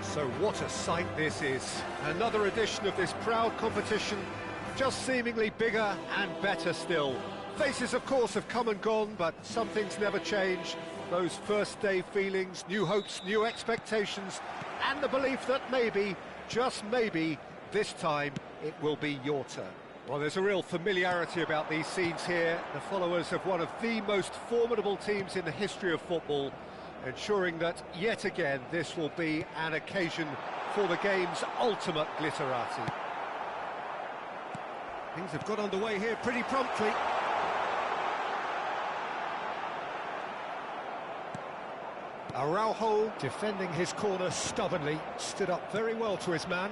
So what a sight this is. Another edition of this proud competition, just seemingly bigger and better still. Faces, of course, have come and gone, but some things never change. Those first day feelings, new hopes, new expectations, and the belief that maybe, just maybe, this time it will be your turn. Well, there's a real familiarity about these scenes here. The followers of one of the most formidable teams in the history of football, ensuring that, yet again, this will be an occasion for the game's ultimate glitterati. Things have got underway here pretty promptly. Araujo defending his corner stubbornly, stood up very well to his man.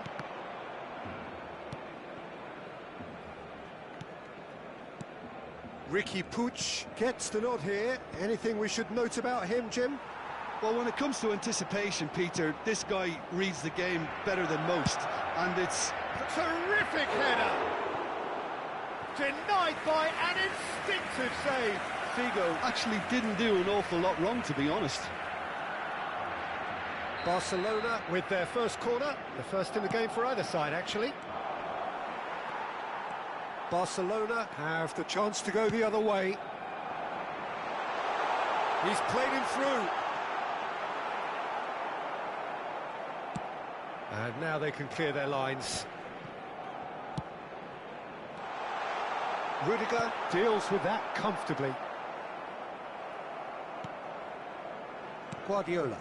Ricky Puig gets the nod here. Anything we should note about him, Jim? Well, when it comes to anticipation, Peter, this guy reads the game better than most, and it's a terrific header! Denied by an instinctive save. Figo actually didn't do an awful lot wrong, to be honest. Barcelona with their first corner, the first in the game for either side, actually. Barcelona have the chance to go the other way. He's played him through. And now they can clear their lines. Rudiger deals with that comfortably. Guardiola.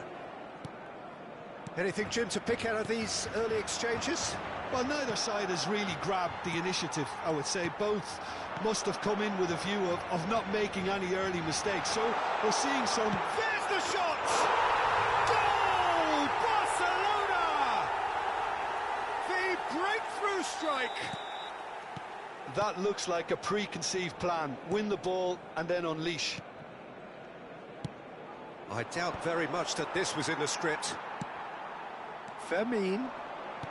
Anything, Jim, to pick out of these early exchanges? Well, neither side has really grabbed the initiative, I would say. Both must have come in with a view of not making any early mistakes. So we're seeing some... There's the shot! Goal! Barcelona! The breakthrough strike! That looks like a preconceived plan. Win the ball and then unleash. I doubt very much that this was in the script. Fermin.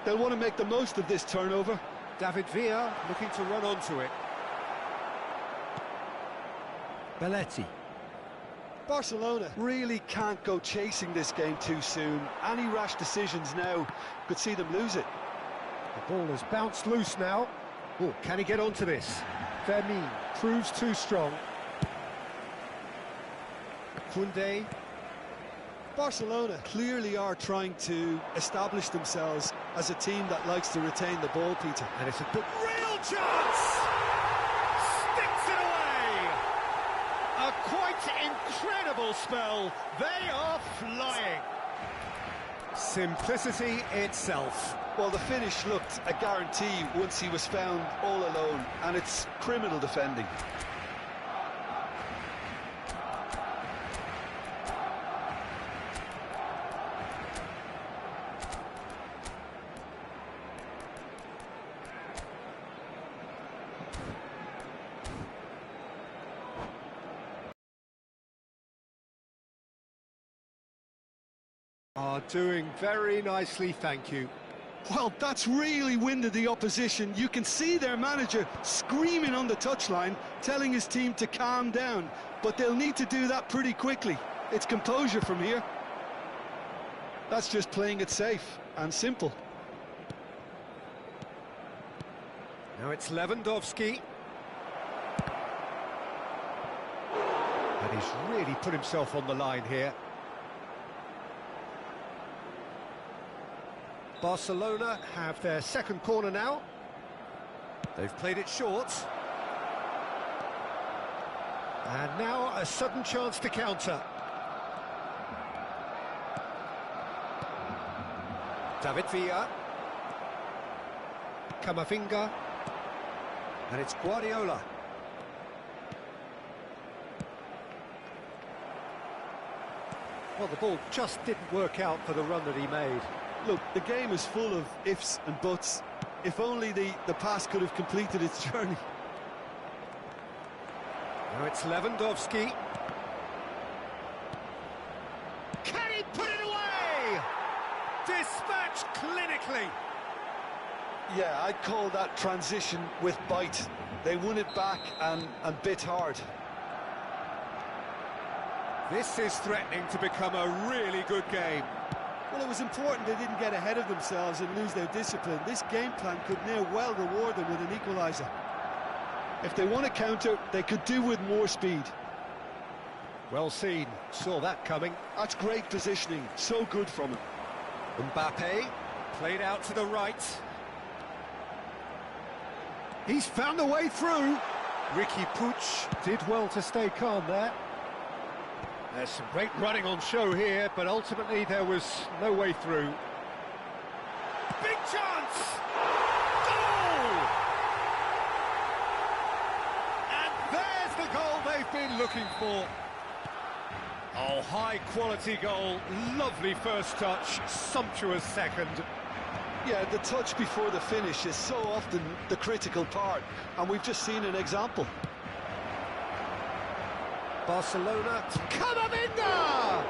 They'll want to make the most of this turnover. David Villa looking to run onto it. Belletti. Barcelona really can't go chasing this game too soon. Any rash decisions now could see them lose it. The ball has bounced loose now. Oh, can he get onto this? Fermin proves too strong. Koundé. Barcelona clearly are trying to establish themselves as a team that likes to retain the ball, Peter. And it's a good... Real chance! Sticks it away! A quite incredible spell. They are flying. Simplicity itself. Well, the finish looked a guarantee once he was found all alone, and it's criminal defending. Are doing very nicely, thank you. Well, that's really winded the opposition. You can see their manager screaming on the touchline, telling his team to calm down. But they'll need to do that pretty quickly. It's composure from here. That's just playing it safe and simple. Now it's Lewandowski. And he's really put himself on the line here. Barcelona have their second corner now. They've played it short. And now a sudden chance to counter. David Villa. Camavinga. And it's Guardiola. Well, the ball just didn't work out for the run that he made. Look, the game is full of ifs and buts. If only the pass could have completed its journey. Now it's Lewandowski. Can he put it away? Dispatched clinically. Yeah, I'd call that transition with bite. They won it back and bit hard. This is threatening to become a really good game. Well, it was important they didn't get ahead of themselves and lose their discipline. This game plan could now well reward them with an equaliser. If they want to counter, they could do with more speed. Well seen, saw that coming. That's great positioning, so good from him. Mbappe, played out to the right. He's found a way through. Ricky Puig did well to stay calm there. There's some great running on show here, but ultimately there was no way through. Big chance! Goal! And there's the goal they've been looking for. Oh, high-quality goal, lovely first touch, sumptuous second. Yeah, the touch before the finish is so often the critical part, and we've just seen an example. Barcelona, Camavinga!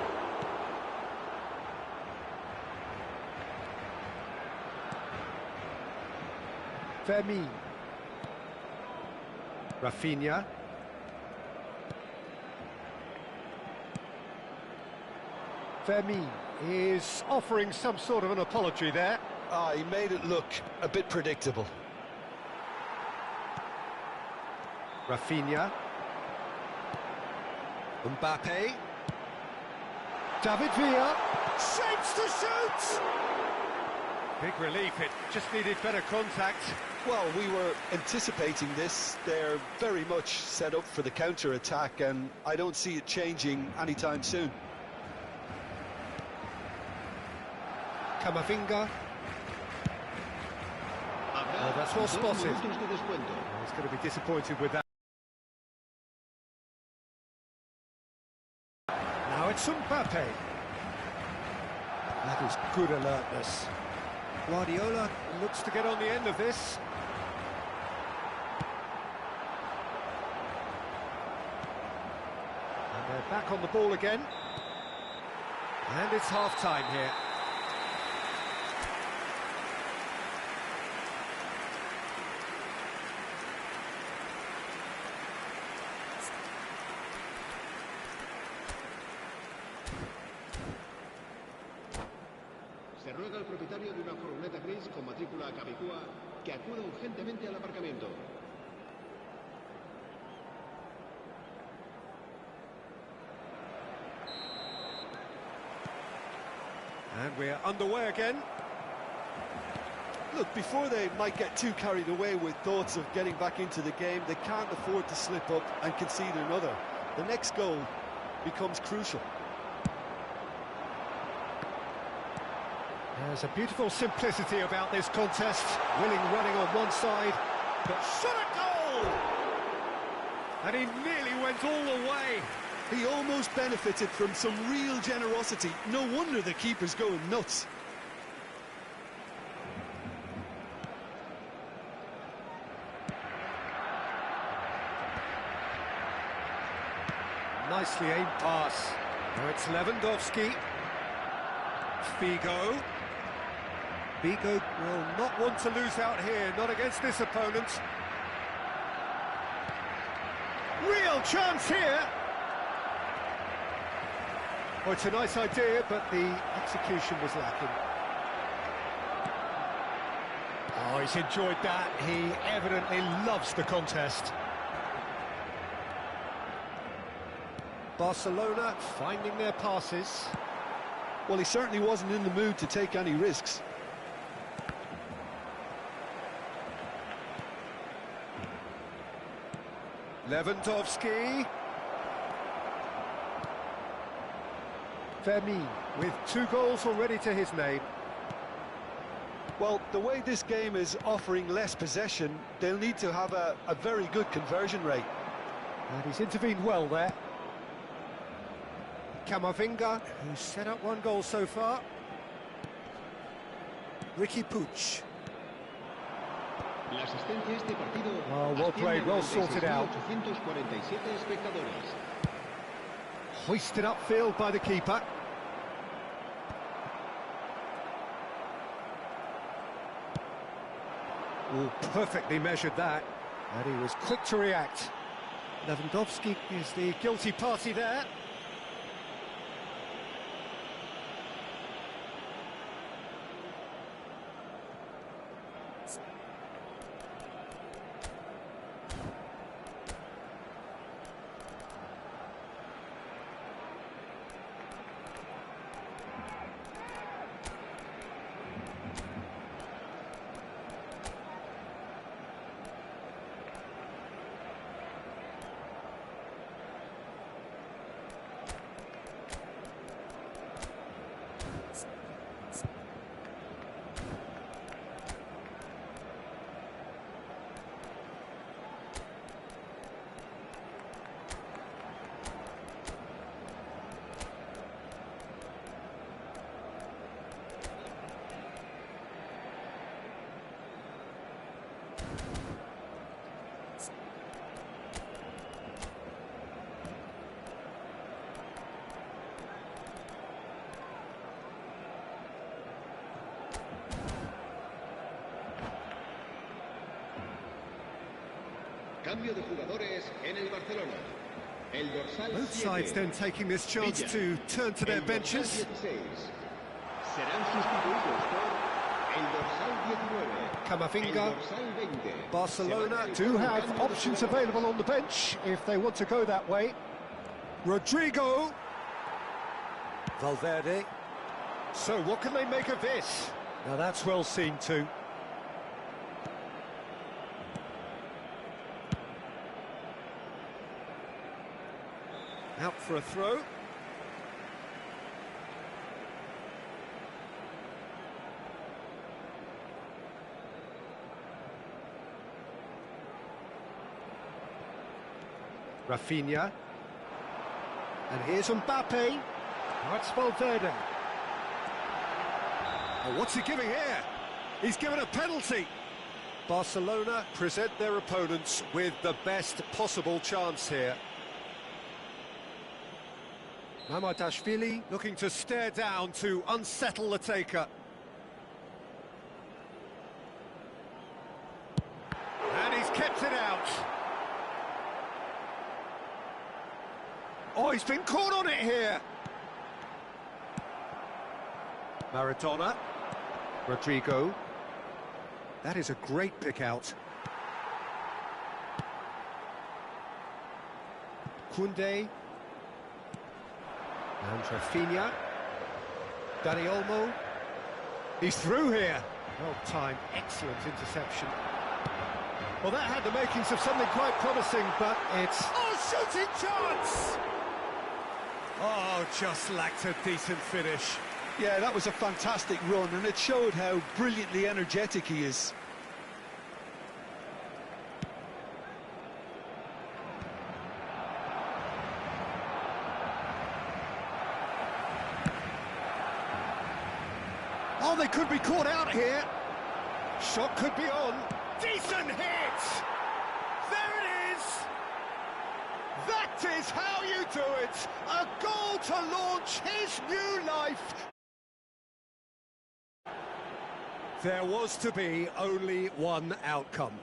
Fermin. Rafinha. Fermin is offering some sort of an apology there. He made it look a bit predictable. Rafinha. Mbappe. David Villa. Shapes to shoot! Big relief, it just needed better contact. Well, we were anticipating this. They're very much set up for the counter-attack, and I don't see it changing anytime soon. Camavinga. Oh, that's well spotted. Oh, he's going to be disappointed with that. Now Now it's Mbappe. That is good alertness. Guardiola looks to get on the end of this. And they're back on the ball again. And it's half-time here. Se ruega al propietario de una furgoneta gris con matrícula capicúa que acuda urgentemente al aparcamiento. And we're underway again. Look, before they might get too carried away with thoughts of getting back into the game, they can't afford to slip up and concede another. The next goal becomes crucial. There's a beautiful simplicity about this contest. Willing running on one side, but shot a goal! And he nearly went all the way. He almost benefited from some real generosity. No wonder the keeper's going nuts. Nicely aimed pass. Now it's Lewandowski. Figo. Figo will not want to lose out here, not against this opponent. Real chance here. Oh, it's a nice idea, but the execution was lacking. Oh, he's enjoyed that. He evidently loves the contest. Barcelona finding their passes. Well, he certainly wasn't in the mood to take any risks. Lewandowski. Fermin with 2 goals already to his name. Well, the way this game is offering less possession, they'll need to have a very good conversion rate. And he's intervened well there. Camavinga, who's set up 1 goal so far. Ricky Puig. La asistencia a este partido Oh, well played, well sorted out. 847 espectadores. Hoisted upfield by the keeper. Oh, perfectly measured that. And he was quick to react. Lewandowski is the guilty party there. Cambio de jugadores en el Barcelona. El dorsal Both 7. sides then taking this chance to turn to their El dorsal benches. 16. Serán sustituidos por el dorsal 19. Camavinga. El dorsal 20. Barcelona do have options available on the bench if they want to go that way. Rodrigo. Valverde. So what can they make of this? Now that's well seen too. Out for a throw. Rafinha. And here's Mbappe. That's Valverde. Oh, what's he giving here? He's given a penalty. Barcelona present their opponents with the best possible chance here. Mamardashvili looking to stare down to unsettle the taker. And he's kept it out. Oh, he's been caught on it here. Maradona. Rodrigo. That is a great pick out. Koundé. And Rafinha. Dani Olmo. He's through here. Well timed, excellent interception. Well, that had the makings of something quite promising, but it's... Oh, shooting chance! Oh, just lacked a decent finish. Yeah, that was a fantastic run, and it showed how brilliantly energetic he is. Oh, they could be caught out here. Shot could be on. Decent hit! There it is! That is how you do it! A goal to launch his new life! There was to be only one outcome.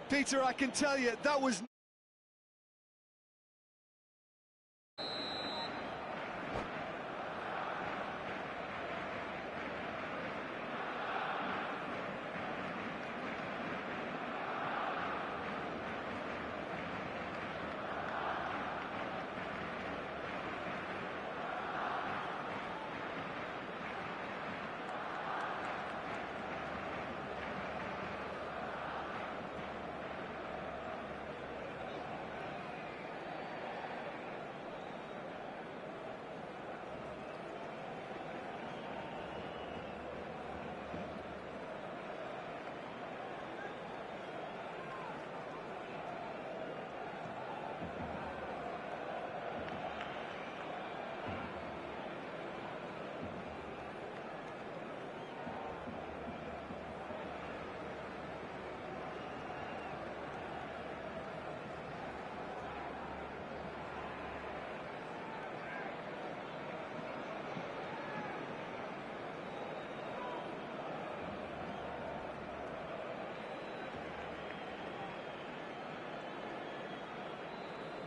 Peter, I can tell you, that was...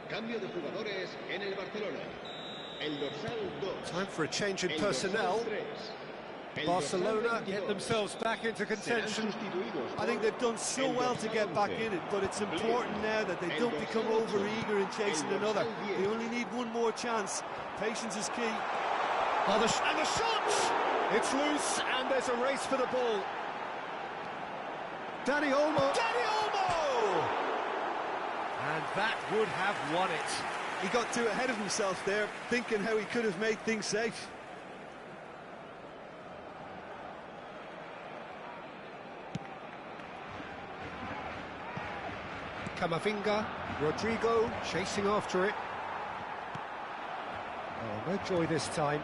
Cambio de jugadores en el Barcelona. El dorsal 2. Time for a change in personnel. Barcelona get themselves back into contention. I think they've done so well to get back in it, but it's important now that they don't become over-eager in chasing another. They only need one more chance. Patience is key. And the shot! It's loose, and there's a race for the ball. Dani Olmo! Dani Olmo! And that would have won it. He got too ahead of himself there, thinking how he could have made things safe. Camavinga, Rodrigo chasing after it. Oh, no joy this time.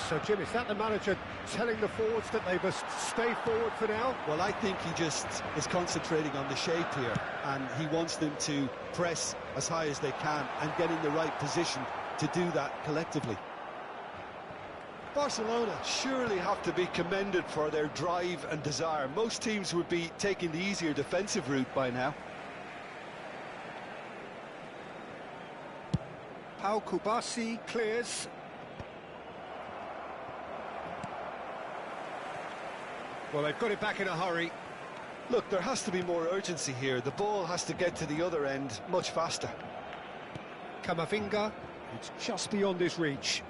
So, Jim, is that the manager telling the forwards that they must stay forward for now? Well, I think he just is concentrating on the shape here, and he wants them to press as high as they can and get in the right position to do that collectively. Barcelona surely have to be commended for their drive and desire. Most teams would be taking the easier defensive route by now. Pau Kubasi clears. Well, they've got it back in a hurry. Look, there has to be more urgency here. The ball has to get to the other end much faster. Camavinga, it's just beyond his reach.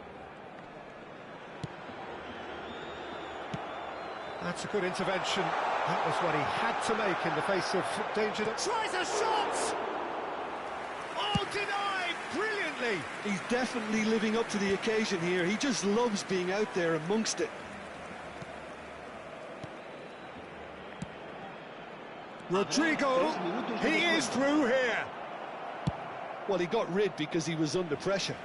That's a good intervention. That was what he had to make in the face of danger. Tries a shot! Oh, denied brilliantly! He's definitely living up to the occasion here. He just loves being out there amongst it. Rodrigo, he is through here. Well, he got rid because he was under pressure.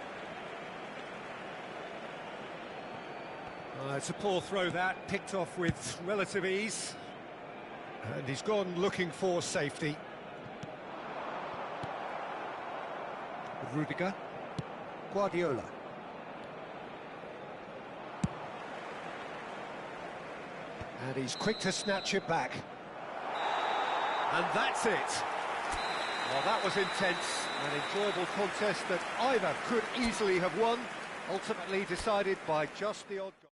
It's a poor throw that, picked off with relative ease. And he's gone looking for safety. Rudiger. Guardiola. And he's quick to snatch it back. And that's it. Well, that was intense. An enjoyable contest that either could easily have won, ultimately decided by just the odd goal.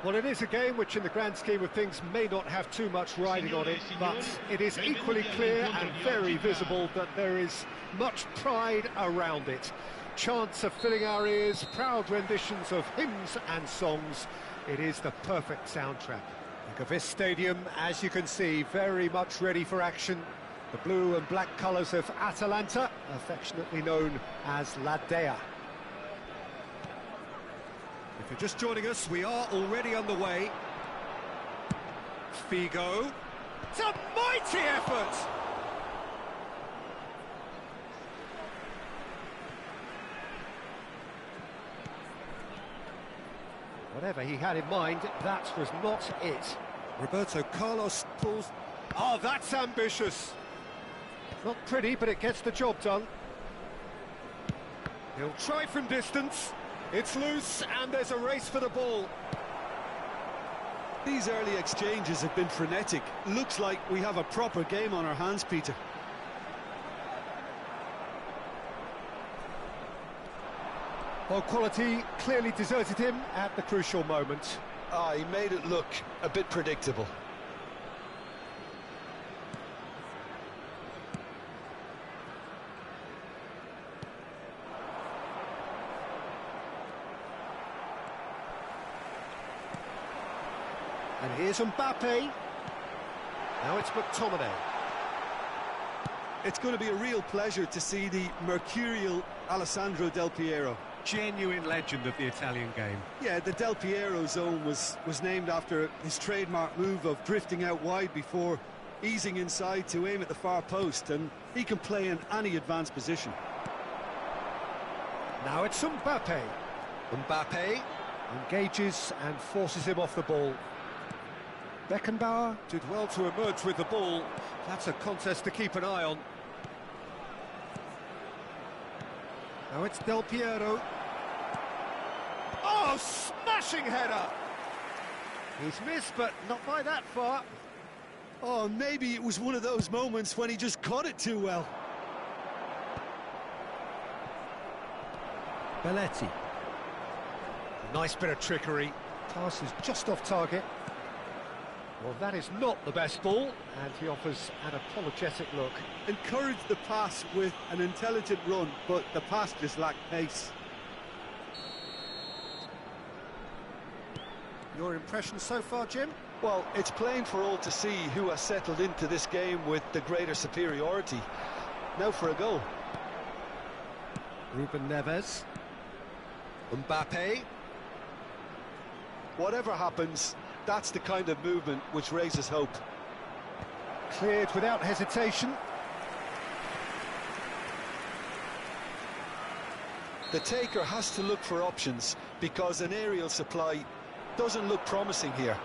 Well, it is a game which, in the grand scheme of things, may not have too much riding on it, but it is equally clear and very visible that there is much pride around it. Chants are filling our ears, proud renditions of hymns and songs. It is the perfect soundtrack. Look at this stadium, as you can see, very much ready for action. The blue and black colours of Atalanta, affectionately known as La Dea. If you're just joining us, we are already underway. Figo. It's a mighty effort! Whatever he had in mind, that was not it. Roberto Carlos pulls... Oh, that's ambitious! Not pretty, but it gets the job done. He'll try from distance. It's loose, and there's a race for the ball. These early exchanges have been frenetic. Looks like we have a proper game on our hands, Peter. Well, quality clearly deserted him at the crucial moment. He made it look a bit predictable. And here's Mbappe. Now it's McTominay. It's going to be a real pleasure to see the mercurial Alessandro Del Piero. Genuine legend of the Italian game. Yeah, the Del Piero zone was named after his trademark move of drifting out wide before easing inside to aim at the far post, and he can play in any advanced position. Now it's Mbappe. Mbappe engages and forces him off the ball. Beckenbauer did well to emerge with the ball. That's a contest to keep an eye on. Now it's Del Piero. Oh, smashing header! He's missed, but not by that far. Oh, maybe it was one of those moments when he just caught it too well. Belletti. Nice bit of trickery. Pass is just off target. Well, that is not the best ball, and he offers an apologetic look. Encouraged the pass with an intelligent run, but the pass just lacked pace. Your impression so far, Jim? Well, it's plain for all to see who has settled into this game with the greater superiority. Now for a goal. Ruben Neves. Mbappe. Whatever happens, that's the kind of movement which raises hope. Cleared without hesitation. The taker has to look for options because an aerial supply doesn't look promising here.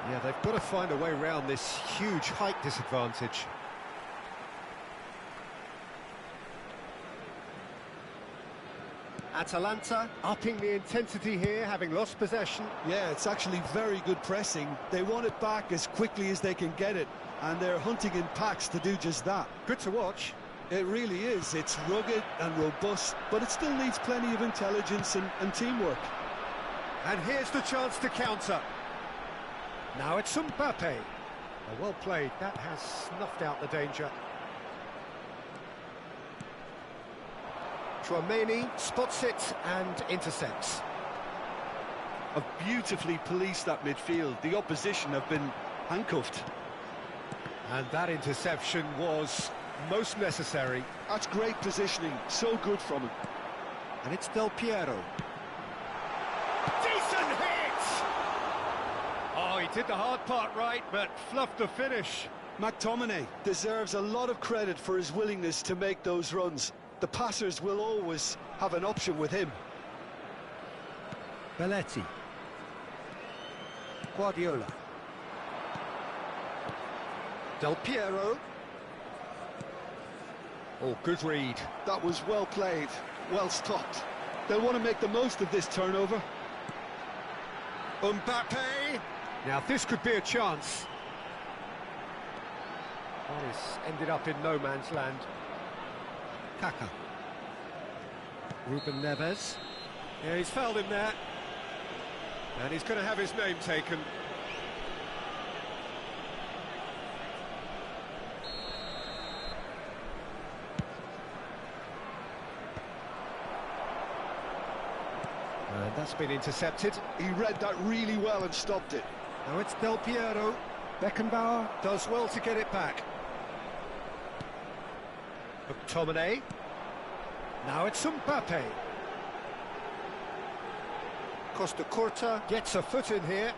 Yeah, they've got to find a way around this huge height disadvantage. Atalanta upping the intensity here, having lost possession. Yeah, it's actually very good pressing. They want it back as quickly as they can get it, and they're hunting in packs to do just that. Good to watch. It really is. It's rugged and robust, but it still needs plenty of intelligence and teamwork. And here's the chance to counter. Now it's Mbappe. Oh, well played. That has snuffed out the danger. Chouameni spots it and intercepts. Have beautifully policed that midfield. The opposition have been handcuffed. And that interception was most necessary. That's great positioning. So good from him. And it's Del Piero. Decent hit! Oh, he did the hard part right, but fluffed the finish. McTominay deserves a lot of credit for his willingness to make those runs. The passers will always have an option with him. Belletti. Guardiola. Del Piero. Oh, good read. That was well played, well stopped. They'll want to make the most of this turnover. Mbappe. Now this could be a chance. That is ended up in no man's land. Kaka. Ruben Neves. Yeah, he's fouled him there. And he's going to have his name taken. And that's been intercepted. He read that really well and stopped it. Now it's Del Piero. Beckenbauer does well to get it back. McTominay. Now it's Mbappe. Costa Curta gets a foot in here.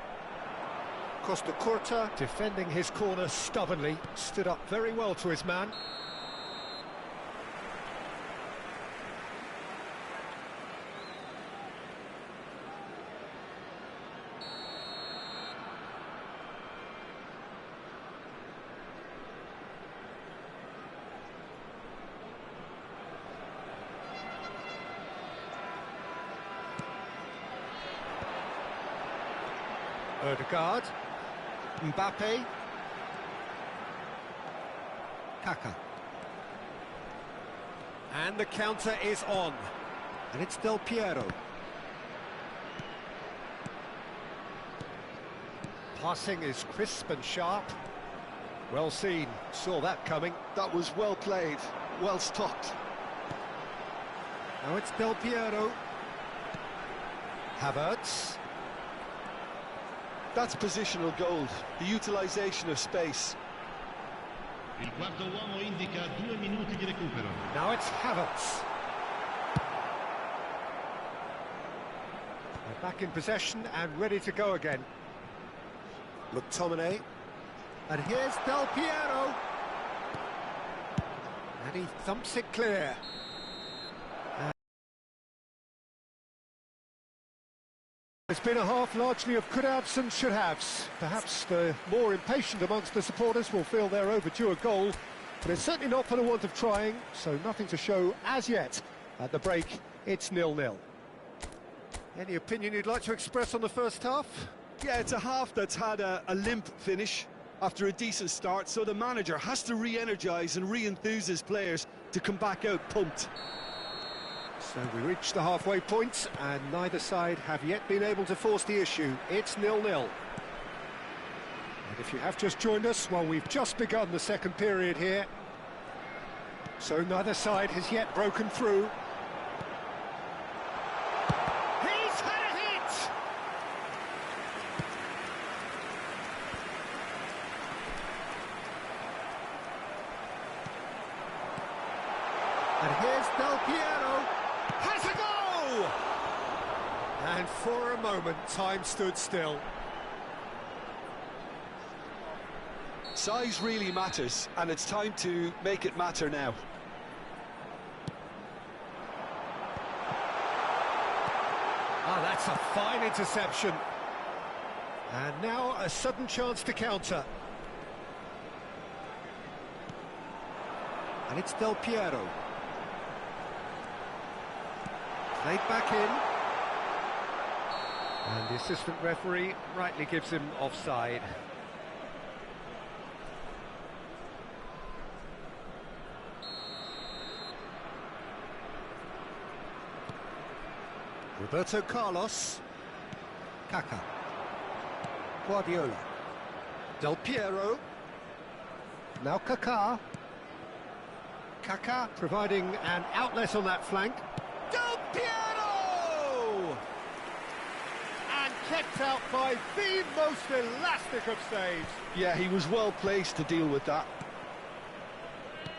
Costa Curta defending his corner stubbornly. Stood up very well to his man. Odegaard. Mbappe. Kaka. And the counter is on. And it's Del Piero. Passing is crisp and sharp. Well seen. Saw that coming. That was well played, well stopped. Now it's Del Piero. Havertz. That's positional gold, the utilisation of space. Il quarto uomo indica 2 minuti di recupero. Now it's Havertz. They're back in possession and ready to go again. McTominay. And here's Del Piero. And he thumps it clear. It's been a half largely of could-haves and should-haves. Perhaps the more impatient amongst the supporters will feel they're overdue a goal, but it's certainly not for the want of trying, so nothing to show as yet. At the break, it's 0-0. Any opinion you'd like to express on the first half? Yeah, it's a half that's had a limp finish after a decent start, so the manager has to re-energise and re-enthuse his players to come back out pumped. So we reach the halfway point, and neither side have yet been able to force the issue. It's 0-0. And if you have just joined us, well, we've just begun the second period here. So neither side has yet broken through. He's had a hit! And here's Del Piero. Has a go! And for a moment, time stood still. Size really matters, and it's time to make it matter now. Ah, that's a fine interception. And now a sudden chance to counter. And it's Del Piero. Played back in. And the assistant referee rightly gives him offside. Roberto Carlos. Kaká. Guardiola. Del Piero. Now Kaká. Kaká providing an outlet on that flank. Del Piero! And kept out by the most elastic of saves. Yeah, he was well placed to deal with that.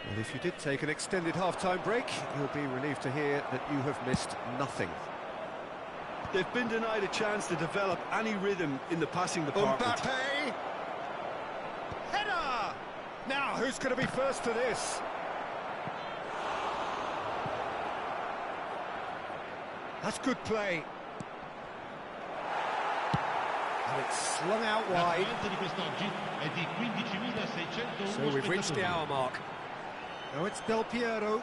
Well, if you did take an extended half-time break, you'll be relieved to hear that you have missed nothing. They've been denied a chance to develop any rhythm in the passing department. Mbappe! Header! Now, who's going to be first to this? That's good play. And it's slung out wide. So we've reached the hour mark. Now it's Del Piero.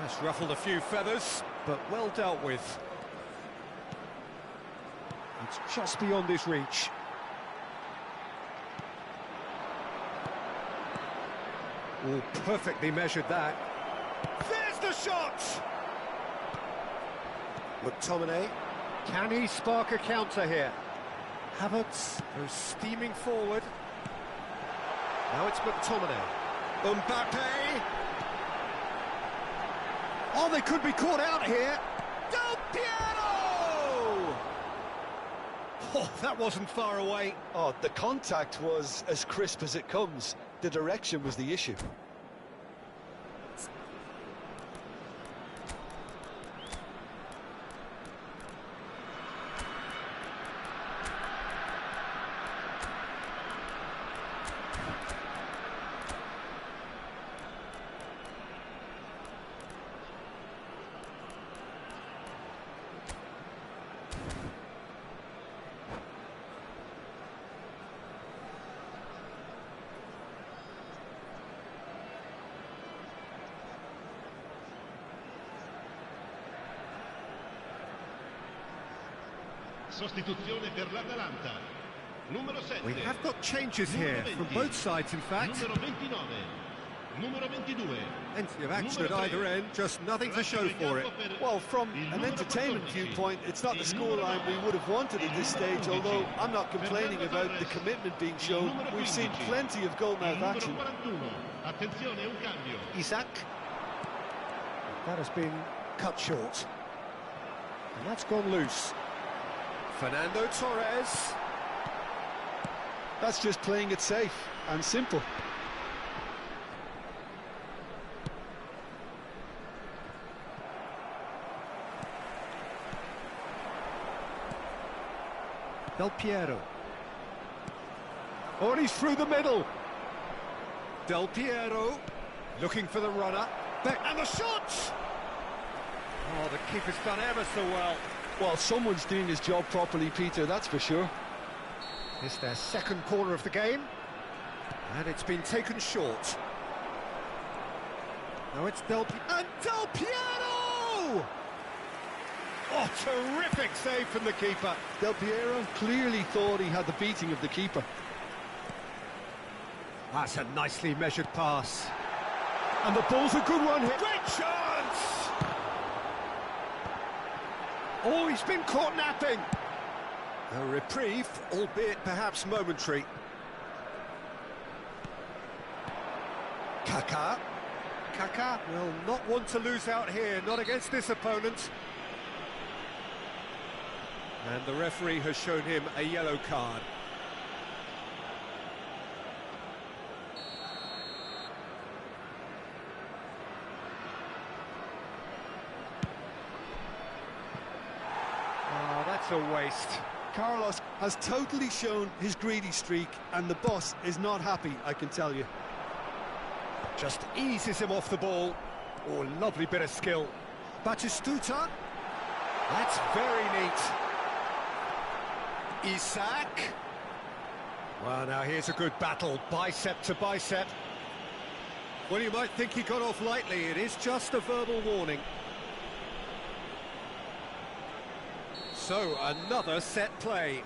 That's ruffled a few feathers, but well dealt with. It's just beyond his reach. Oh, perfectly measured that. There's the shot! McTominay. Can he spark a counter here? Havertz goes steaming forward. Now it's McTominay. Mbappe! Oh, they could be caught out here. Del Piero! Oh, that wasn't far away. Oh, the contact was as crisp as it comes. The direction was the issue. Sostituzione per l'Atalanta. Numero 7. We have got changes here from both sides, in fact. Numero 29. Numero 22. Plenty of action at either end, just nothing to show for it. Well, from an entertainment viewpoint, it's not the scoreline we would have wanted at this stage, although I'm not complaining about the commitment being shown. We've seen plenty of goal-mouth action. Isaac. That has been cut short. And that's gone loose. Fernando Torres. That's just playing it safe and simple. Del Piero. Oh, and he's through the middle. Del Piero looking for the runner. And the shot! Oh, the keeper's done ever so well. Well, someone's doing his job properly, Peter, that's for sure. It's their second corner of the game, and it's been taken short. Now it's Del Piero! Oh, terrific save from the keeper. Del Piero clearly thought he had the beating of the keeper. That's a nicely measured pass. And the ball's a good one here. Great chance! Oh, he's been caught napping. A reprieve, albeit perhaps momentary. Kaká will not want to lose out here, not against this opponent. And the referee has shown him a yellow card. Oh, that's a waste. Carlos has totally shown his greedy streak, and the boss is not happy, I can tell you. Just eases him off the ball. Oh, lovely bit of skill. Batistuta. That's very neat. Isak. Well, now here's a good battle, bicep to bicep. Well, you might think he got off lightly. It is just a verbal warning. So, another set play.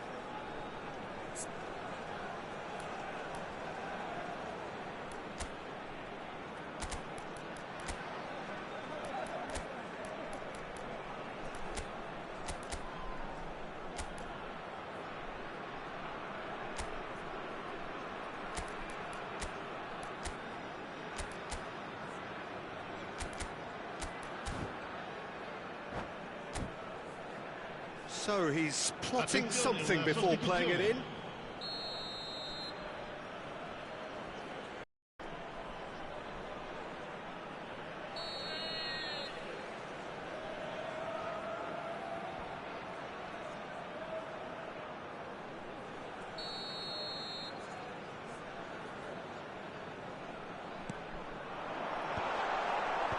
So he's plotting something before playing it in.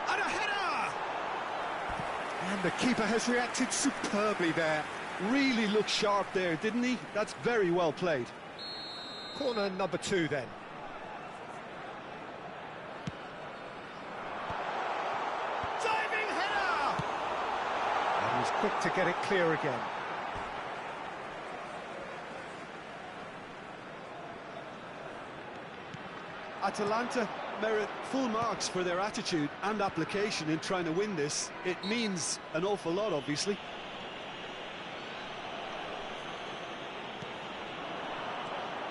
And a header! And the keeper has reacted superbly there. Really looked sharp there, didn't he? That's very well played. Corner number 2 then. Diving header! And he's quick to get it clear again. Atalanta merit full marks for their attitude and application in trying to win this. It means an awful lot, obviously.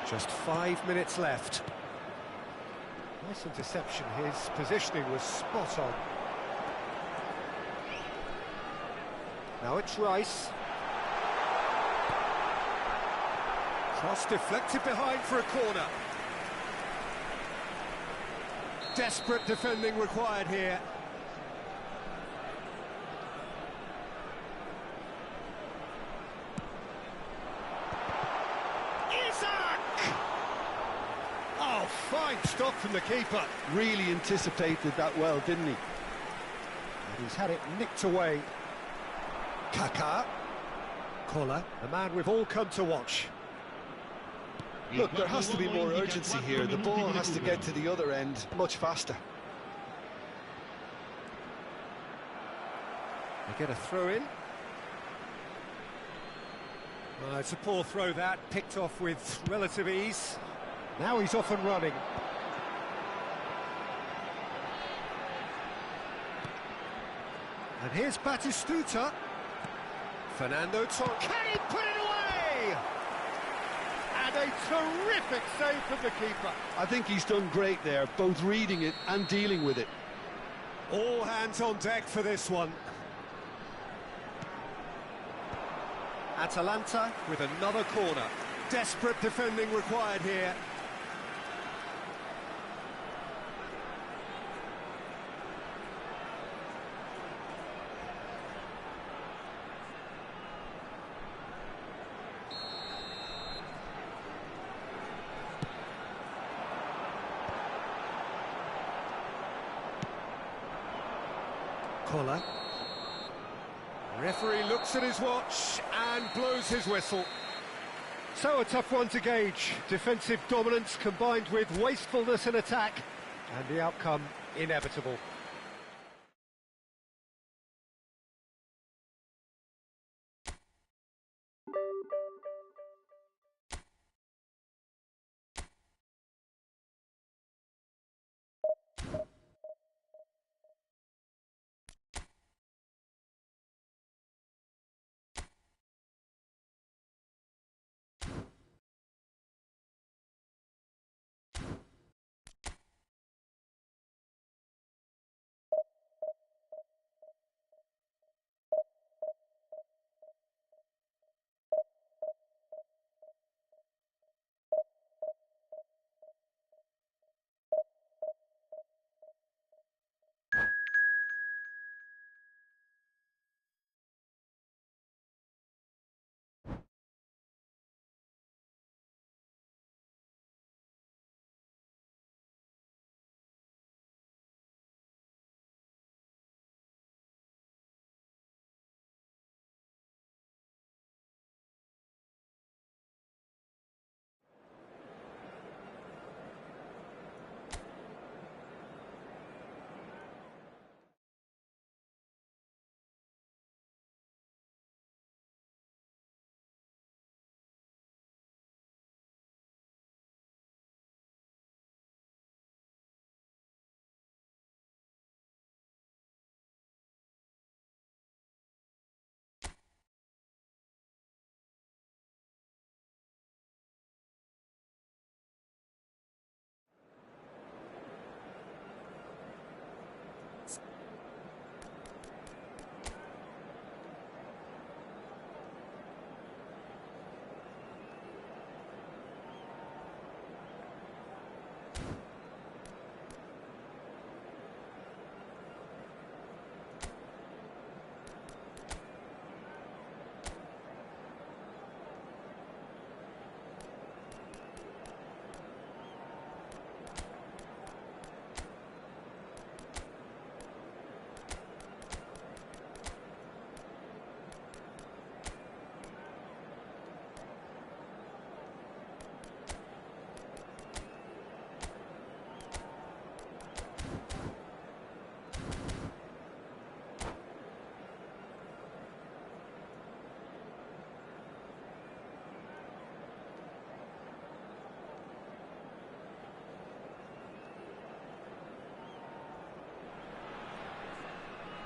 Just 5 minutes left. Nice interception. His positioning was spot on. Now it's Rice. Cross deflected behind for a corner. Desperate defending required here. Oh, fine stop from the keeper. Really anticipated that well, didn't he? And he's had it nicked away. Kaká. Kola, the man we've all come to watch. Look, there has to be more urgency here. The ball has to get to the other end much faster. They get a throw in. It's a poor throw that, picked off with relative ease. Now he's off and running. And here's Batistuta. Fernando Torres. Can he put it away? And a terrific save from the keeper. I think he's done great there, both reading it and dealing with it. All hands on deck for this one. Atalanta with another corner. Desperate defending required here. Collar. Referee looks at his watch and blows his whistle. So a tough one to gauge. Defensive dominance combined with wastefulness in attack, and the outcome inevitable.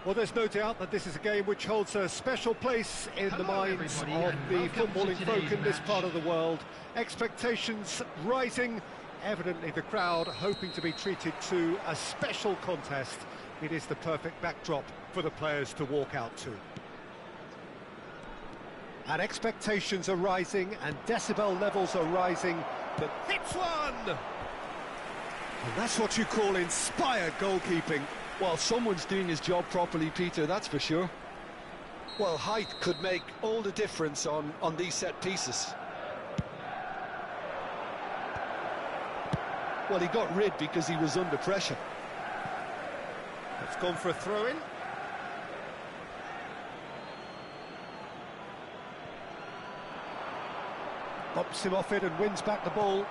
Well, there's no doubt that this is a game which holds a special place in the minds of the footballing folk in this part of the world. Expectations rising, evidently the crowd hoping to be treated to a special contest. It is the perfect backdrop for the players to walk out to. And expectations are rising and decibel levels are rising, but hits one! And that's what you call inspired goalkeeping. Well, someone's doing his job properly, Peter, that's for sure. Well, height could make all the difference on these set pieces. Well, he got rid because he was under pressure. It's gone for a throw-in. Bops him off it and wins back the ball.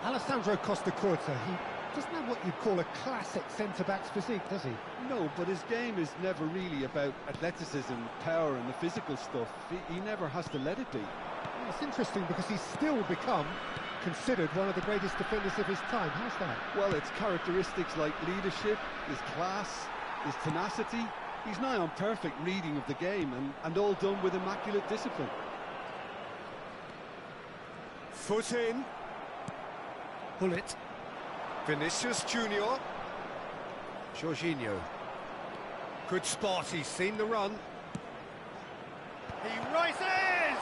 Alessandro Costa Curta, he doesn't have what you'd call a classic centre-back's physique, does he? No, but his game is never really about athleticism, power and the physical stuff. He never has to let it be. Well, it's interesting because he's still become considered one of the greatest defenders of his time. How's that? Well, it's characteristics like leadership, his class, his tenacity. He's nigh on perfect reading of the game and all done with immaculate discipline. Foot in. Pull it. Vinicius Junior. Jorginho. Good spot, he's seen the run. He rises!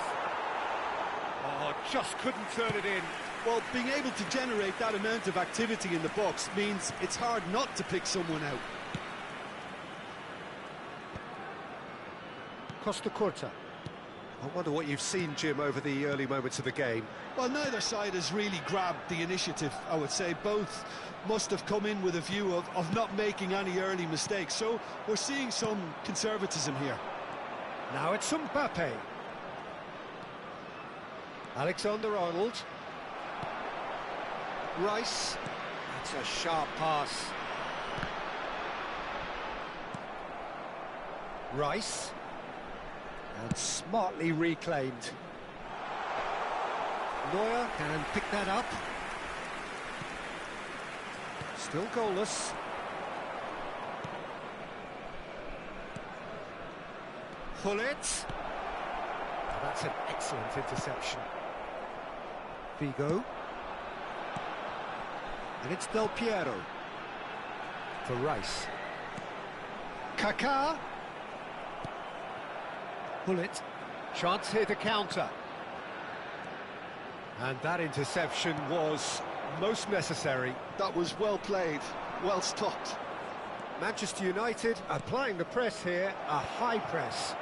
Oh, just couldn't turn it in. Well, being able to generate that amount of activity in the box means it's hard not to pick someone out. Costa Curta. I wonder what you've seen, Jim, over the early moments of the game. Well, neither side has really grabbed the initiative, I would say. Both must have come in with a view of not making any early mistakes. So we're seeing some conservatism here. Now it's Mbappe. Alexander-Arnold. Rice. That's a sharp pass. Rice. And smartly reclaimed. Neuer can pick that up. Still goalless. Hullet. That's an excellent interception. Figo. And it's Del Piero. For Rice. Kaká. Hullet. Chance here to counter. And that interception was most necessary. That was well played, well stopped. Manchester United applying the press here, a high press.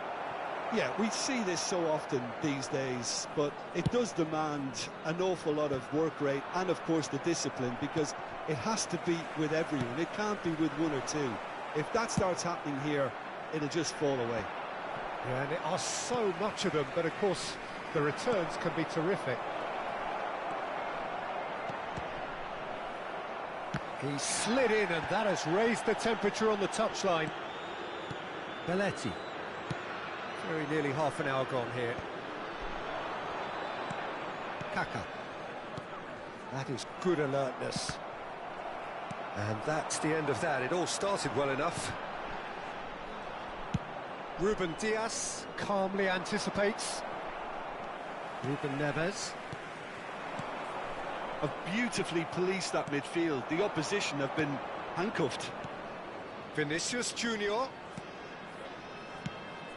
Yeah, we see this so often these days, but it does demand an awful lot of work rate and, of course, the discipline, because it has to be with everyone. It can't be with one or two. If that starts happening here, it'll just fall away. Yeah, and there are so much of them, but, of course, the returns can be terrific. He slid in, and that has raised the temperature on the touchline. Belletti. Very nearly half an hour gone here. Kaká. That is good alertness. And that's the end of that. It all started well enough. Ruben Dias calmly anticipates. Ruben Neves. Have beautifully policed that midfield. The opposition have been handcuffed. Vinicius Junior.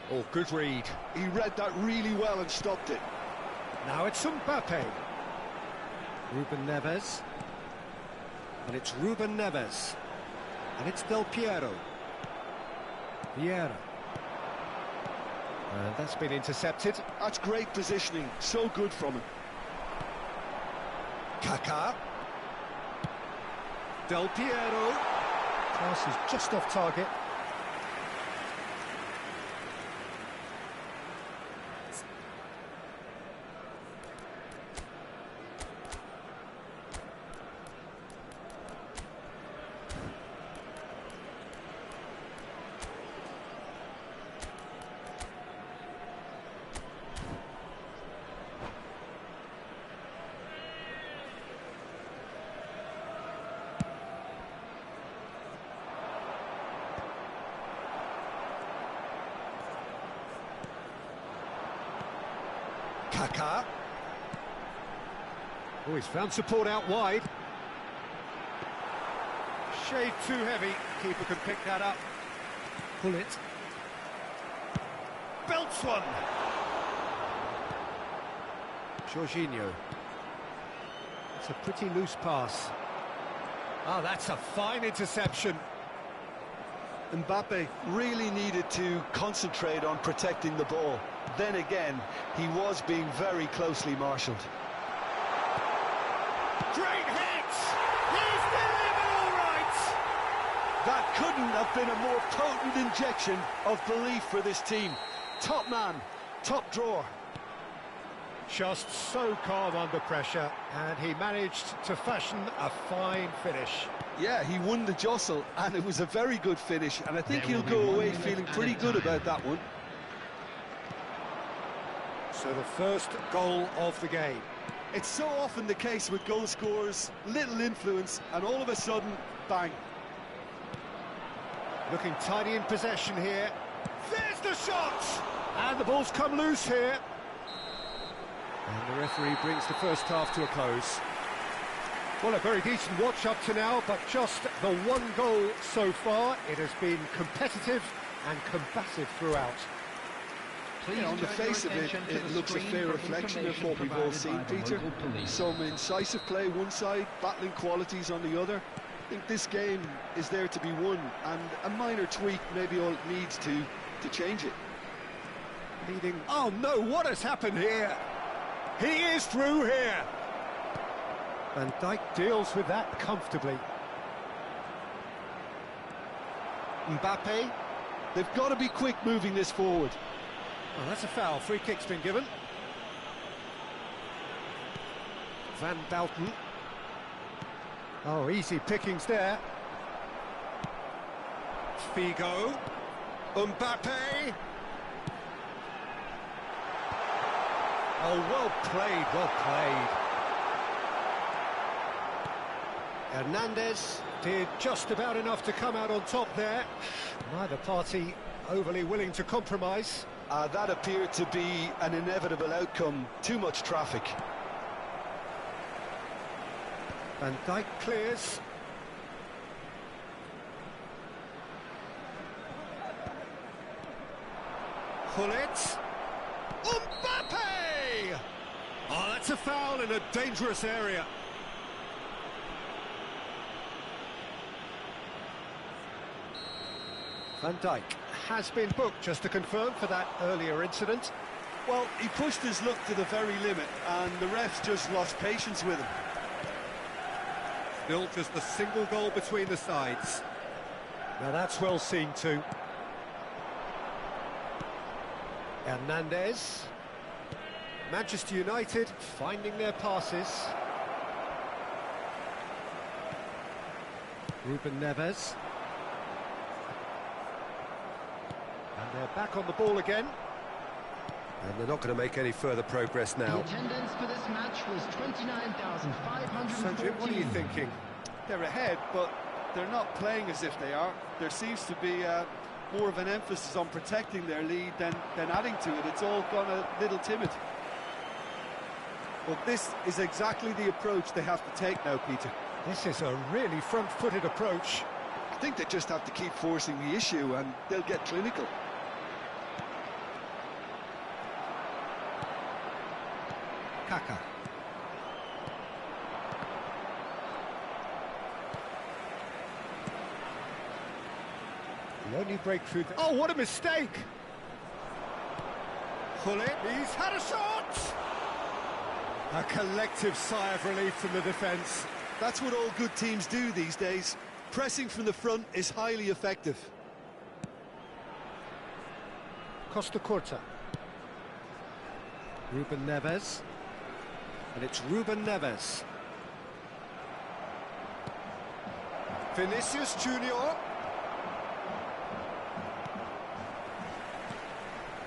Oh, good read. He read that really well and stopped it. Now it's Mbappe. Ruben Neves. And it's Ruben Neves. And it's Del Piero. Vieira. And that's been intercepted. That's great positioning. So good from him. Kaká. Del Piero. Pass is just off target. Kaká. Oh, he's found support out wide. Shade too heavy. Keeper can pick that up. Pull it. Belts one. Jorginho. It's a pretty loose pass. Oh, that's a fine interception. Mbappe really needed to concentrate on protecting the ball. Then again, he was being very closely marshalled. Great hit! He's delivered all right! That couldn't have been a more potent injection of belief for this team. Top man, top drawer. Just so calm under pressure, and he managed to fashion a fine finish. Yeah, he won the jostle, and it was a very good finish, and I think he'll go away feeling pretty good about that one. So the first goal of the game. It's so often the case with goal scorers, little influence, and all of a sudden, bang. Looking tidy in possession here. There's the shot! And the ball's come loose here. And the referee brings the first half to a close. Well, a very decent watch up to now, but just the one goal so far. It has been competitive and combative throughout. Yeah, on the face of it, it looks a fair reflection of what we've all seen, Peter. Some incisive play one side, battling qualities on the other. I think this game is there to be won, and a minor tweak maybe all it needs to change it. Leading. Oh no, what has happened here? He is through here. Van Dijk deals with that comfortably. Mbappe. They've got to be quick moving this forward. Oh, that's a foul. Free kick's been given. Van Dalton. Oh, easy pickings there. Figo. Mbappe. Oh, well played, well played. Hernandez did just about enough to come out on top there. Neither party overly willing to compromise. That appeared to be an inevitable outcome. Too much traffic. Van Dijk clears. Gullit. Mbappe! Oh, that's a foul in a dangerous area. Van Dijk has been booked, just to confirm, for that earlier incident. Well, he pushed his luck to the very limit, and the refs just lost patience with him. Still just a single goal between the sides. Now that's well seen too. Hernandez. Manchester United finding their passes. Ruben Neves. And they're back on the ball again. And they're not going to make any further progress now. The attendance for this match was 29,514. So Jim, what are you thinking? They're ahead, but they're not playing as if they are. There seems to be more of an emphasis on protecting their lead than adding to it. It's all gone a little timid. Well, this is exactly the approach they have to take now, Peter. This is a really front-footed approach. I think they just have to keep forcing the issue and they'll get clinical. Kaka. The only breakthrough... Oh, what a mistake! Gullit, he's had a shot! A collective sigh of relief from the defence. That's what all good teams do these days. Pressing from the front is highly effective. Costa Curta. Ruben Neves. And it's Ruben Neves. Vinicius Junior.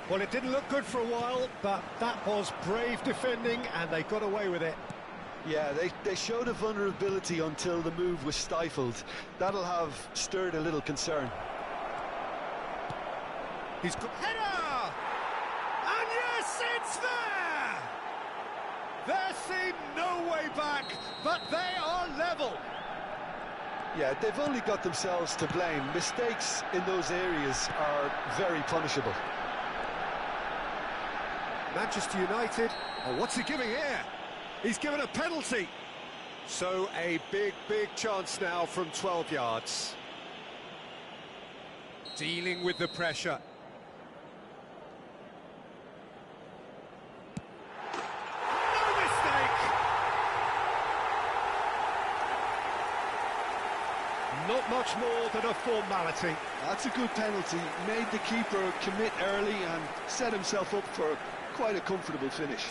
Well, it didn't look good for a while, but that was brave defending, and they got away with it. Yeah, they showed a vulnerability until the move was stifled. That'll have stirred a little concern. He's got... Header! And yes, it's there! There seemed no way back, but they are level. Yeah, they've only got themselves to blame. Mistakes in those areas are very punishable. Manchester United, oh, what's he giving here? He's given a penalty. So a big chance now from 12 yards. Dealing with the pressure. No mistake! Not much more than a formality. That's a good penalty. Made the keeper commit early and set himself up for quite a comfortable finish.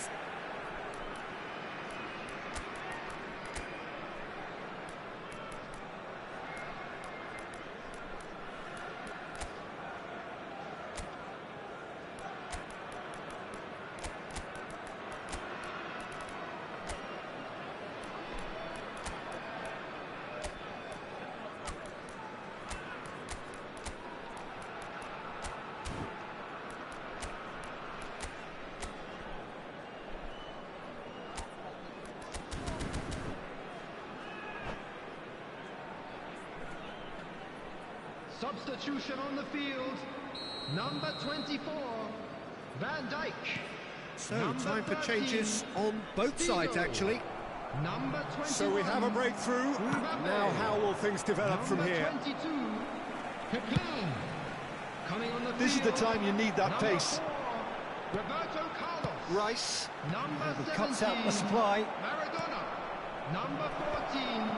Substitution on the field. Number 24, Van Dijk. So, Number time for 13, changes on both sides, actually. Number 21. So we have a breakthrough. Mbappe. Now, how will things develop from Number here? 22, Pepin. Coming on the This is the field. time you need that Number pace. 4, Roberto Carlos. Rice. Number He 17, cuts out the supply. Maradona. Number 14,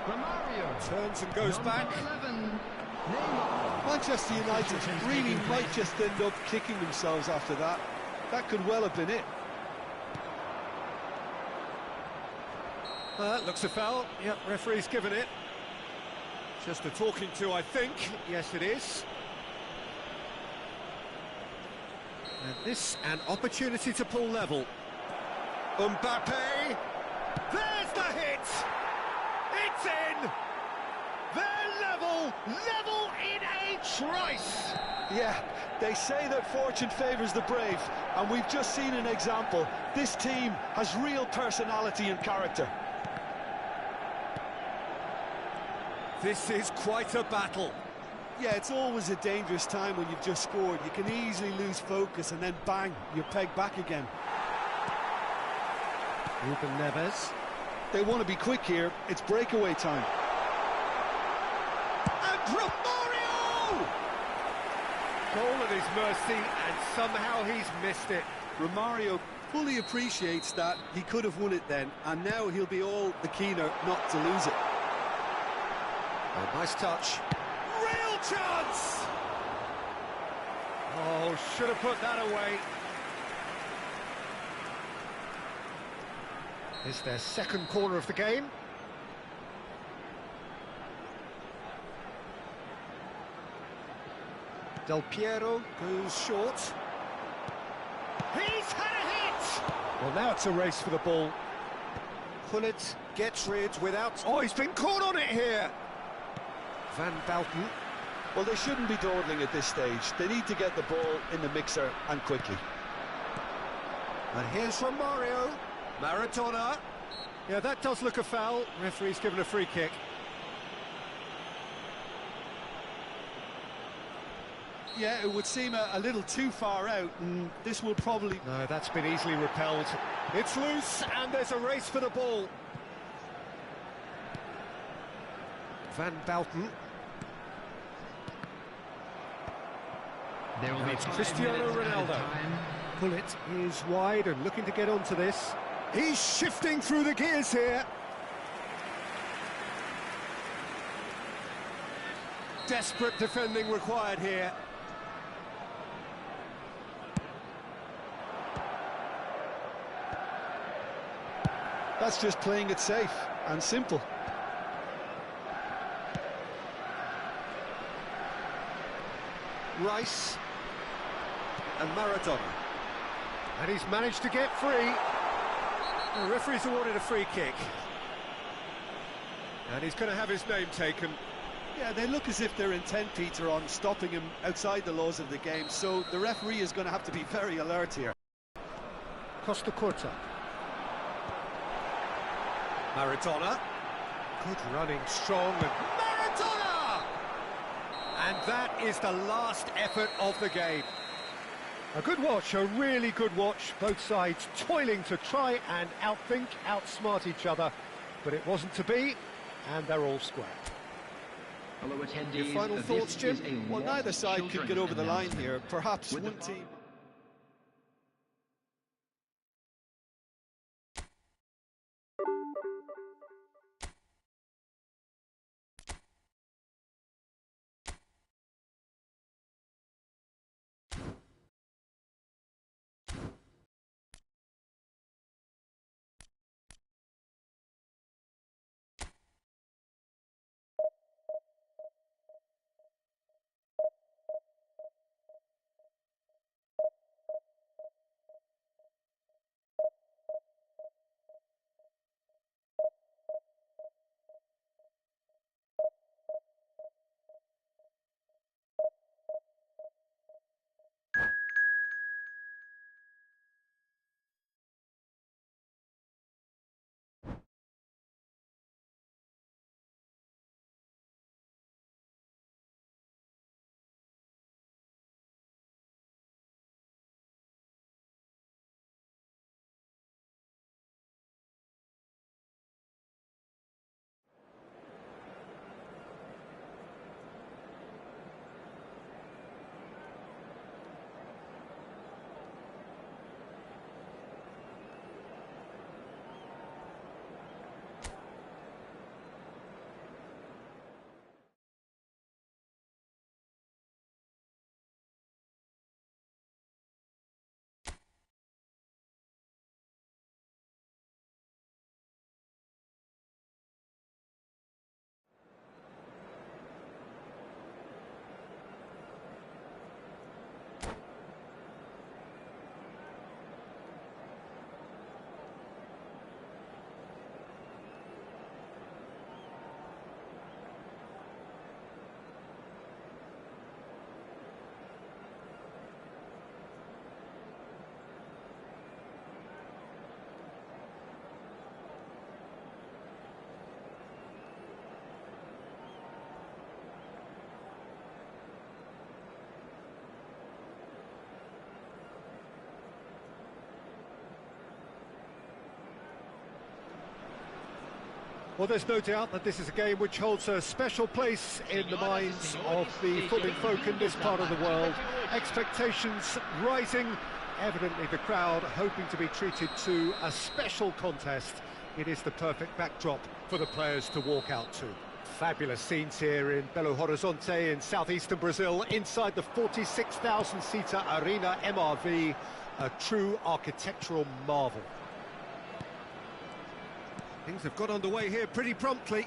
Romario. Turns and goes Number back. 11, Neymar. Manchester United really might just end up kicking themselves after that. That could well have been it. Looks a foul. Yep, referee's given it. Just a talking to, I think. Yes, it is. And this, an opportunity to pull level. Mbappe! There's the hit! It's in! They're level! Level in a trice! Yeah, they say that fortune favours the brave, and we've just seen an example. This team has real personality and character. This is quite a battle. Yeah, it's always a dangerous time when you've just scored. You can easily lose focus and then bang, you're pegged back again. Ruben Neves. They want to be quick here. It's breakaway time. And Romario! Goal at his mercy, and somehow he's missed it. Romario fully appreciates that. He could have won it then, and now he'll be all the keener not to lose it. Oh, nice touch. Real chance! Oh, should have put that away. It's their second corner of the game. Del Piero goes short. He's had a hit! Well, now it's a race for the ball. Pullet gets rid without... Oh, he's been caught on it here! Van Bouten. Well, they shouldn't be dawdling at this stage. They need to get the ball in the mixer, and quickly. And here's from Mario. Maradona. Yeah, that does look a foul. Referee's given a free kick. Yeah, it would seem a little too far out, and this will probably... No, that's been easily repelled. It's loose, and there's a race for the ball. Van Bouten. There will be It's 5 Cristiano minutes added Ronaldo. time. Pullet is wide and looking to get onto this. He's shifting through the gears here. Desperate defending required here. That's just playing it safe and simple. Rice and Maradona. And he's managed to get free. The referee's awarded a free kick. And he's going to have his name taken. Yeah, they look as if they're intent, Peter, on stopping him outside the laws of the game, so the referee is going to have to be very alert here. Costa Curta. Maradona. Good running, strong, and Maradona! And that is the last effort of the game. A good watch, a really good watch. Both sides toiling to try and outthink, outsmart each other. But it wasn't to be, and they're all square. Hello, attendees. Your final thoughts, Jim? This is a Well, neither side could children get over the line announcement. here. Perhaps With the one team... Well, there's no doubt that this is a game which holds a special place in the minds of the footballing folk in this part of the world. Expectations rising, evidently the crowd hoping to be treated to a special contest. It is the perfect backdrop for the players to walk out to. Fabulous scenes here in Belo Horizonte in southeastern Brazil, inside the 46,000-seater Arena MRV, a true architectural marvel. Things have got underway here pretty promptly.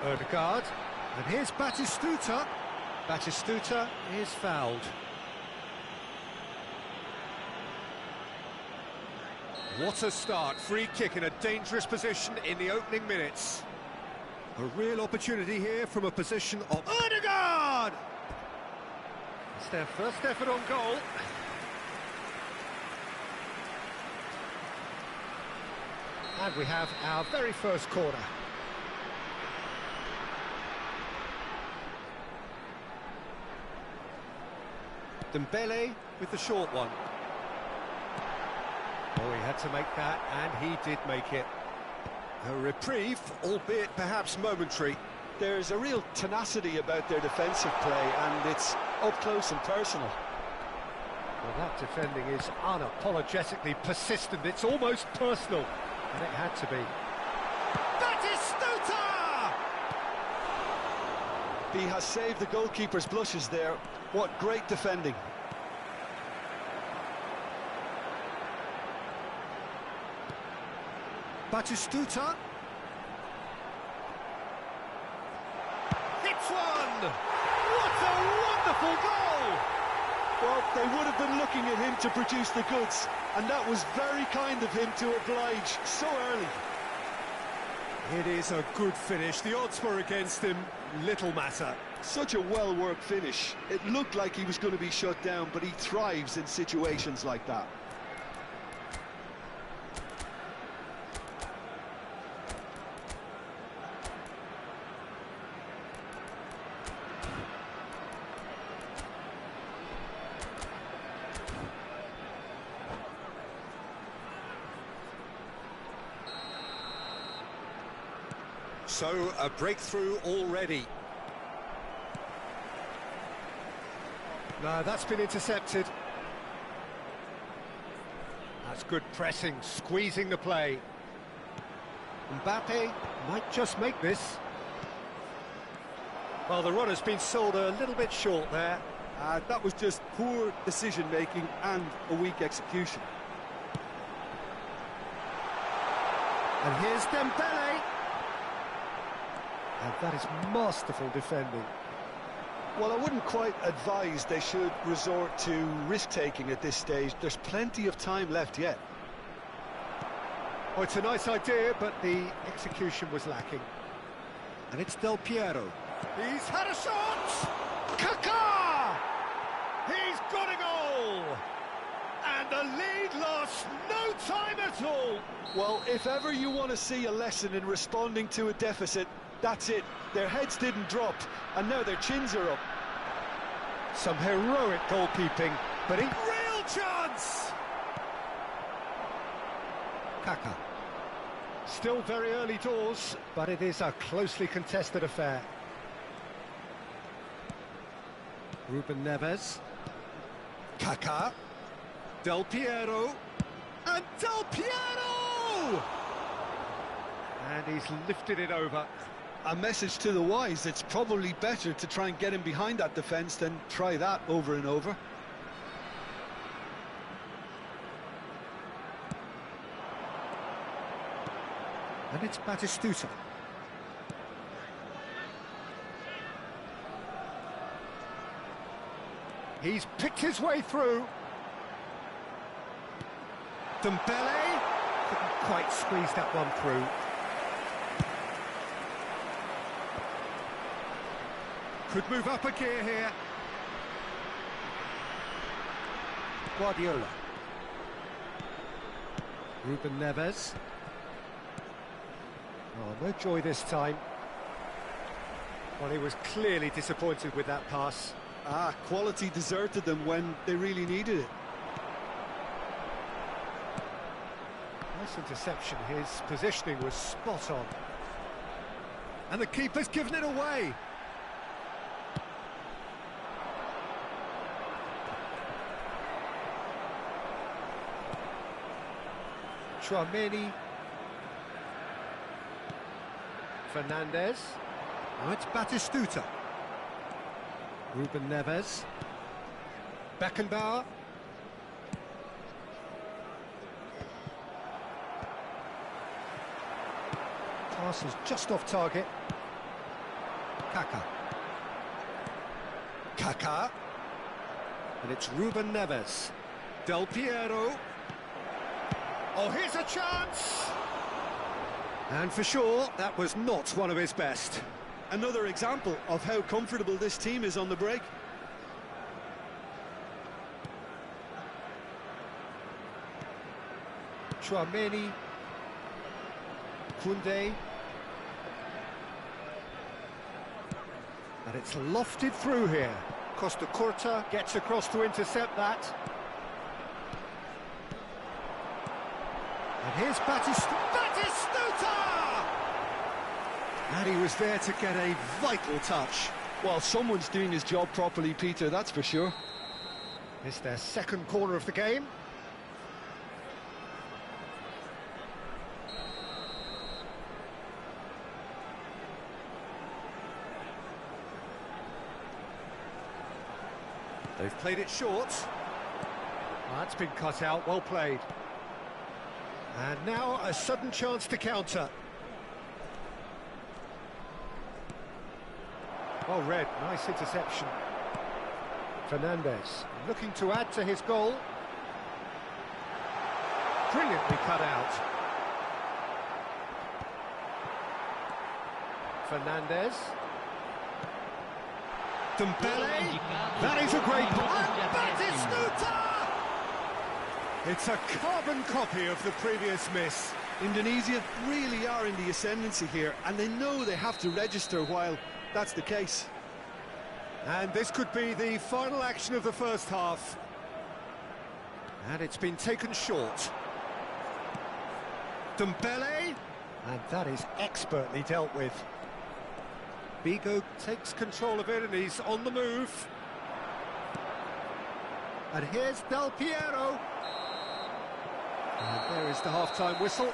Odegaard, and here's Batistuta. Batistuta is fouled. What a start, free kick in a dangerous position in the opening minutes. A real opportunity here from a position of Odegaard! It's their first effort on goal. And we have our very first corner. Dembele with the short one. Oh, he had to make that, and he did make it. A reprieve, albeit perhaps momentary. There's a real tenacity about their defensive play, and it's up close and personal. Well, that defending is unapologetically persistent. It's almost personal, and it had to be. Batistuta! He has saved the goalkeeper's blushes there. What great defending. Batistuta. Hits one! What a wonderful goal! Well, they would have been looking at him to produce the goods, and that was very kind of him to oblige so early. It is a good finish. The odds were against him, little matter. Such a well-worked finish. It looked like he was going to be shut down, but he thrives in situations like that. So, a breakthrough already. No, that's been intercepted. That's good pressing, squeezing the play. Mbappe might just make this. Well, the runner's been sold a little bit short there. That was just poor decision-making and a weak execution. And here's Dembele. And that is masterful defending. Well, I wouldn't quite advise they should resort to risk-taking at this stage. There's plenty of time left yet. Oh, it's a nice idea, but the execution was lacking. And it's Del Piero. He's had a shot! Kaká! He's got a goal! And the lead lost no time at all! Well, if ever you want to see a lesson in responding to a deficit, that's it. Their heads didn't drop, and now their chins are up. Some heroic goalkeeping, but a real chance! Kaká. Still very early doors, but it is a closely contested affair. Ruben Neves. Kaká. Del Piero. And Del Piero! And he's lifted it over. A message to the wise, it's probably better to try and get him behind that defence than try that over and over. And it's Batistuta. He's picked his way through. Dembele couldn't quite squeeze that one through. Could move up a gear here. Guardiola. Ruben Neves. Oh, no joy this time. Well, he was clearly disappointed with that pass. Quality deserted them when they really needed it. Nice interception, his positioning was spot on. And the keeper's given it away. Tchouaméni. Fernandez. Now it's Batistuta. Ruben Neves. Beckenbauer. Pass is just off target. Kaká. And it's Ruben Neves. Del Piero. Oh, here's a chance! And for sure, that was not one of his best. Another example of how comfortable this team is on the break. Tchouaméni. Koundé. And it's lofted through here. Costa Curta gets across to intercept that. And here's Batistuta! And he was there to get a vital touch. Well, someone's doing his job properly, Peter, that's for sure. It's their second corner of the game. They've played it short. Oh, that's been cut out, well played. And now a sudden chance to counter. Well read, nice interception. Fernandez looking to add to his goal. Brilliantly cut out. Fernandez. Dembele. That is a great ball. And Batistuta! It's a carbon copy of the previous miss. Indonesia really are in the ascendancy here, and they know they have to register while that's the case. And this could be the final action of the first half. And it's been taken short. Dembele. And that is expertly dealt with. Vigo takes control of it and he's on the move. And here's Del Piero. And there is the half-time whistle.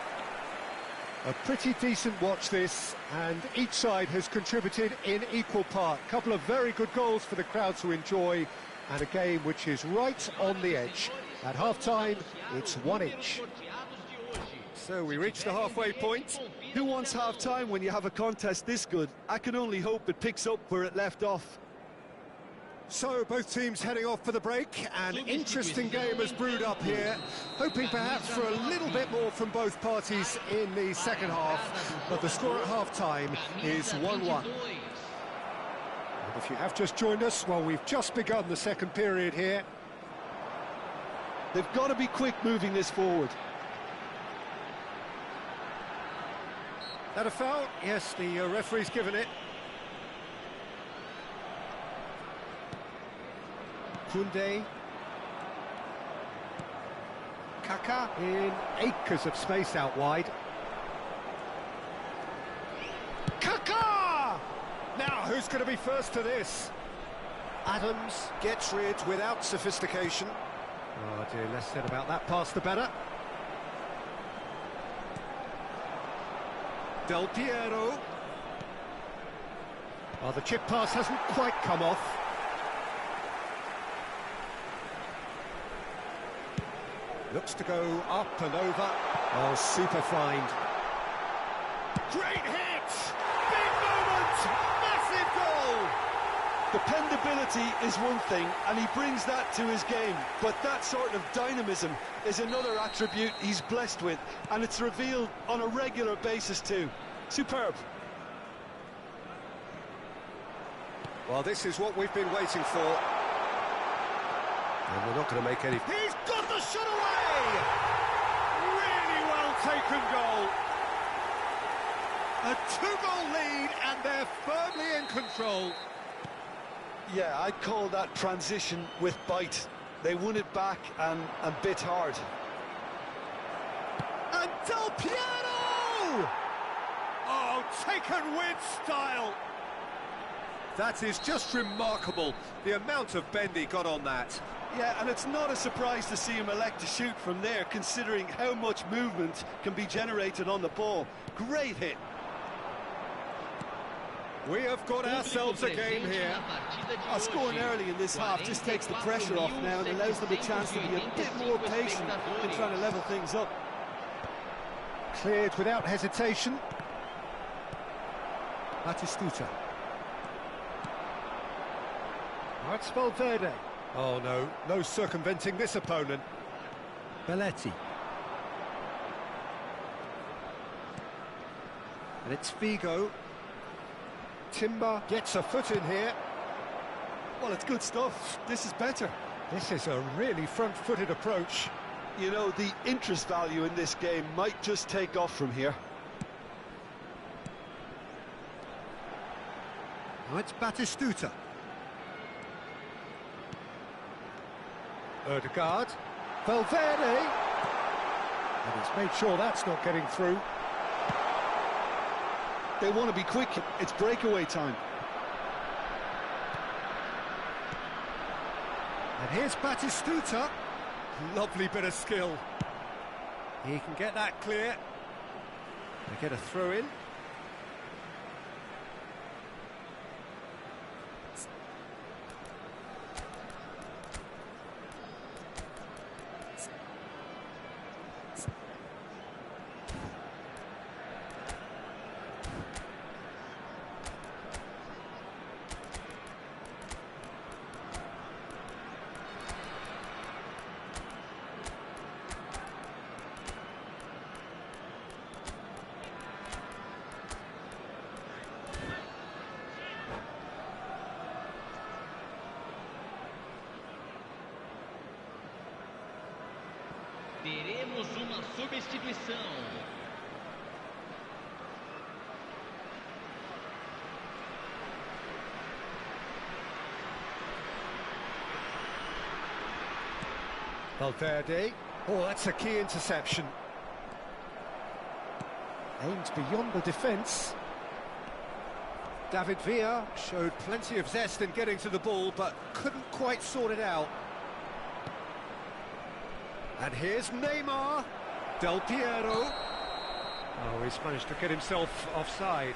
A pretty decent watch this, and each side has contributed in equal part. A couple of very good goals for the crowd to enjoy, and a game which is right on the edge. At half-time, it's 1-1. So we reach the halfway point. Who wants half-time when you have a contest this good? I can only hope it picks up where it left off. So both teams heading off for the break. An interesting game has brewed up here, hoping perhaps for a little bit more from both parties in the second half, but the score at half-time is 1-1. And if you have just joined us, well, we've just begun the second period here. They've got to be quick moving this forward. That a foul? Yes, the referee's given it. Koundé. Kaká in acres of space out wide. Kaká! Now, who's going to be first to this? Adams gets rid without sophistication. Oh dear, less said about that pass the better. Del Piero. Oh, the chip pass hasn't quite come off. Looks to go up and over. Oh, super find. Great hit! Big moment! Massive goal! Dependability is one thing, and he brings that to his game. But that sort of dynamism is another attribute he's blessed with, and it's revealed on a regular basis too. Superb. Well, this is what we've been waiting for. And we're not going to make any... He's got the shot away! Really well taken goal. A 2-goal lead, and they're firmly in control. Yeah, I'd call that transition with bite. They won it back and bit hard. And Del Piero! Oh, taken with style! That is just remarkable, the amount of bend he got on that. Yeah, and it's not a surprise to see him elect to shoot from there, considering how much movement can be generated on the ball. Great hit. We have got ourselves a game here. Scoring early in this half just takes the pressure off now and allows them a chance to be a bit more patient in trying to level things up. Cleared without hesitation. Batistuta. That's Valverde. Oh no, no circumventing this opponent. Belletti. And it's Figo. Timber gets a foot in here. Well, it's good stuff. This is better. This is a really front-footed approach. You know, the interest value in this game might just take off from here. Now it's Batistuta. Ødegaard. Valverde. And he's made sure that's not getting through. They want to be quick. It's breakaway time. And here's Batistuta. Lovely bit of skill. He can get that clear. They get a throw in. Teremos uma substituição. Valverde. Oh, that's a key interception. Aimed beyond the defence. David Villa showed plenty of zest in getting to the ball, but couldn't quite sort it out. And here's Neymar. Del Piero. Oh, he's managed to get himself offside.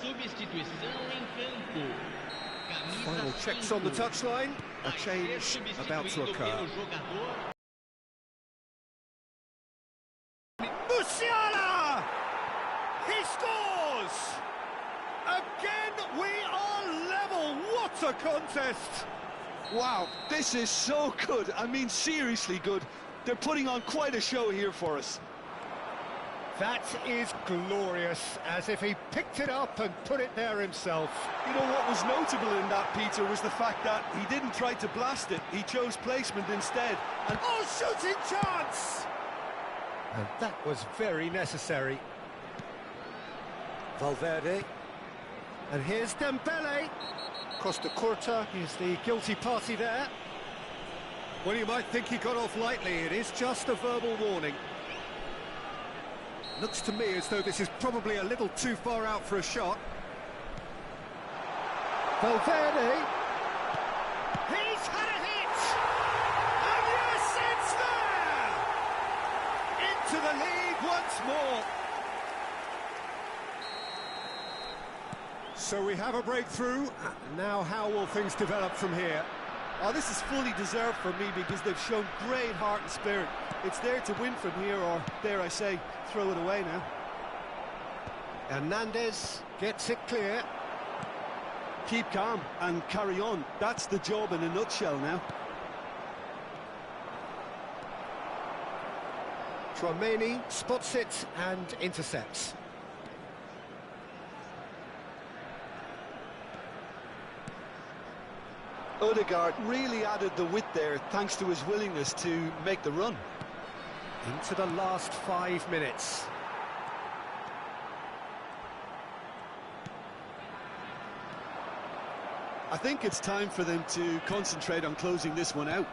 Substituição em campo. Final checks on the touchline. A change about to occur. Musiala! He scores! Again, we are level. What a contest! Wow, this is so good. I mean, seriously good. They're putting on quite a show here for us. That is glorious, as if he picked it up and put it there himself. You know what was notable in that, Peter, was the fact that he didn't try to blast it. He chose placement instead. And oh, shooting chance! And that was very necessary. Valverde. And here's Dembele. Costa Curta is the guilty party there. Well, you might think he got off lightly. It is just a verbal warning. Looks to me as though this is probably a little too far out for a shot. Valverde. He's had a hit! And yes, it's there! Into the lead once more. So we have a breakthrough. Now how will things develop from here? Oh, this is fully deserved for me because they've shown great heart and spirit. It's there to win from here, or, dare I say, throw it away now. Hernandez gets it clear. Keep calm and carry on. That's the job in a nutshell now. Tchouaméni spots it and intercepts. Odegaard really added the width there thanks to his willingness to make the run. Into the last 5 minutes. I think it's time for them to concentrate on closing this one out.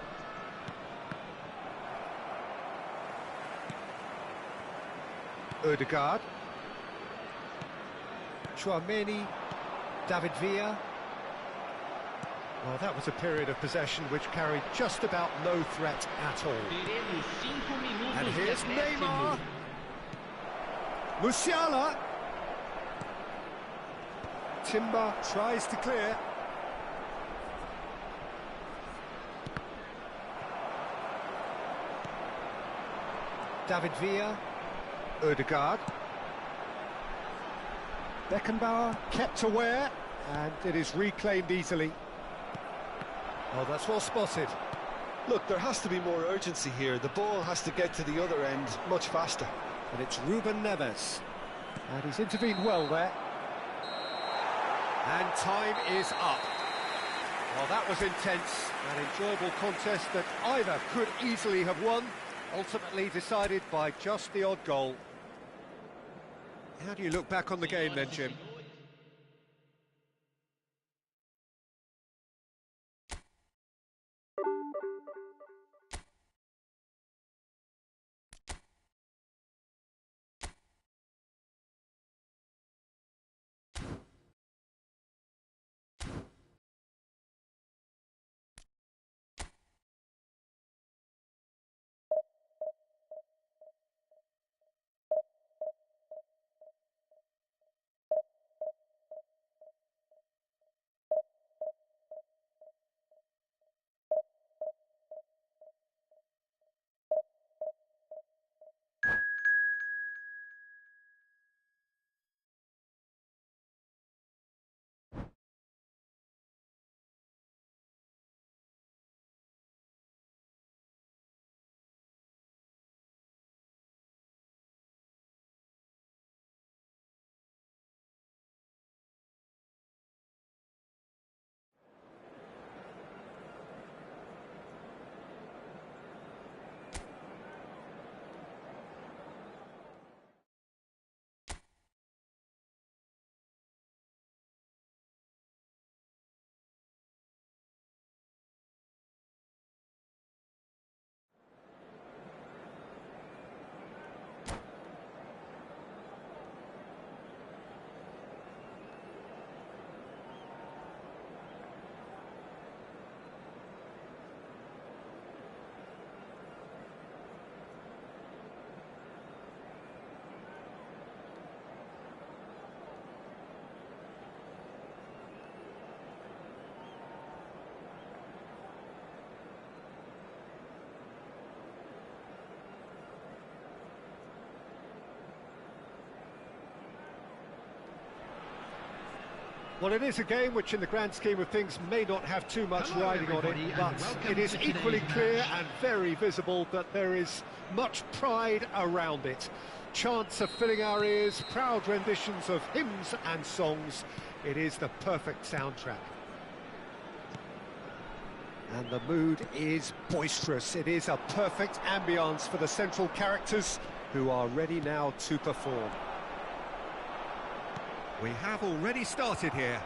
Odegaard. Tchouaméni. David Villa. Well, that was a period of possession which carried just about no threat at all. Teremos 5 minutos And de here's acréscimo. Neymar. Musiala. Timber tries to clear. David Villa. Odegaard. Beckenbauer kept aware, and it is reclaimed easily. Oh, that's well spotted. Look, there has to be more urgency here. The ball has to get to the other end much faster. And it's Ruben Neves. And he's intervened well there. And time is up. Well, that was intense. An enjoyable contest that either could easily have won, ultimately decided by just the odd goal. How do you look back on the game then, Jim? Well, it is a game which in the grand scheme of things may not have too much Hello, riding on it, everybody, and but welcome it is to equally today's clear match. and very visible that there is much pride around it. Chants are filling our ears, proud renditions of hymns and songs. It is the perfect soundtrack. And the mood is boisterous. It is a perfect ambience for the central characters who are ready now to perform. We have already started here.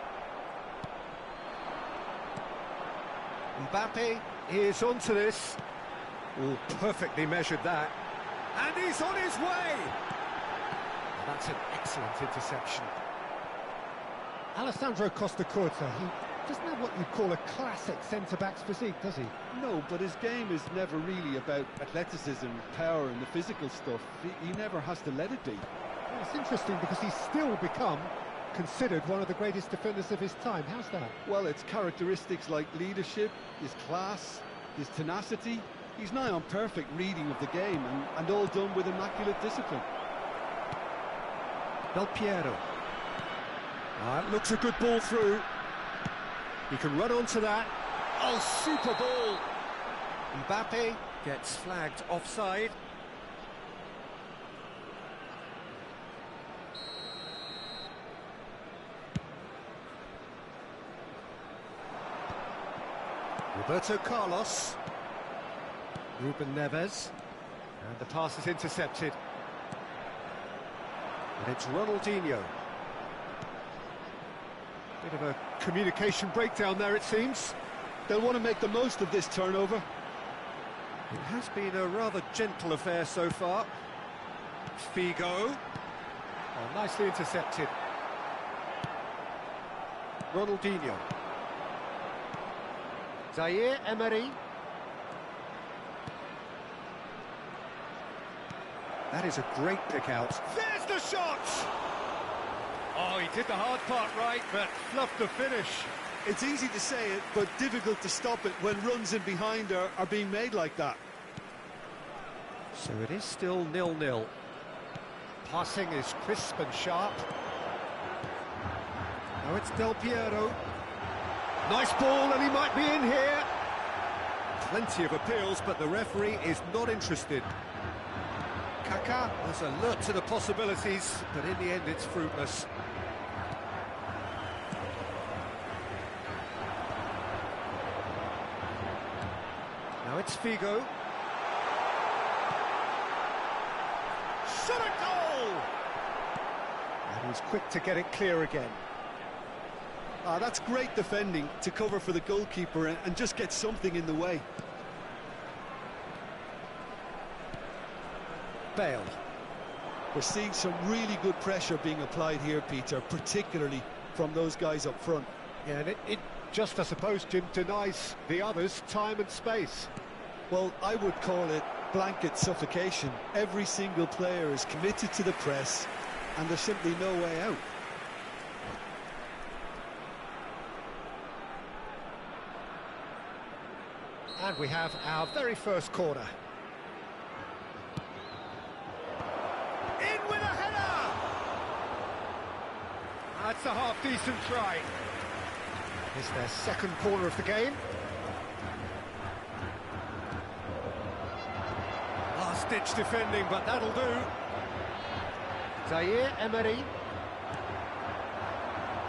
Mbappe is onto this. Oh, perfectly measured that. And he's on his way! That's an excellent interception. Alessandro Costa Curta, he doesn't have what you'd call a classic centre-back's physique, does he? No, but his game is never really about athleticism, power and the physical stuff. He never has to let it be. Well, it's interesting because he's still become considered one of the greatest defenders of his time. How's that? Well, it's characteristics like leadership, his class, his tenacity. He's nigh on perfect reading of the game, and all done with immaculate discipline. Del Piero. It looks a good ball through. He can run onto that. Oh, super ball. Mbappe gets flagged offside. Roberto Carlos. Ruben Neves. And the pass is intercepted. And it's Ronaldinho. Bit of a communication breakdown there, it seems. They'll want to make the most of this turnover. It has been a rather gentle affair so far. Figo. Oh, nicely intercepted. Ronaldinho. Zaire Emery. That is a great pick out. There's the shot! Oh, he did the hard part right, but fluffed the finish. It's easy to say it, but difficult to stop it when runs in behind are being made like that. So it is still 0-0. Passing is crisp and sharp. Now it's Del Piero. Nice ball, and he might be in here. Plenty of appeals, but the referee is not interested. Kaká was alert to the possibilities, but in the end it's fruitless. Now it's Figo. Shot a goal! And he's quick to get it clear again. That's great defending to cover for the goalkeeper and just get something in the way. Bale. We're seeing some really good pressure being applied here, Peter, particularly from those guys up front. Yeah, and it just, I suppose, Jim, denies the others time and space. Well, I would call it blanket suffocation. Every single player is committed to the press, and there's simply no way out. And we have our very first corner. In with a header! That's a half-decent try. It's their second corner of the game. Last-ditch defending, but that'll do. Zaire Emery.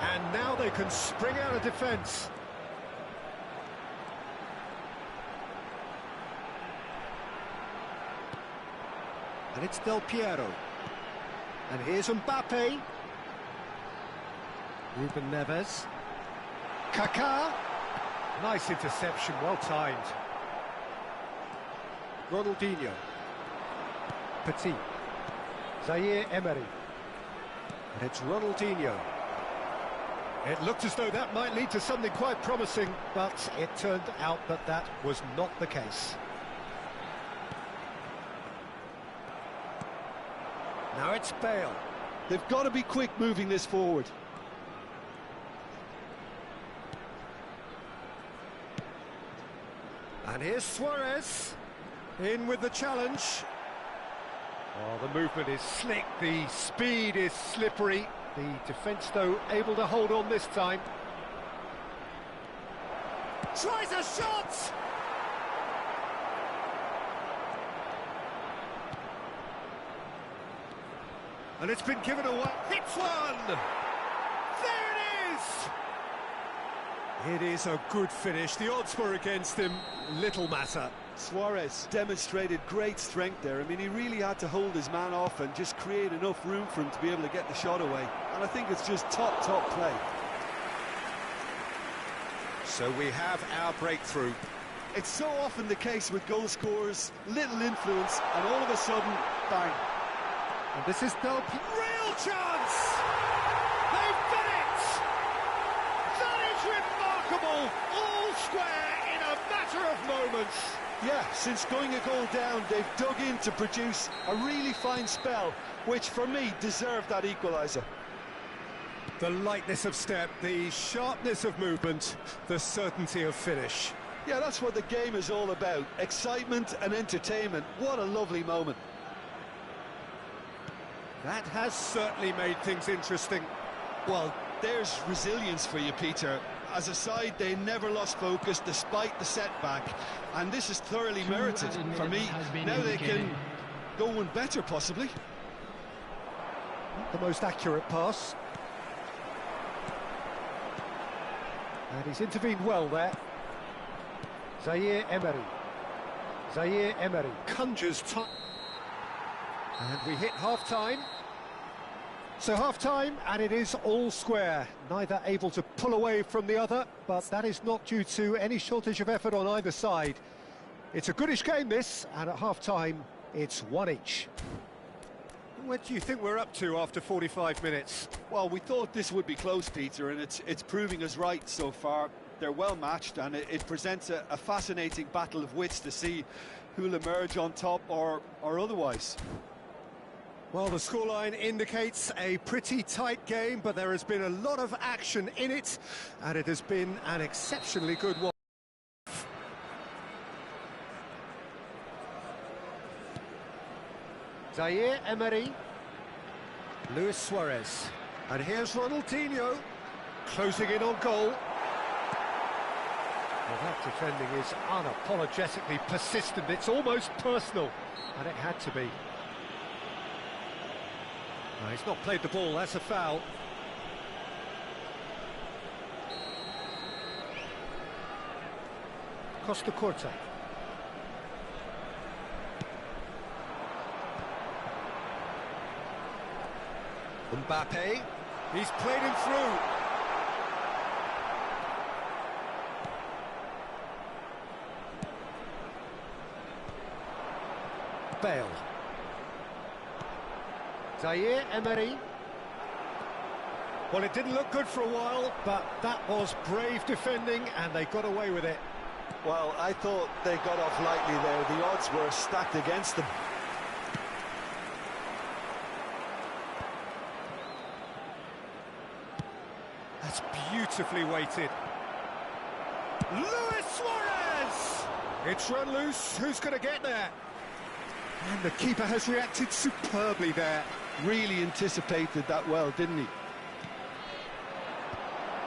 And now they can spring out of defence. And it's Del Piero. And here's Mbappe. Ruben Neves. Kaká. Nice interception, well timed. Ronaldinho. Petit. Zaire Emery. And it's Ronaldinho. It looked as though that might lead to something quite promising, but it turned out that that was not the case. Now it's Bale. They've got to be quick moving this forward. And here's Suarez. In with the challenge. Oh, the movement is slick, the speed is slippery. The defence, though, able to hold on this time. Tries a shot! And it's been given away. Hits one! There it is! It is a good finish. The odds were against him. Little matter. Suarez demonstrated great strength there. I mean, he really had to hold his man off and just create enough room for him to be able to get the shot away. And I think it's just top play. So we have our breakthrough. It's so often the case with goal scorers, little influence, and all of a sudden, bang. And this is Del Piero. Real chance! They've done it! That is remarkable! All square in a matter of moments. Yeah, since going a goal down, they've dug in to produce a really fine spell, which for me deserved that equaliser. The lightness of step, the sharpness of movement, the certainty of finish. Yeah, that's what the game is all about. Excitement and entertainment. What a lovely moment. That has certainly made things interesting. Well, there's resilience for you, Peter. As a side, they never lost focus despite the setback, and this is thoroughly merited for me. Now they can go one better, possibly. The most accurate pass. And he's intervened well there. Zaire Emery. Zaire Emery conjures time. And we hit half-time. So half-time, and it is all square. Neither able to pull away from the other, but that is not due to any shortage of effort on either side. It's a goodish game, this, and at half-time, it's one each. What do you think we're up to after 45 minutes? Well, we thought this would be close, Peter, and it's proving us right so far. They're well matched, and it presents a fascinating battle of wits to see who'll emerge on top or otherwise. Well, the scoreline indicates a pretty tight game, but there has been a lot of action in it, and it has been an exceptionally good one. Zaire Emery, Luis Suarez, and here's Ronaldinho, closing in on goal. Well, that defending is unapologetically persistent, it's almost personal, and it had to be. No, he's not played the ball, that's a foul. Costa Corta. Mbappe, he's played him through. Bale. Zaire Emery. Well, it didn't look good for a while, but that was brave defending, and they got away with it. Well, I thought they got off lightly there. The odds were stacked against them. That's beautifully weighted. Luis Suarez! It's run loose, who's going to get there? And the keeper has reacted superbly there. Really anticipated that well, didn't he?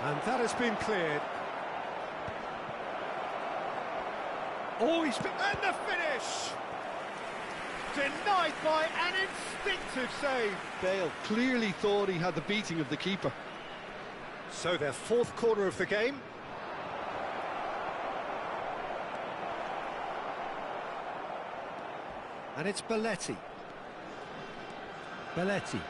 And that has been cleared. Oh, he's been... And the finish! Denied by an instinctive save. Bale clearly thought he had the beating of the keeper. So their fourth corner of the game. And it's Belletti. Belletti.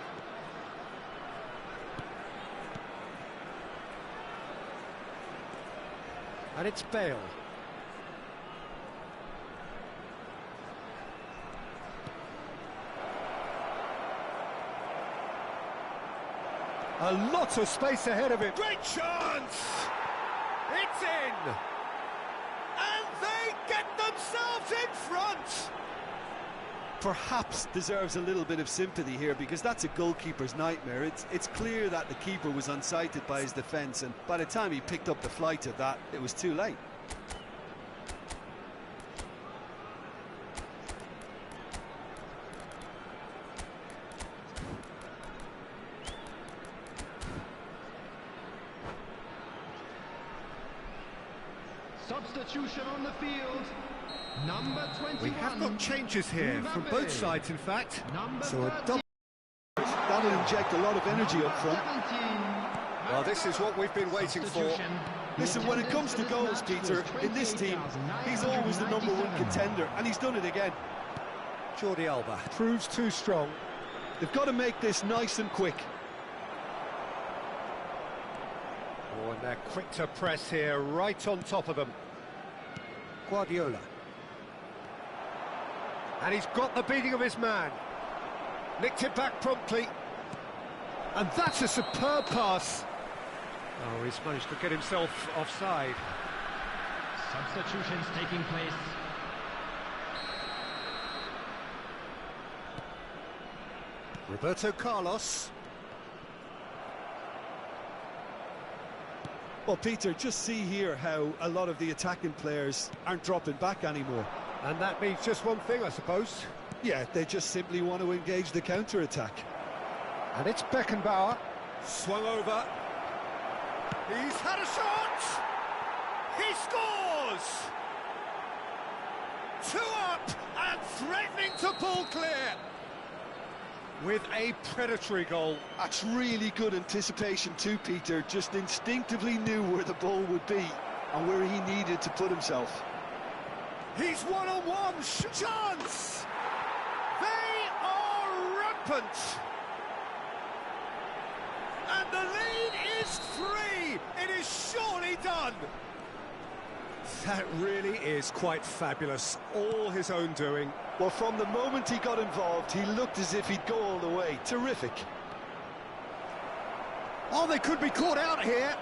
And it's Bale. A lot of space ahead of him. Great chance! It's in! And they get themselves in front! Perhaps deserves a little bit of sympathy here, because that's a goalkeeper's nightmare. It's clear that the keeper was unsighted by his defence, and by the time he picked up the flight of that, it was too late. Substitution on the field. Number 21. We have got changes here from both sides, in fact. So a double. That'll inject a lot of energy up front. Well, this is what we've been waiting for. Listen, when it comes to goals, Peter, in this team, he's always the #1 contender, and he's done it again. Jordi Alba proves too strong. They've got to make this nice and quick. Oh, and they're quick to press here, right on top of them. Guardiola. And he's got the beating of his man. Nicked it back promptly. And that's a superb pass. Oh, he's managed to get himself offside. Substitutions taking place. Roberto Carlos. Well, Peter, just see here how a lot of the attacking players aren't dropping back anymore. And that means just one thing, I suppose. Yeah, they just simply want to engage the counter-attack. And it's Beckenbauer. Swung over. He's had a shot! He scores! 2 up and threatening to pull clear. With a predatory goal. That's really good anticipation too, Peter. Just instinctively knew where the ball would be and where he needed to put himself. He's one-on-one chance! They are rampant! And the lead is 3! It is surely done! That really is quite fabulous. All his own doing. Well, from the moment he got involved, he looked as if he'd go all the way. Terrific. Oh, they could be caught out here.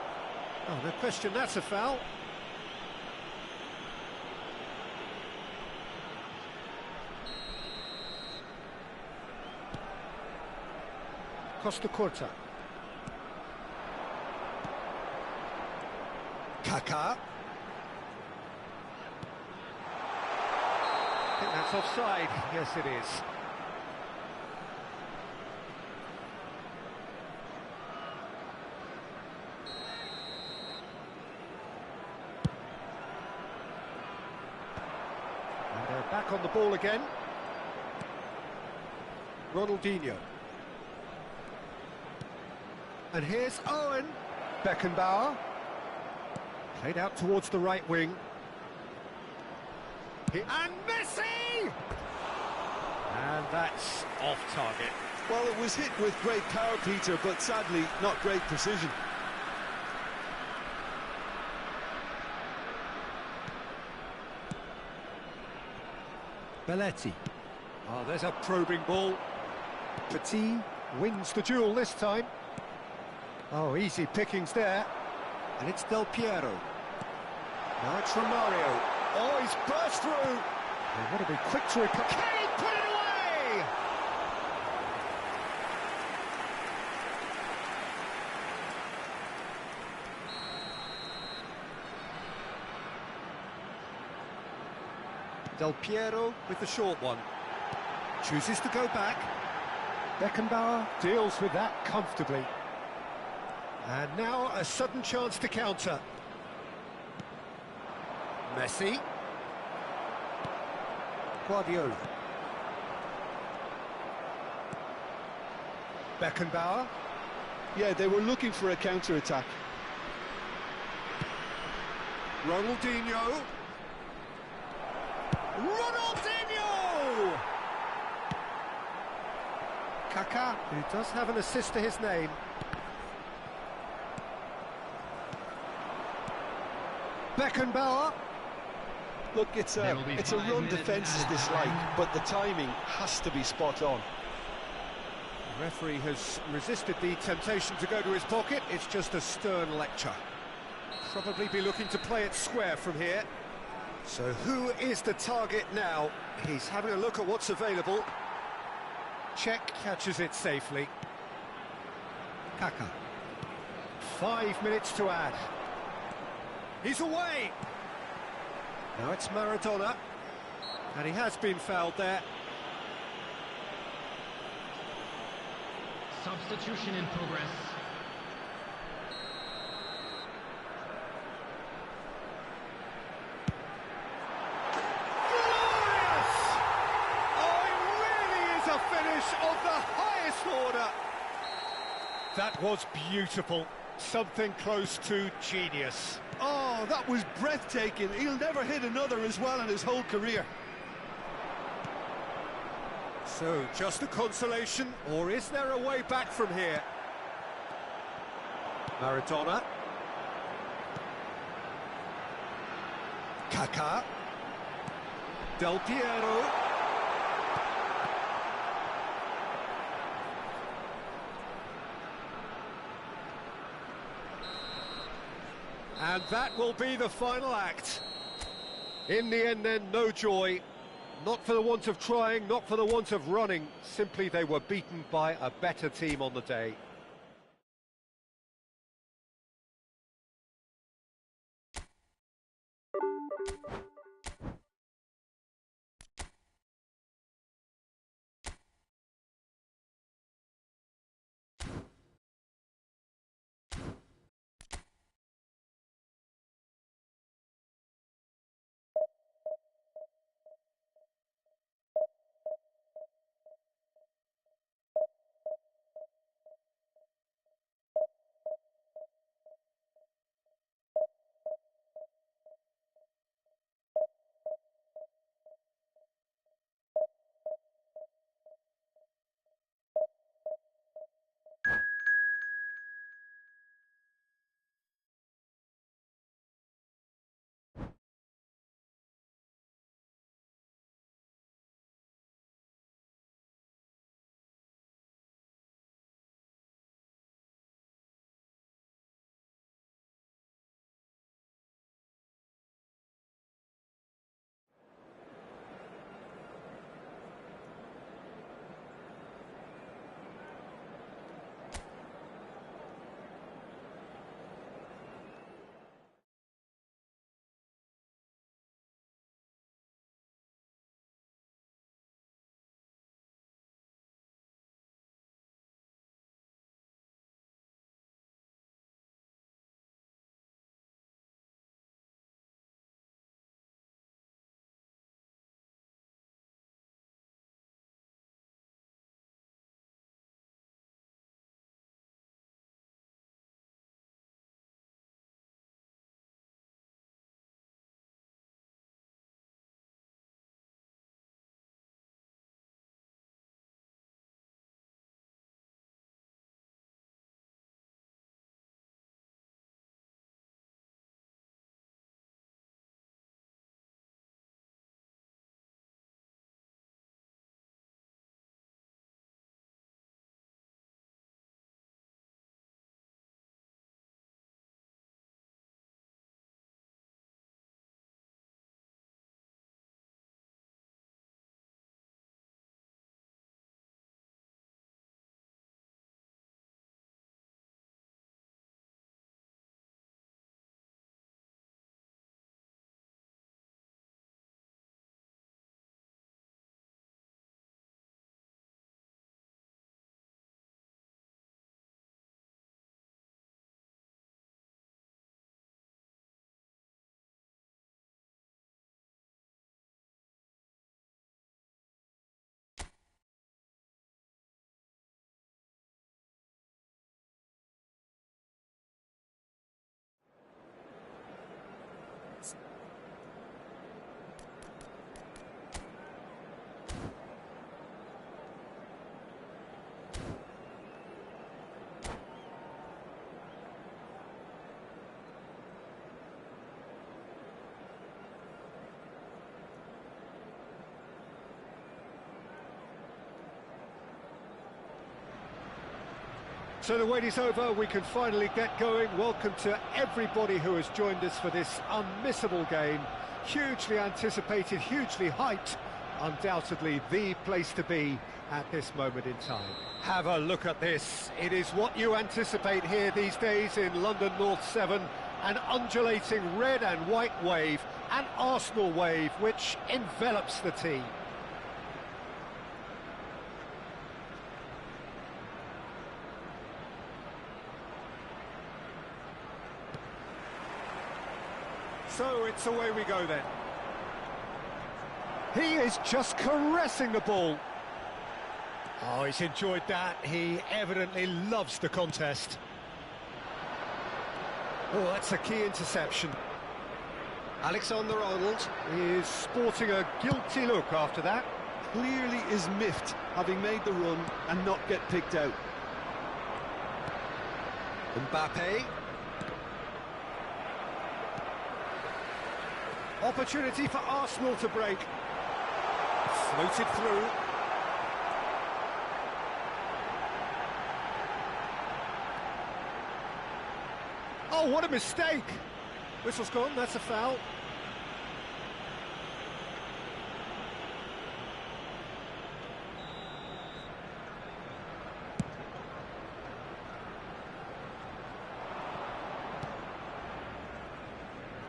Oh, no question, that's a foul. Costa Curta. Kaká. I think that's offside. Yes, it is. And they're back on the ball again. Ronaldinho. And here's Owen. Beckenbauer. Played out towards the right wing. And Messi! And that's off target. Well, it was hit with great power, Peter, but sadly not great precision. Belletti. Oh, there's a probing ball. Petit wins the duel this time. Oh, easy pickings there. And it's Del Piero. Now it's Romario. Oh, he's burst through. They want to be quick to recover. Can he put it away? Del Piero with the short one. Chooses to go back. Beckenbauer deals with that comfortably. And now a sudden chance to counter. Messi. Guardiola. Beckenbauer. Yeah, they were looking for a counter-attack. Ronaldinho. Ronaldinho! Kaká, who does have an assist to his name. Beckenbauer. Look, it's a run defence this like, but the timing has to be spot on. The referee has resisted the temptation to go to his pocket. It's just a stern lecture. Probably be looking to play it square from here. So who is the target now? He's having a look at what's available. Check, catches it safely. Kaká. 5 minutes to add. He's away! Now it's Maradona. And he has been fouled there. Substitution in progress. Glorious! Oh, it really is a finish of the highest order. That was beautiful. Something close to genius. Oh, that was breathtaking. He'll never hit another as well in his whole career. So, just a consolation, or is there a way back from here? Maradona. Kaká. Del Piero. And that will be the final act. In the end then, no joy. Not for the want of trying, not for the want of running. Simply they were beaten by a better team on the day. So the wait is over, we can finally get going. Welcome to everybody who has joined us for this unmissable game. Hugely anticipated, hugely hyped. Undoubtedly the place to be at this moment in time. Have a look at this. It is what you anticipate here these days in London North 7. An undulating red and white wave, an Arsenal wave which envelops the team. So it's away we go then. He is just caressing the ball. Oh, he's enjoyed that. He evidently loves the contest. Oh, that's a key interception. Alexander-Arnold is sporting a guilty look after that. Clearly is miffed, having made the run and not get picked out. Mbappe. Opportunity for Arsenal to break. Floated through. Oh, what a mistake! Whistle's gone, that's a foul.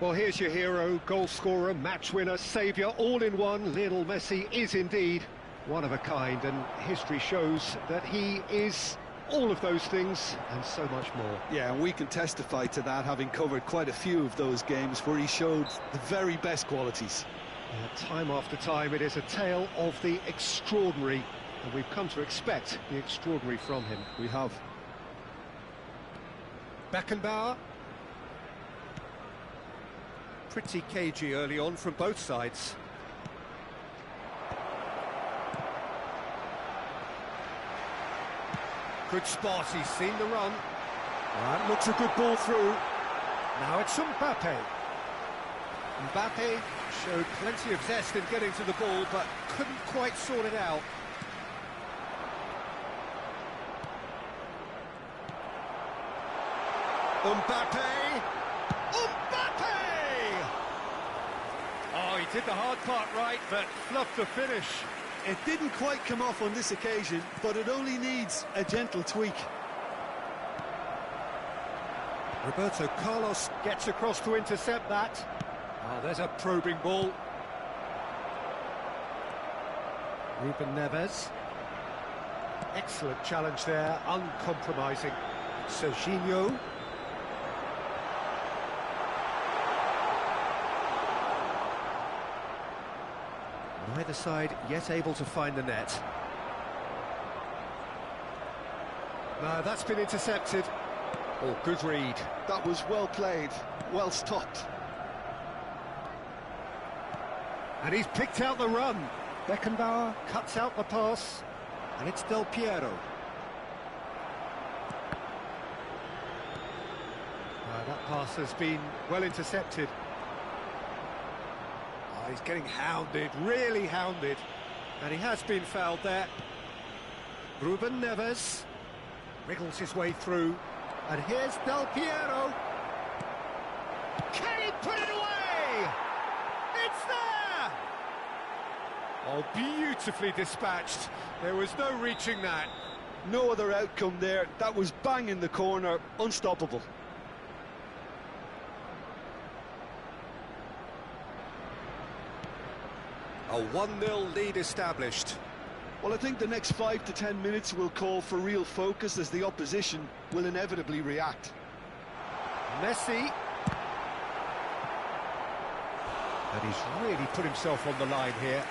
Well, here's your hero, goal scorer, match winner, saviour, all in one. Lionel Messi is indeed one of a kind, and history shows that he is all of those things and so much more. Yeah, and we can testify to that, having covered quite a few of those games where he showed the very best qualities. Yeah, time after time, it is a tale of the extraordinary, and we've come to expect the extraordinary from him. We have. Beckenbauer. Pretty cagey early on from both sides. Good spot, he's seen the run. That looks a good ball through. Now it's Mbappe. Mbappe showed plenty of zest in getting to the ball, but couldn't quite sort it out. Mbappe! Mbappe! Oh, he did the hard part right, but fluffed the finish. It didn't quite come off on this occasion, but it only needs a gentle tweak. Roberto Carlos gets across to intercept that. Oh, there's a probing ball. Ruben Neves. Excellent challenge there, uncompromising. Serginho. Neither side yet able to find the net. No, that's been intercepted. Oh, good read. That was well played, well stopped. And he's picked out the run. Beckenbauer cuts out the pass, and it's Del Piero. That pass has been well intercepted. He's getting hounded, really hounded. And he has been fouled there. Ruben Neves wriggles his way through. And here's Del Piero. Can he put it away? It's there! Oh, beautifully dispatched. There was no reaching that. No other outcome there. That was bang in the corner, unstoppable. A 1-0 lead established. Well, I think the next 5 to 10 minutes will call for real focus, as the opposition will inevitably react. Messi. And he's really put himself on the line here.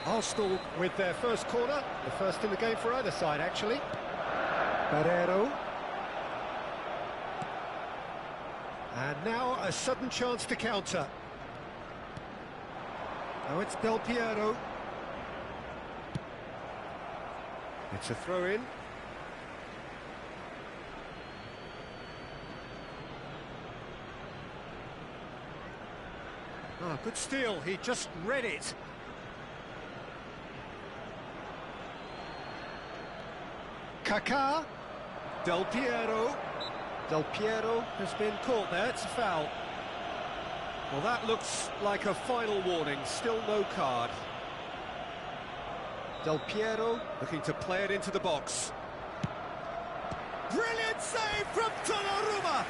Arsenal with their first corner, the first in the game for either side, actually. Barrero. And now a sudden chance to counter. Now it's Del Piero. It's a throw-in. Oh, good steal, he just read it. Kaká. Del Piero. Del Piero has been caught there, it's a foul. Well, that looks like a final warning, still no card. Del Piero looking to play it into the box. Brilliant save from Donnarumma!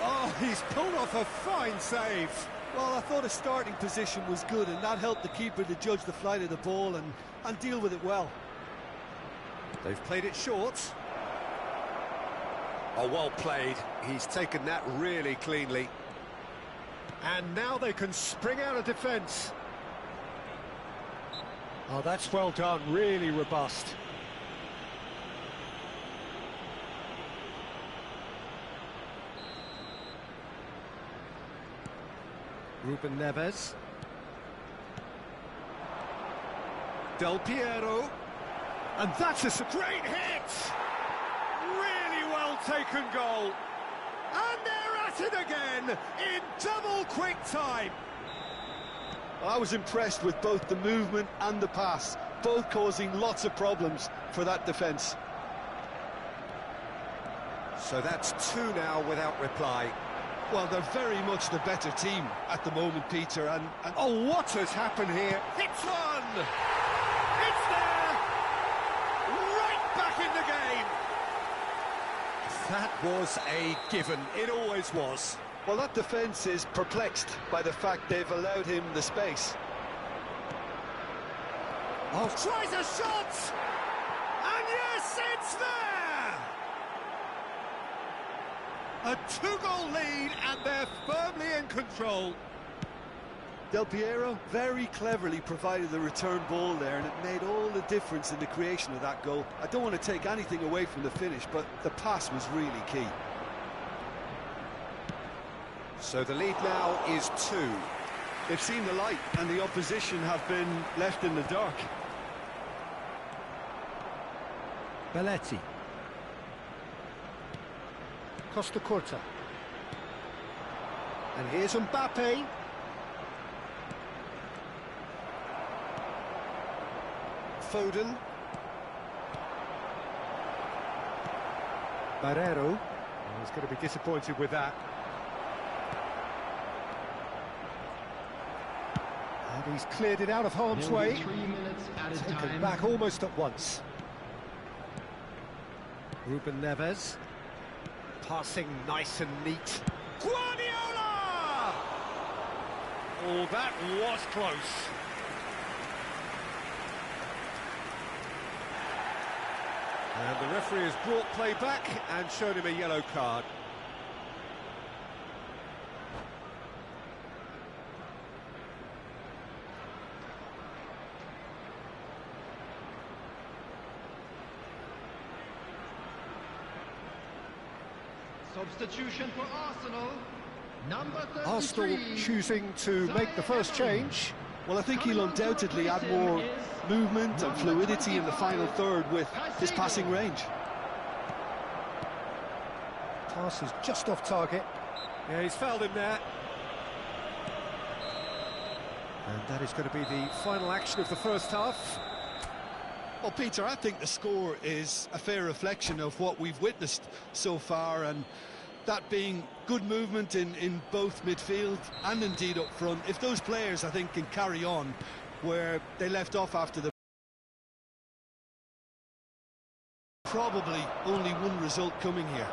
Oh, he's pulled off a fine save. Well, I thought his starting position was good, and that helped the keeper to judge the flight of the ball and deal with it well. They've played it short. Oh, well played. He's taken that really cleanly. And now they can spring out of defence. Oh, that's well done, really robust. Ruben Neves. Del Piero. And that's a great hit! Really well taken goal. And they're at it again in double quick time. I was impressed with both the movement and the pass, both causing lots of problems for that defence. So that's two now without reply. Well, they're very much the better team at the moment, Peter, and... Oh, what has happened here? It's one! It's there! Right back in the game! That was a given, it always was. Well, that defence is perplexed by the fact they've allowed him the space. Oh, tries a shot! And yes, it's there! A two-goal lead, and they're firmly in control. Del Piero very cleverly provided the return ball there, and it made all the difference in the creation of that goal. I don't want to take anything away from the finish, but the pass was really key. So the lead now is 2. They've seen the light, and the opposition have been left in the dark. Belletti. Costa Curta. And here's Mbappe. Foden. Barrero. Oh, he's going to be disappointed with that. And he's cleared it out of harm's way. 3 minutes at a Taken time. back almost at once. Ruben Neves. Passing nice and neat. Guardiola! Oh, that was close. And the referee has brought play back and shown him a yellow card. Substitution for Arsenal. Number 33. Arsenal choosing to make the first change. Well, I think he'll undoubtedly add more movement and fluidity in the final third with his passing range. Pass is just off target. Yeah, he's fouled him there. And that is going to be the final action of the first half. Well, Peter, I think the score is a fair reflection of what we've witnessed so far, and that being good movement in both midfield and indeed up front. If those players, I think, can carry on where they left off after the... Probably only one result coming here.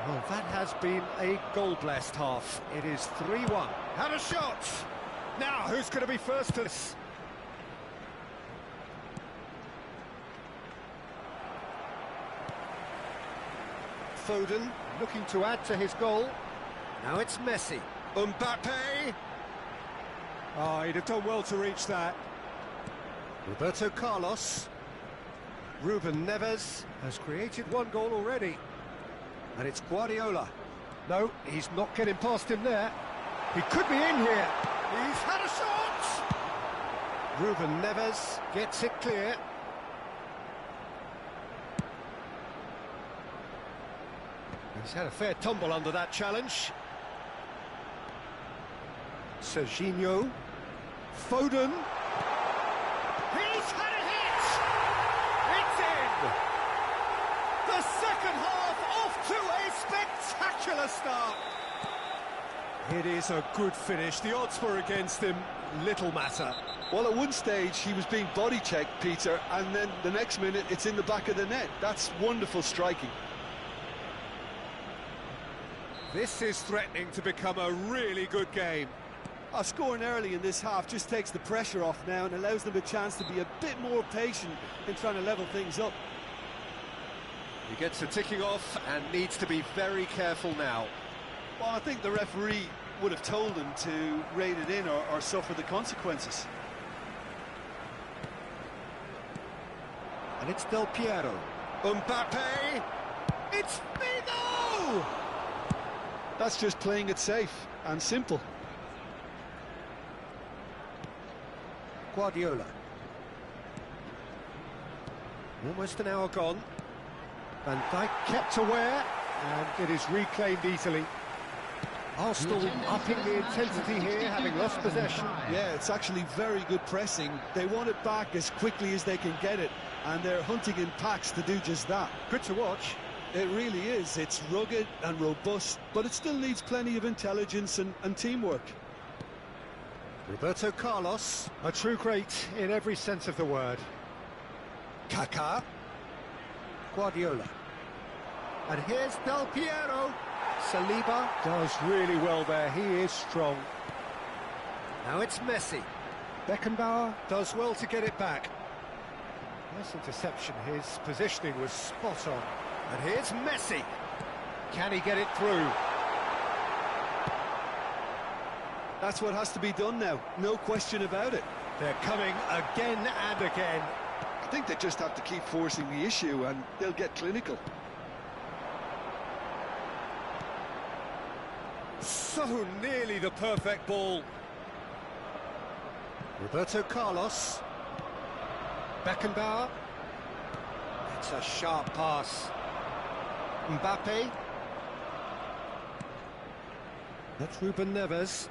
Well, that has been a goal-blessed half. It is 3-1. Had a shot! Now, who's going to be first to this? Foden looking to add to his goal. Now it's Messi. Mbappe! Oh, he'd have done well to reach that. Roberto Carlos. Ruben Neves has created one goal already. And it's Guardiola. No, he's not getting past him there. He could be in here. He's had a shot! Ruben Neves gets it clear. He's had a fair tumble under that challenge. Serginho. Foden. He's had a hit! It's in! start. It is a good finish. The odds were against him. Little matter. Well, at one stage he was being body checked, Peter, and then the next minute it's in the back of the net. That's wonderful striking. This is threatening to become a really good game. Scoring early in this half just takes the pressure off now and allows them a chance to be a bit more patient in trying to level things up. He gets a ticking off and needs to be very careful now. Well, I think the referee would have told him to rein it in or suffer the consequences. And it's Del Piero. Mbappe! It's Figo! That's just playing it safe and simple. Guardiola. Almost an hour gone. Van Dijk kept aware, and it is reclaimed easily. Arsenal upping the intensity here, having lost possession. Yeah, it's actually very good pressing. They want it back as quickly as they can get it, and they're hunting in packs to do just that. Good to watch. It really is. It's rugged and robust, but it still needs plenty of intelligence and teamwork. Roberto Carlos, a true great in every sense of the word. Kaká. Guardiola. And here's Del Piero. Saliba does really well there. He is strong. Now it's Messi. Beckenbauer does well to get it back. Nice interception. His positioning was spot on. And here's Messi. Can he get it through? That's what has to be done now, no question about it. They're coming again and again. I think they just have to keep forcing the issue and they'll get clinical. So nearly the perfect ball. Roberto Carlos. Beckenbauer. It's a sharp pass. Mbappe. That's Ruben Neves.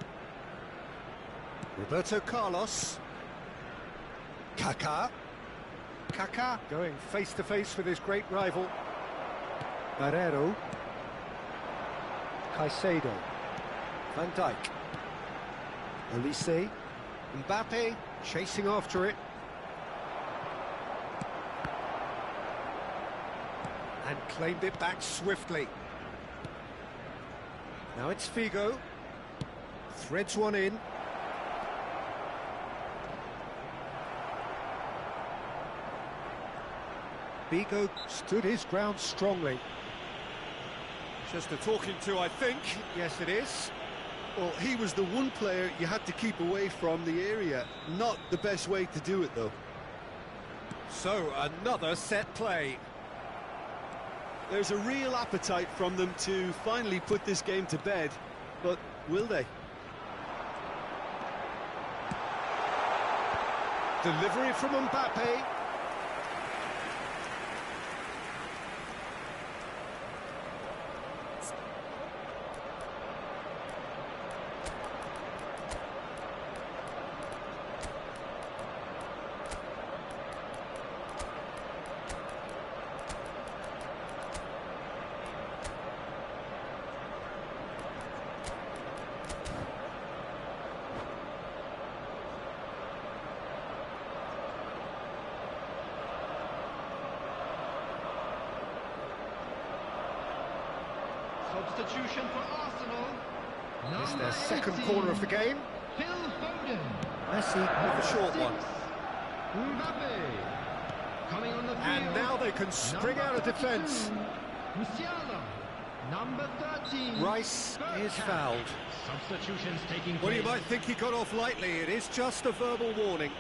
Roberto Carlos. Kaká. Kaká going face to face with his great rival. Barreiro. Caicedo. Van Dijk. Olise. Mbappe chasing after it. And claimed it back swiftly. Now it's Figo. Threads one in. Figo stood his ground strongly. Just a talking to, I think. Yes, it is. Well, he was the one player you had to keep away from the area. Not the best way to do it, though. So, another set play. There's a real appetite from them to finally put this game to bed, but will they? Delivery from Mbappe. Substitution for Arsenal. It's their Number second 18, corner of the game. Phil Foden. Messi with a short one. Mbappe. Coming on the field. And now they can spring out of defence. Musiala. Number 13. Rice is fouled. Substitutions taking place. Well, you might think he got off lightly. It is just a verbal warning.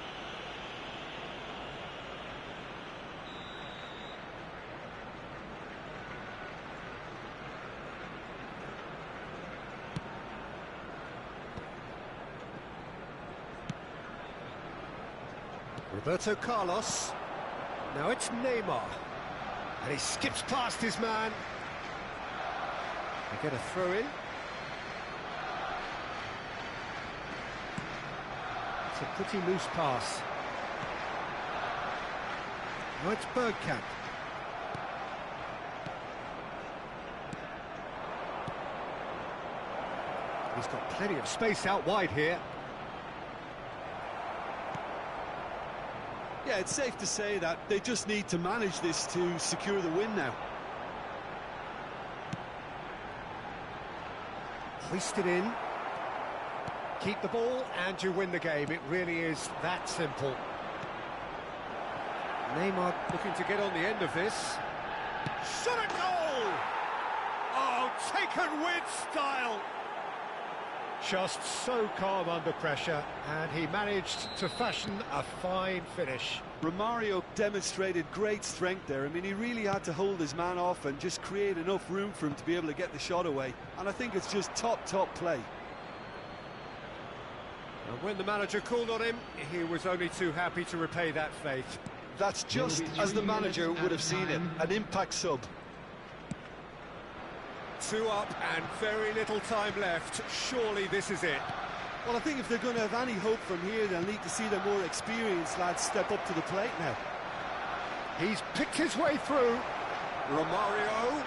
Roberto Carlos. Now it's Neymar. And he skips past his man. They get a throw in. It's a pretty loose pass. Now it's Bergkamp. He's got plenty of space out wide here. Yeah, it's safe to say that they just need to manage this to secure the win now. Hoisted in. Keep the ball and you win the game. It really is that simple. Neymar looking to get on the end of this. Shot a goal! Oh, taken with style! Just so calm under pressure, and he managed to fashion a fine finish. Romario demonstrated great strength there. I mean, he really had to hold his man off and just create enough room for him to be able to get the shot away. And I think it's just top play. And when the manager called on him, he was only too happy to repay that faith. That's just as the manager would have seen it, an impact sub. 2 up and very little time left. Surely this is it. Well, I think if they're going to have any hope from here, they'll need to see their more experienced lads step up to the plate now. He's picked his way through. Romario.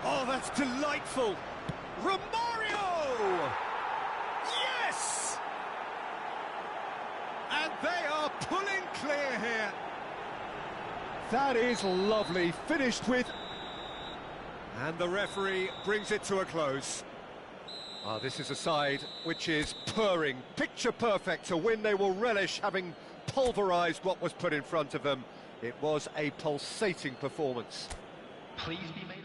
Oh, that's delightful. Romario! Yes! And they are pulling clear here. That is lovely. Finished with... And the referee brings it to a close. This is a side which is purring, picture perfect, a win they will relish, having pulverised what was put in front of them. It was a pulsating performance. Please be made.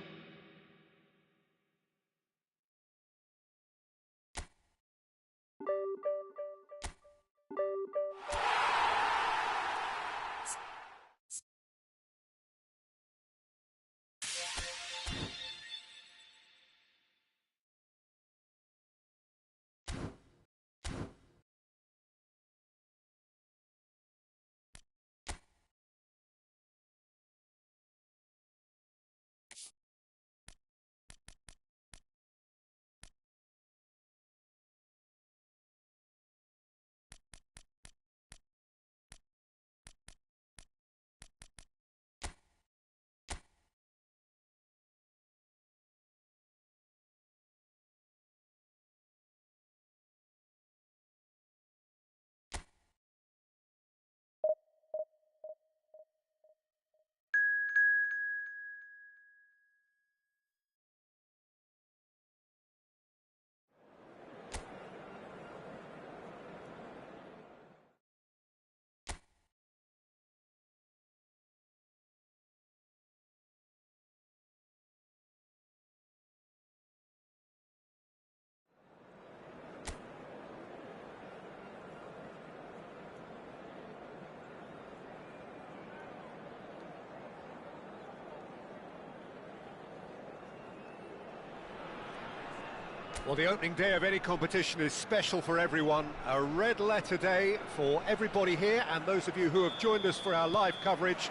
Well, the opening day of any competition is special for everyone. A red letter day for everybody here, and those of you who have joined us for our live coverage.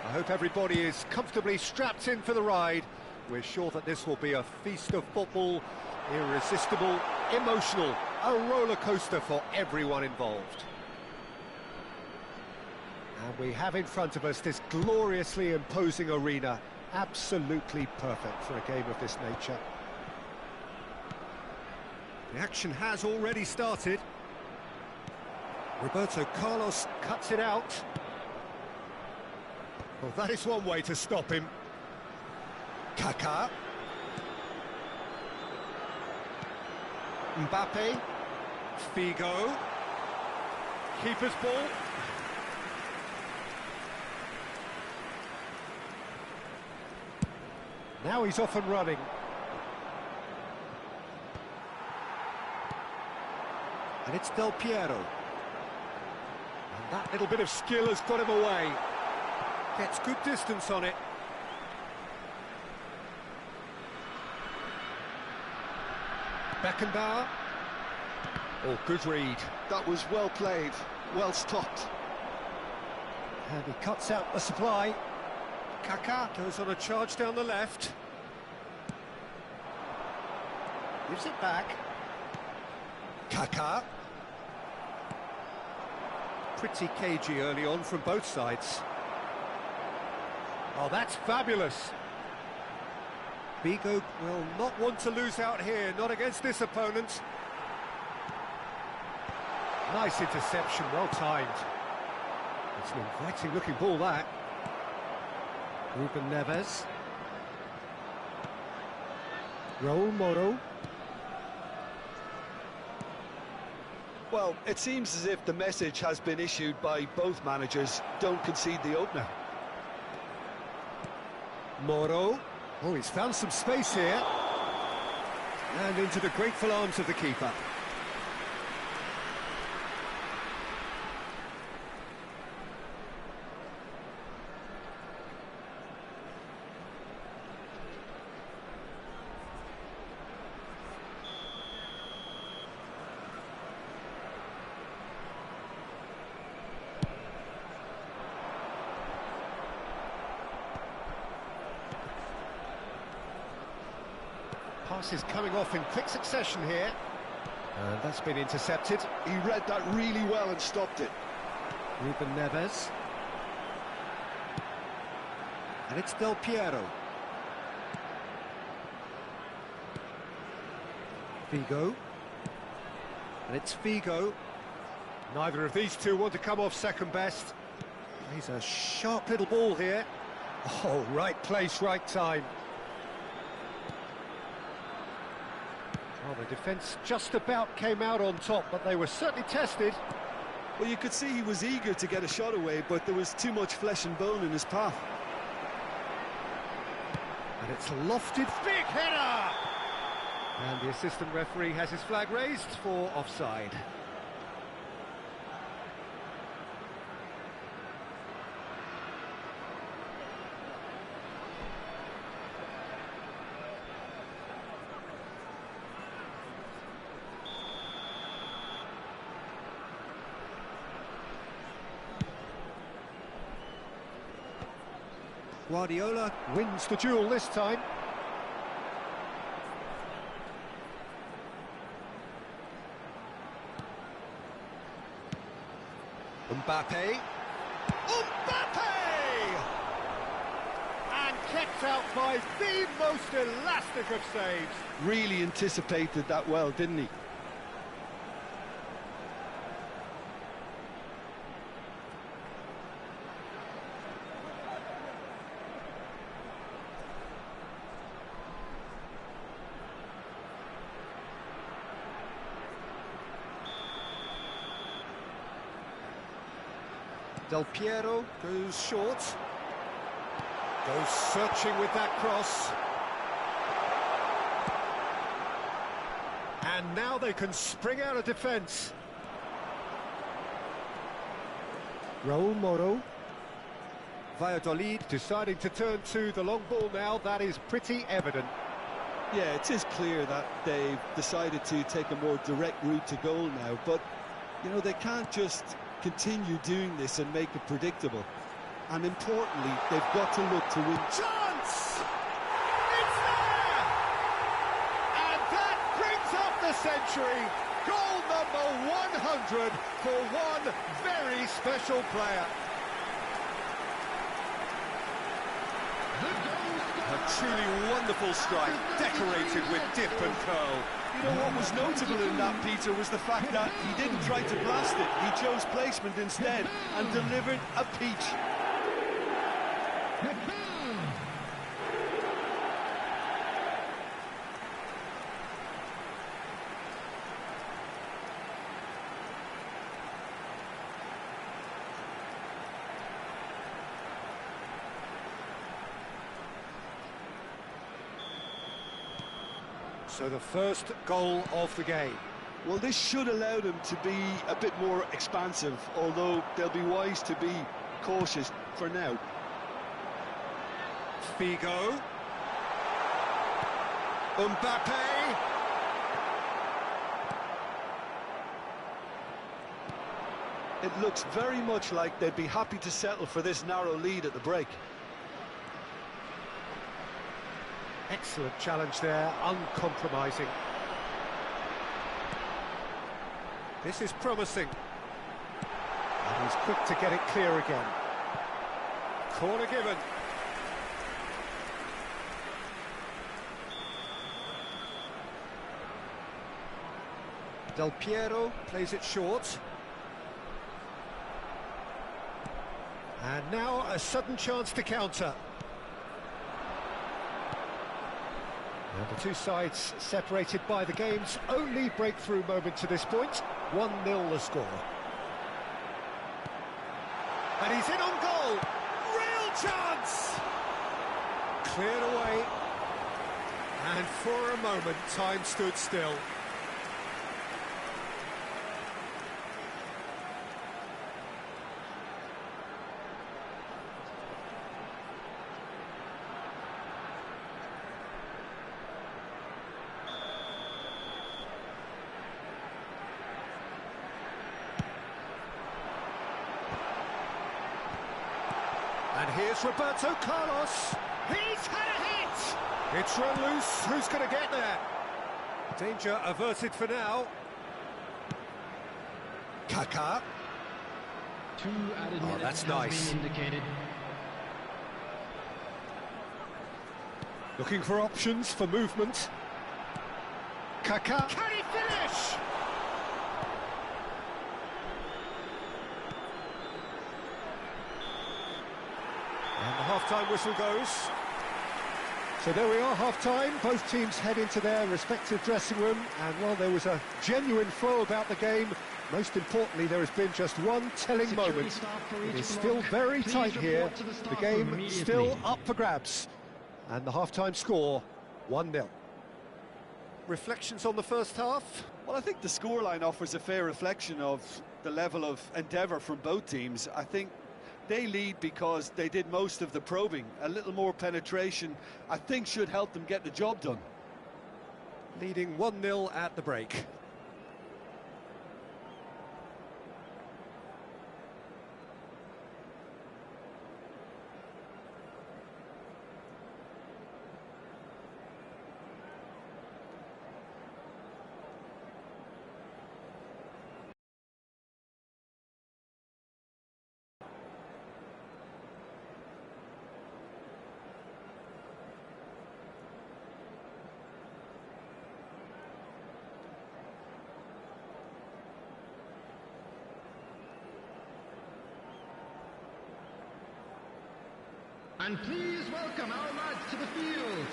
I hope everybody is comfortably strapped in for the ride. We're sure that this will be a feast of football, irresistible, emotional, a roller coaster for everyone involved. And we have in front of us this gloriously imposing arena, absolutely perfect for a game of this nature. The action has already started. Roberto Carlos cuts it out. Well, that is one way to stop him. Kaká. Mbappe. Figo. Keeper's ball. Now he's off and running. And it's Del Piero. And that little bit of skill has got him away. Gets good distance on it. Beckenbauer. Oh, good read. That was well played, well stopped. And he cuts out the supply. Kaká goes on a charge down the left. Gives it back. Kaká. Pretty cagey early on from both sides. Oh, that's fabulous. Figo will not want to lose out here, not against this opponent. Nice interception, well timed. It's an inviting looking ball, that. Ruben Neves. Raul Moro. Well, it seems as if the message has been issued by both managers: don't concede the opener. Moro. Oh, he's found some space here. And into the grateful arms of the keeper. Pass is coming off in quick succession here. And that's been intercepted. He read that really well and stopped it. Ruben Neves. And it's Del Piero. Figo. And it's Figo. Neither of these two want to come off second best. He's a sharp little ball here. Oh, right place, right time. Well, the defence just about came out on top, but they were certainly tested. Well, you could see he was eager to get a shot away, but there was too much flesh and bone in his path. And it's lofted, big header! And the assistant referee has his flag raised for offside. Guardiola wins the duel this time. Mbappe. Mbappe! And kept out by the most elastic of saves. Really anticipated that well, didn't he? Del Piero goes short. Goes searching with that cross. And now they can spring out of defence. Raul Moro. Valladolid deciding to turn to the long ball now. That is pretty evident. Yeah, it is clear that they've decided to take a more direct route to goal now, but, you know, they can't just continue doing this and make it predictable. And importantly, they've got to look to win. Chance! It's there! And that brings up the century. Goal number 100 for one very special player. A truly wonderful strike, decorated with dip and curl. You know, what was notable in that, Peter, was the fact that he didn't try to blast it. He chose placement instead and delivered a peach. So the first goal of the game. Well, this should allow them to be a bit more expansive, although they'll be wise to be cautious for now. Figo. Mbappe. It looks very much like they'd be happy to settle for this narrow lead at the break. Excellent challenge there, uncompromising. This is promising. And he's quick to get it clear again. Corner given. Del Piero plays it short. And now a sudden chance to counter. And the two sides separated by the game's only breakthrough moment to this point. 1-0 the score. And he's in on goal. Real chance! Cleared away. And for a moment, time stood still. And here's Roberto Carlos. He's had a hit! It's run loose. Who's going to get there? Danger averted for now. Kaká. Two added minutes that's has nice. been indicated. Looking for options for movement. Kaká. Can he finish? And the half-time whistle goes. So there we are, half-time. Both teams head into their respective dressing room. And while there was a genuine flow about the game, most importantly, there has been just one telling moment. It is still very tight here. The game still up for grabs. And the half-time score, 1-0. Reflections on the first half? Well, I think the scoreline offers a fair reflection of the level of endeavour from both teams. I think they lead because they did most of the probing. A little more penetration, I think, should help them get the job done. Leading 1-0 at the break. And please welcome our lads to the field.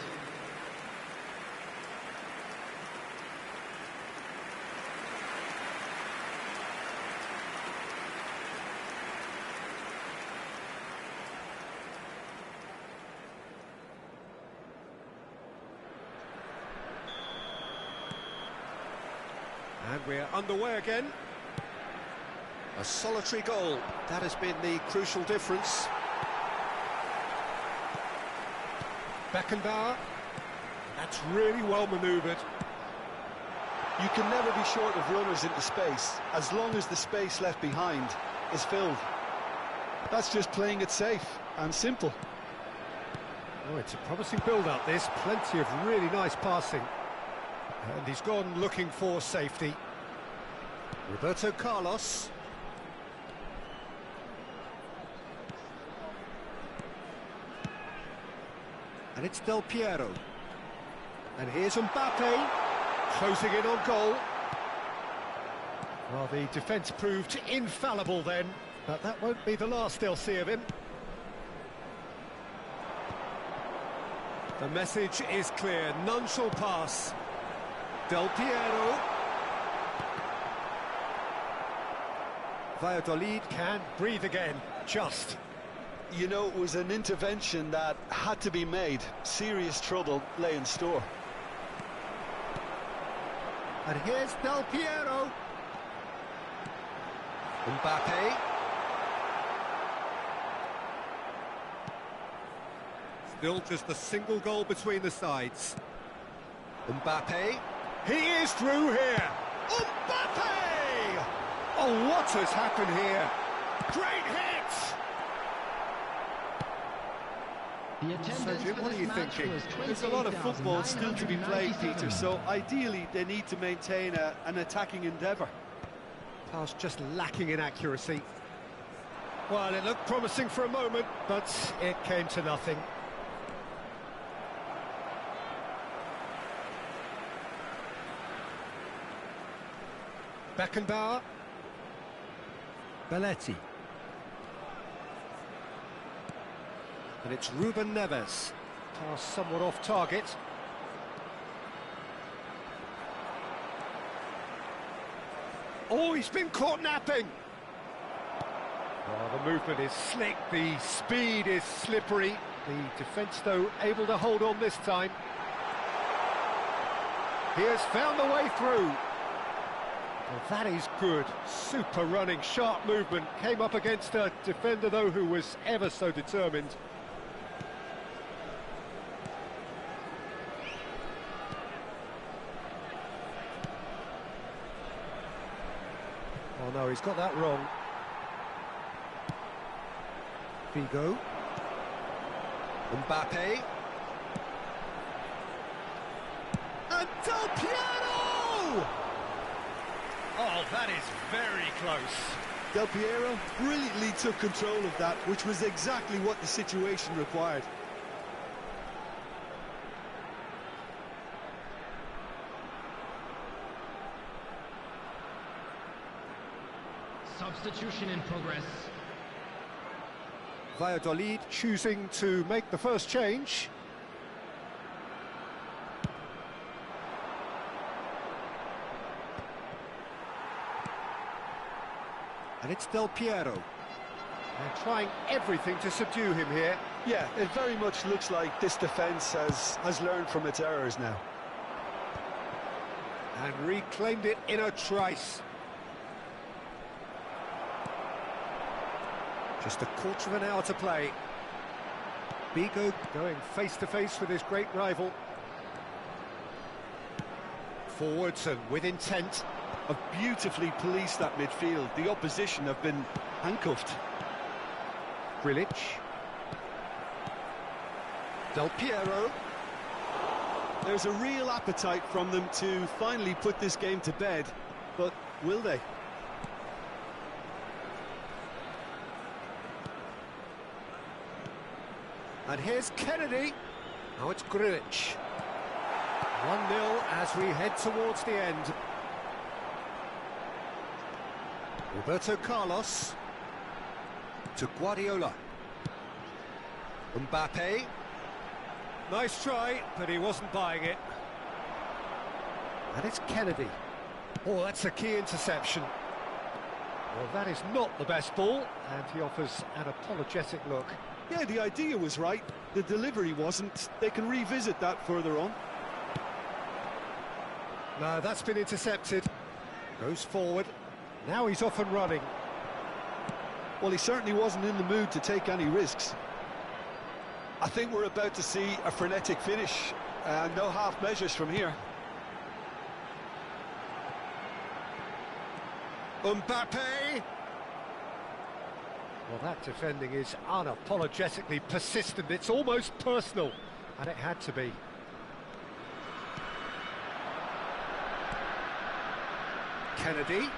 And we're underway again. A solitary goal. That has been the crucial difference. Beckenbauer. That's really well manoeuvred. You can never be short of runners into space, as long as the space left behind is filled. That's just playing it safe and simple. Oh, it's a promising build-up, this. Plenty of really nice passing. And he's gone looking for safety. Roberto Carlos. And it's Del Piero. And here's Mbappe, closing in on goal. Well, the defence proved infallible then, but that won't be the last they'll see of him. The message is clear, none shall pass. Del Piero. Valladolid can breathe again, just. You know, it was an intervention that had to be made. Serious trouble lay in store. And here's Del Piero. Mbappe. Still just a single goal between the sides. Mbappe. He is through here. Mbappe! Oh, what has happened here? Great hit! The attendance Sergio, for what this are you match thinking? was There's a lot of football still to be played, Peter, 28,997. so ideally they need to maintain an attacking endeavour. Pass just lacking in accuracy. Well, it looked promising for a moment, but it came to nothing. Beckenbauer. Belletti. And it's Ruben Neves. Pass somewhat off target. Oh, he's been caught napping. Oh, the movement is slick, the speed is slippery. The defence, though, able to hold on this time. He has found the way through. Well, that is good. Super running, sharp movement. Came up against a defender, though, who was ever so determined. Oh, no, he's got that wrong. Figo. Mbappe. And Del Piero! Oh, that is very close. Del Piero brilliantly took control of that, which was exactly what the situation required. Substitution in progress. Valladolid choosing to make the first change. And it's Del Piero. They're trying everything to subdue him here. Yeah, it very much looks like this defence has learned from its errors now. And reclaimed it in a trice. Just a quarter of an hour to play. Figo going face-to-face with his great rival. Forwards and with intent. Have beautifully policed that midfield. The opposition have been handcuffed. Grilic. Del Piero. There's a real appetite from them to finally put this game to bed, but will they? And here's Kennedy. Now it's Grilic. 1-0 as we head towards the end. Roberto Carlos. To Guardiola. Mbappe. Nice try, but he wasn't buying it. And it's Kennedy. Oh, that's a key interception. Well, that is not the best ball, and he offers an apologetic look. Yeah, the idea was right. The delivery wasn't. They can revisit that further on. No, that's been intercepted. Goes forward. Now he's off and running. Well, he certainly wasn't in the mood to take any risks. I think we're about to see a frenetic finish. No half measures from here. Mbappe! Well, that defending is unapologetically persistent. It's almost personal, and it had to be. Kennedy.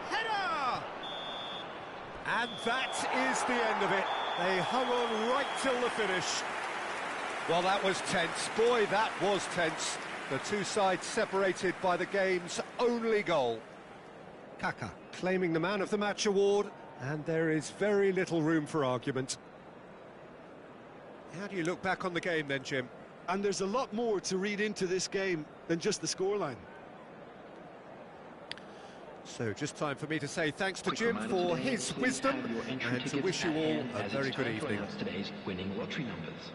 Header! And that is the end of it. They hung on right till the finish. Well, that was tense. Boy, that was tense. The two sides separated by the game's only goal. Kaka claiming the Man of the Match award, and there is very little room for argument. How do you look back on the game then, Jim? And there's a lot more to read into this game than just the scoreline. So just time for me to say thanks to Jim for his wisdom and to wish you all a very good evening. Today's winning lottery numbers.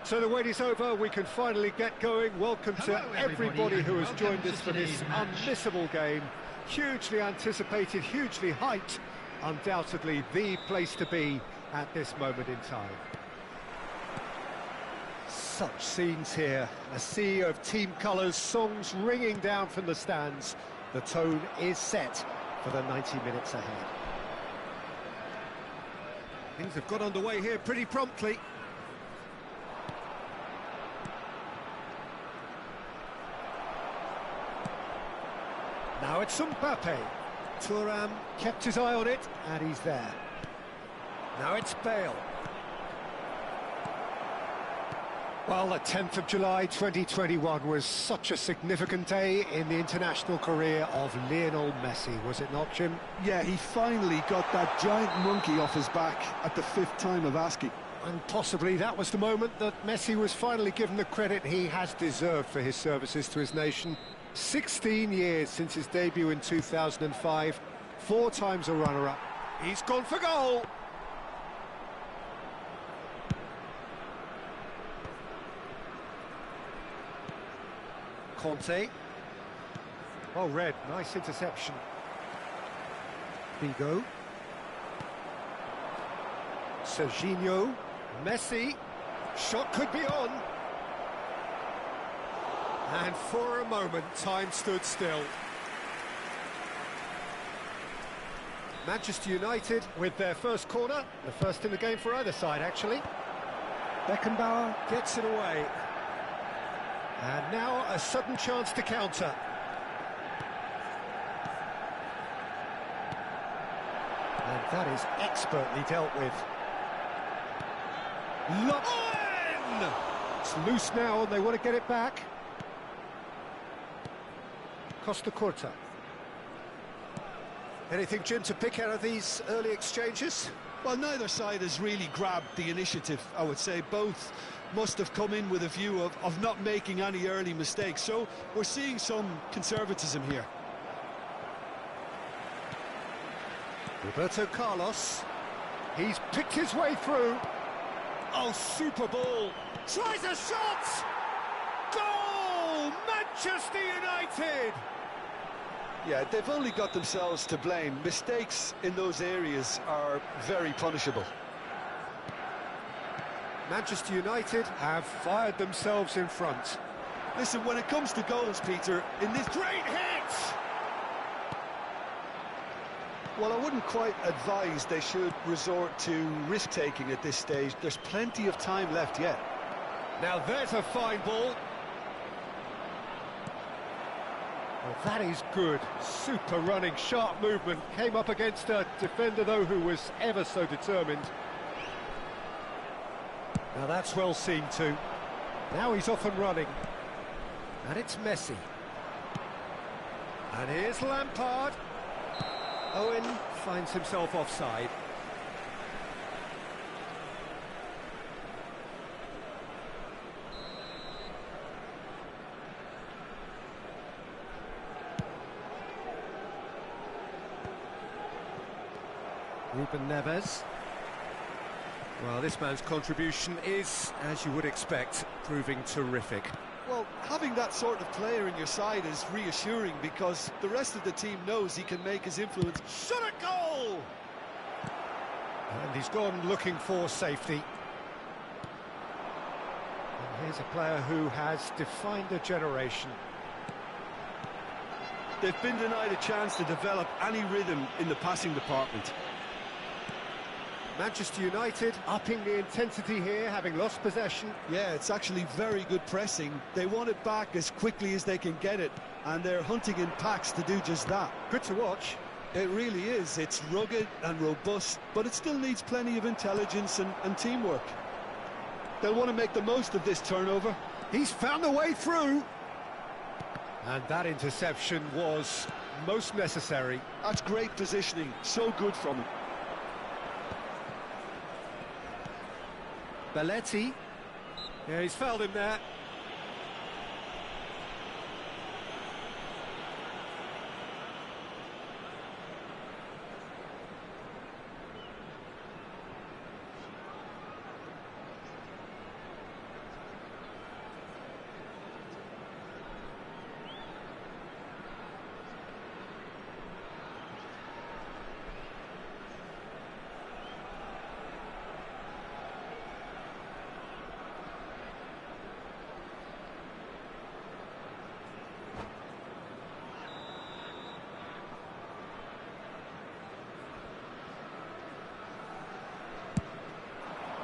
So the wait is over, we can finally get going. Welcome to everybody who has joined us for this unmissable game. Hugely anticipated, hugely hyped, undoubtedly the place to be at this moment in time. Such scenes here, a sea of team colours, songs ringing down from the stands. The tone is set for the 90 minutes ahead. Things have got underway here pretty promptly. Now it's Mbappe. Thuram kept his eye on it, and he's there. Now it's Bale. Well, the 10th of July 2021 was such a significant day in the international career of Lionel Messi, was it not, Jim? Yeah, he finally got that giant monkey off his back at the 5th time of asking. And possibly that was the moment that Messi was finally given the credit he has deserved for his services to his nation. 16 years since his debut in 2005, 4 times a runner-up. He's gone for goal! Conte. Well read, nice interception. Figo. Serginho. Messi. Shot could be on. And for a moment, time stood still. Manchester United with their first corner, the first in the game for either side, actually. Beckenbauer gets it away. And now a sudden chance to counter. And that is expertly dealt with. Owen! It's loose now and they want to get it back. Costa Curta. Anything, Jim, to pick out of these early exchanges? Well, neither side has really grabbed the initiative, I would say. Both must have come in with a view of not making any early mistakes. So we're seeing some conservatism here. Roberto Carlos. He's picked his way through. Oh, super ball. Tries a shot! Goal! Manchester United! Yeah, they've only got themselves to blame. Mistakes in those areas are very punishable. Manchester United have fired themselves in front. Listen, when it comes to goals, Peter, in this... Great hit! Well, I wouldn't quite advise they should resort to risk-taking at this stage. There's plenty of time left yet. Now there's a fine ball. Well, that is good. Super running, sharp movement. Came up against a defender, though, who was ever so determined. Now that's well seen too. Now he's off and running. And it's Messi. And here's Lampard. Owen finds himself offside. Ruben Neves. Well, this man's contribution is, as you would expect, proving terrific. Well, having that sort of player in your side is reassuring because the rest of the team knows he can make his influence. Shot a goal! And he's gone looking for safety. And here's a player who has defined a generation. They've been denied a chance to develop any rhythm in the passing department. Manchester United upping the intensity here, having lost possession. Yeah, it's actually very good pressing. They want it back as quickly as they can get it, and they're hunting in packs to do just that. Good to watch. It really is. It's rugged and robust, but it still needs plenty of intelligence and teamwork. They'll want to make the most of this turnover. He's found a way through. And that interception was most necessary. That's great positioning. So good from him. Belletti. Yeah, he's fouled him there.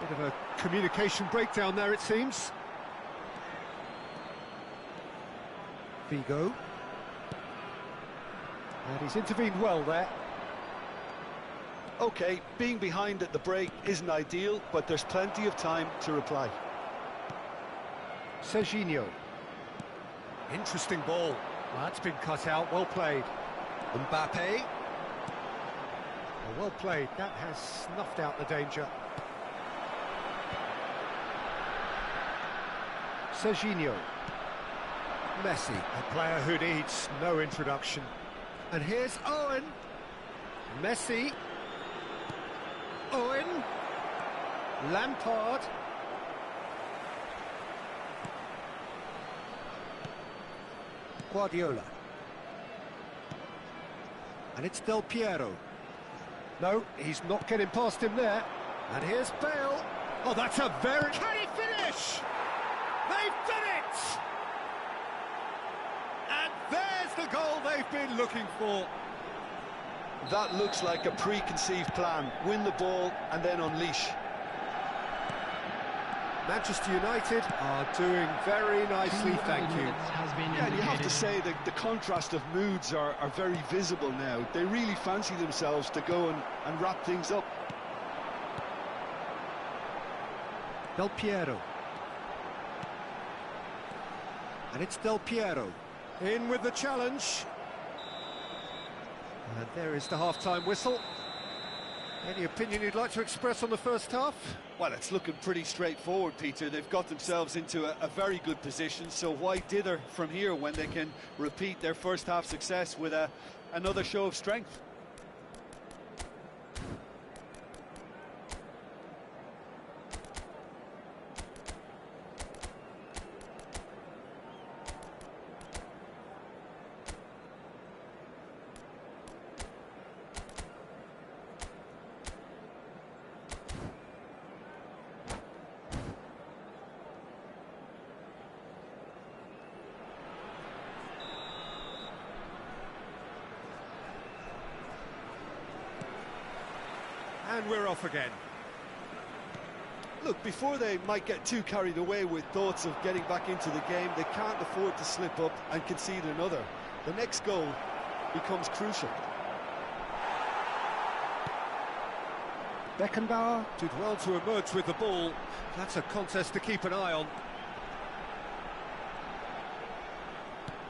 Bit of a communication breakdown there, it seems. Vigo. And he's intervened well there. OK, being behind at the break isn't ideal, but there's plenty of time to reply. Serginho. Interesting ball. Well, that's been cut out, well played. Mbappe. Well played, that has snuffed out the danger. Serginho. Messi, a player who needs no introduction. And here's Owen. Messi. Owen. Lampard. Guardiola. And it's Del Piero. No, he's not getting past him there. And here's Bale. Oh, that's a very... Can he finish? They've done it! been looking for. That looks like a preconceived plan. Win the ball and then unleash. Manchester United are doing very nicely, thank you. Yeah, and you have to say that the contrast of moods are very visible now. They really fancy themselves to go and wrap things up. Del Piero. And it's Del Piero. In with the challenge. And there is the half-time whistle. Any opinion you'd like to express on the first half? Well, it's looking pretty straightforward, Peter. They've got themselves into a very good position, so why dither from here when they can repeat their first half success with another show of strength? And we're off again. Look, before they might get too carried away with thoughts of getting back into the game, they can't afford to slip up and concede another. The next goal becomes crucial. Beckenbauer did well to emerge with the ball. That's a contest to keep an eye on.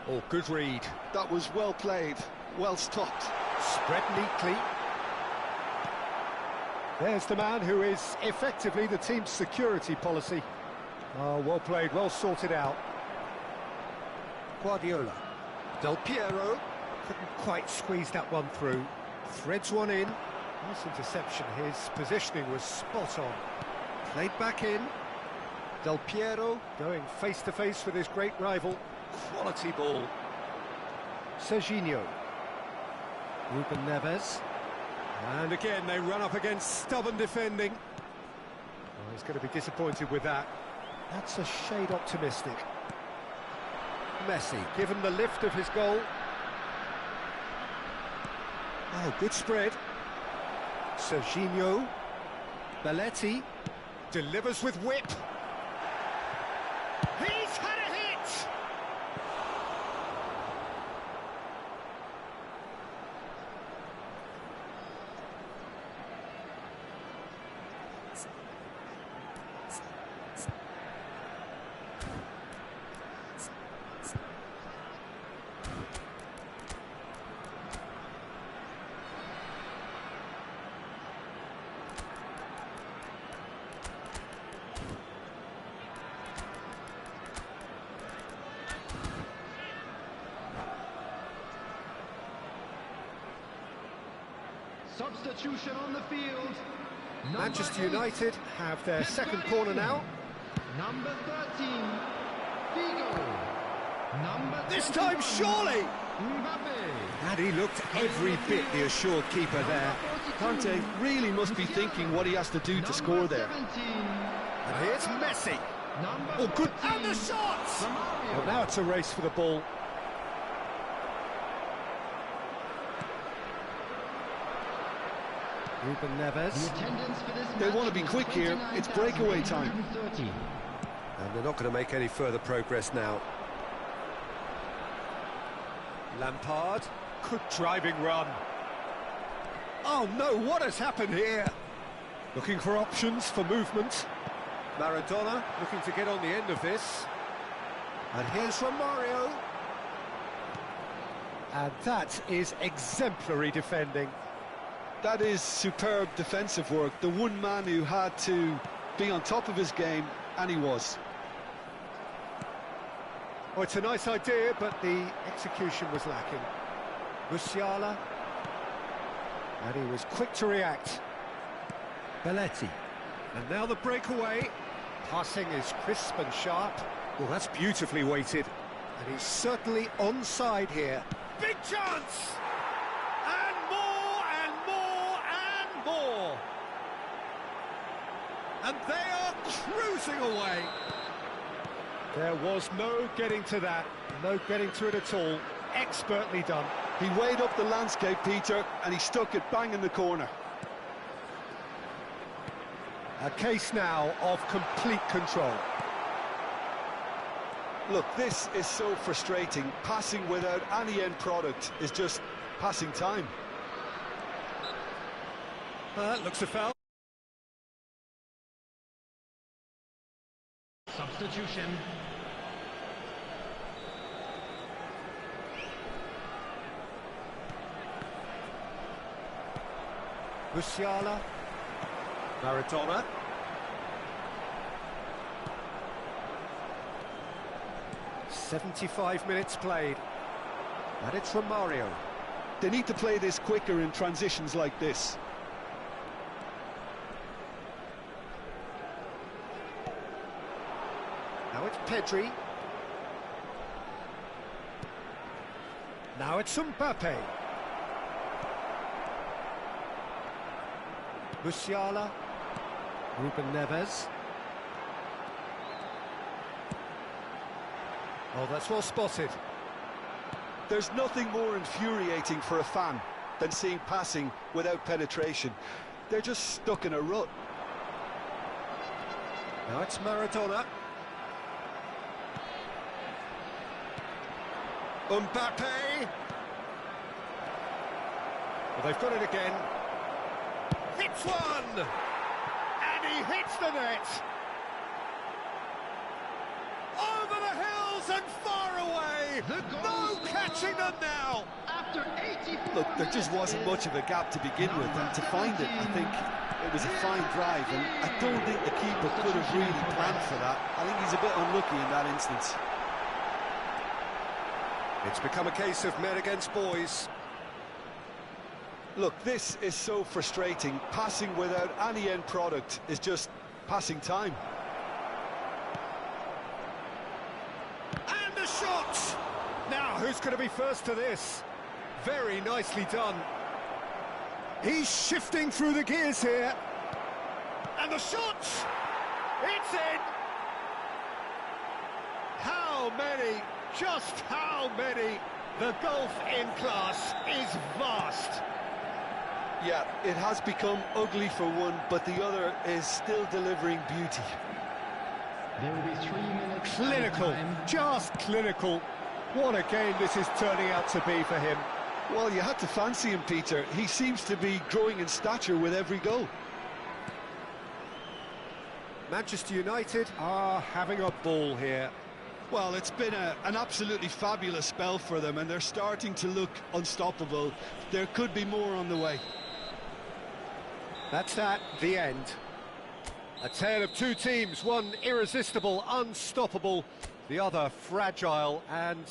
Oh, good read. That was well played, well stopped. Spread neatly. There's the man who is effectively the team's security policy. Oh, well played, well sorted out. Guardiola. Del Piero couldn't quite squeeze that one through. Threads one in. Nice interception. His positioning was spot on. Played back in. Del Piero going face-to-face with his great rival. Quality ball. Serginho. Ruben Neves. And again, they run up against stubborn defending. Oh, he's going to be disappointed with that. That's a shade optimistic. Messi, given the lift of his goal. Oh, good spread. Serginho. Belletti delivers with whip. He's had a hit! Substitution on the field. Manchester United have their second corner now. Number 13, Figo. Number This time, surely! Mbappe. And he looked every bit the assured keeper there. Kante really must be thinking what he has to do to score there. 17, And here's Messi. number Oh, good. 14, And the shot! Romario. Well, now it's a race for the ball. Ruben Neves. The attendance for this They match want to be is quick here. It's breakaway time. 29,830. And they're not going to make any further progress now. Lampard. Good driving run. Oh no, what has happened here? Looking for options for movement. Maradona looking to get on the end of this. And here's Romario. And that is exemplary defending. That is superb defensive work. The one man who had to be on top of his game, and he was. Oh, it's a nice idea, but the execution was lacking. Musiala. And he was quick to react. Belletti. And now the breakaway. Passing is crisp and sharp. Well, that's beautifully weighted. And he's certainly onside here. Big chance! And more, and more, and more! And they are cruising away. There was no getting to that, no getting to it at all. expertly done. He weighed up the landscape, Peter, and he stuck it bang in the corner. A case now of complete control. Look, this is so frustrating. Passing without any end product is just passing time. That looks a foul. Substitution. Musiala. Maradona. "75 minutes played. And it's from Mario. They need to play this quicker in transitions like this. Now it's Pedri. Now it's Mbappe. Musiala. Ruben Neves. Oh, that's well spotted. There's nothing more infuriating for a fan than seeing passing without penetration. They're just stuck in a rut. Now it's Maradona. Mbappe. Well, they've got it again. Hits one! And he hits the net! Over the hills and far away! No catching them now! After 84 Look, there just wasn't much of a gap to begin with, and to find it, I think it was a fine drive, and I don't think the keeper could have really planned for that. I think he's a bit unlucky in that instance. It's become a case of men against boys. Look, this is so frustrating. Passing without any end product is just passing time. And the shot! Now, who's going to be first to this? Very nicely done. He's shifting through the gears here. And the shot! It's in! How many? Just how many? The gulf in class is vast. Yeah, it has become ugly for one, but the other is still delivering beauty. There will be 3 minutes. Clinical, time. just clinical. What a game this is turning out to be for him. Well, you had to fancy him, Peter. He seems to be growing in stature with every goal. Manchester United are having a ball here. Well, it's been an absolutely fabulous spell for them, and they're starting to look unstoppable. There could be more on the way. That's the end. A tale of two teams, one irresistible, unstoppable, the other fragile and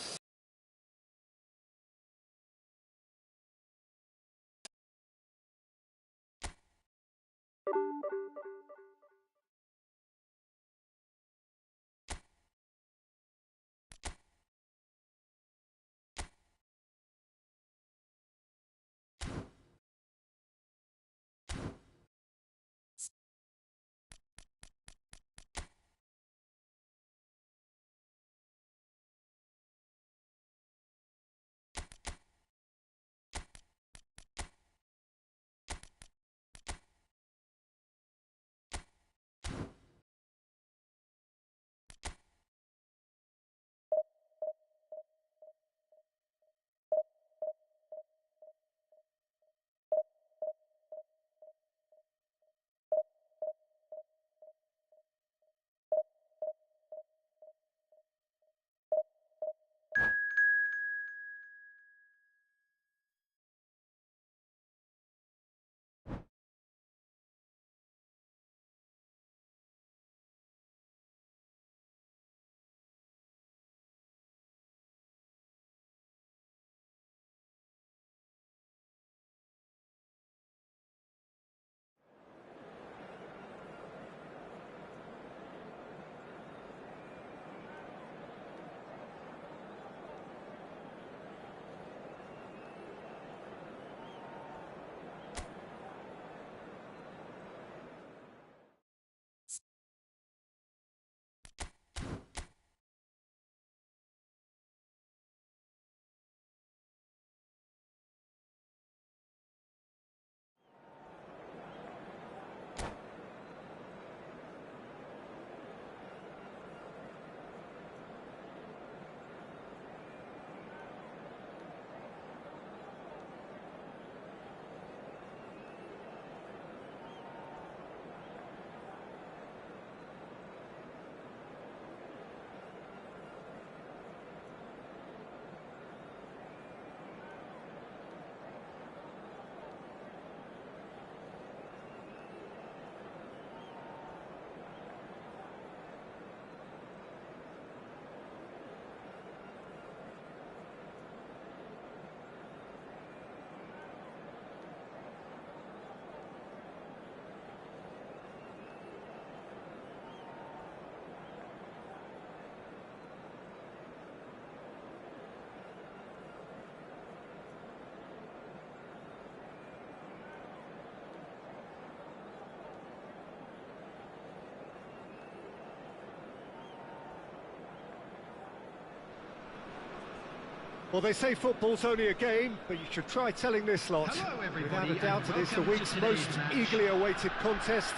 Well, they say football's only a game, but you should try telling this lot. Hello, everybody, Without a doubt, and it is the welcome week's to most today's match. eagerly awaited contest.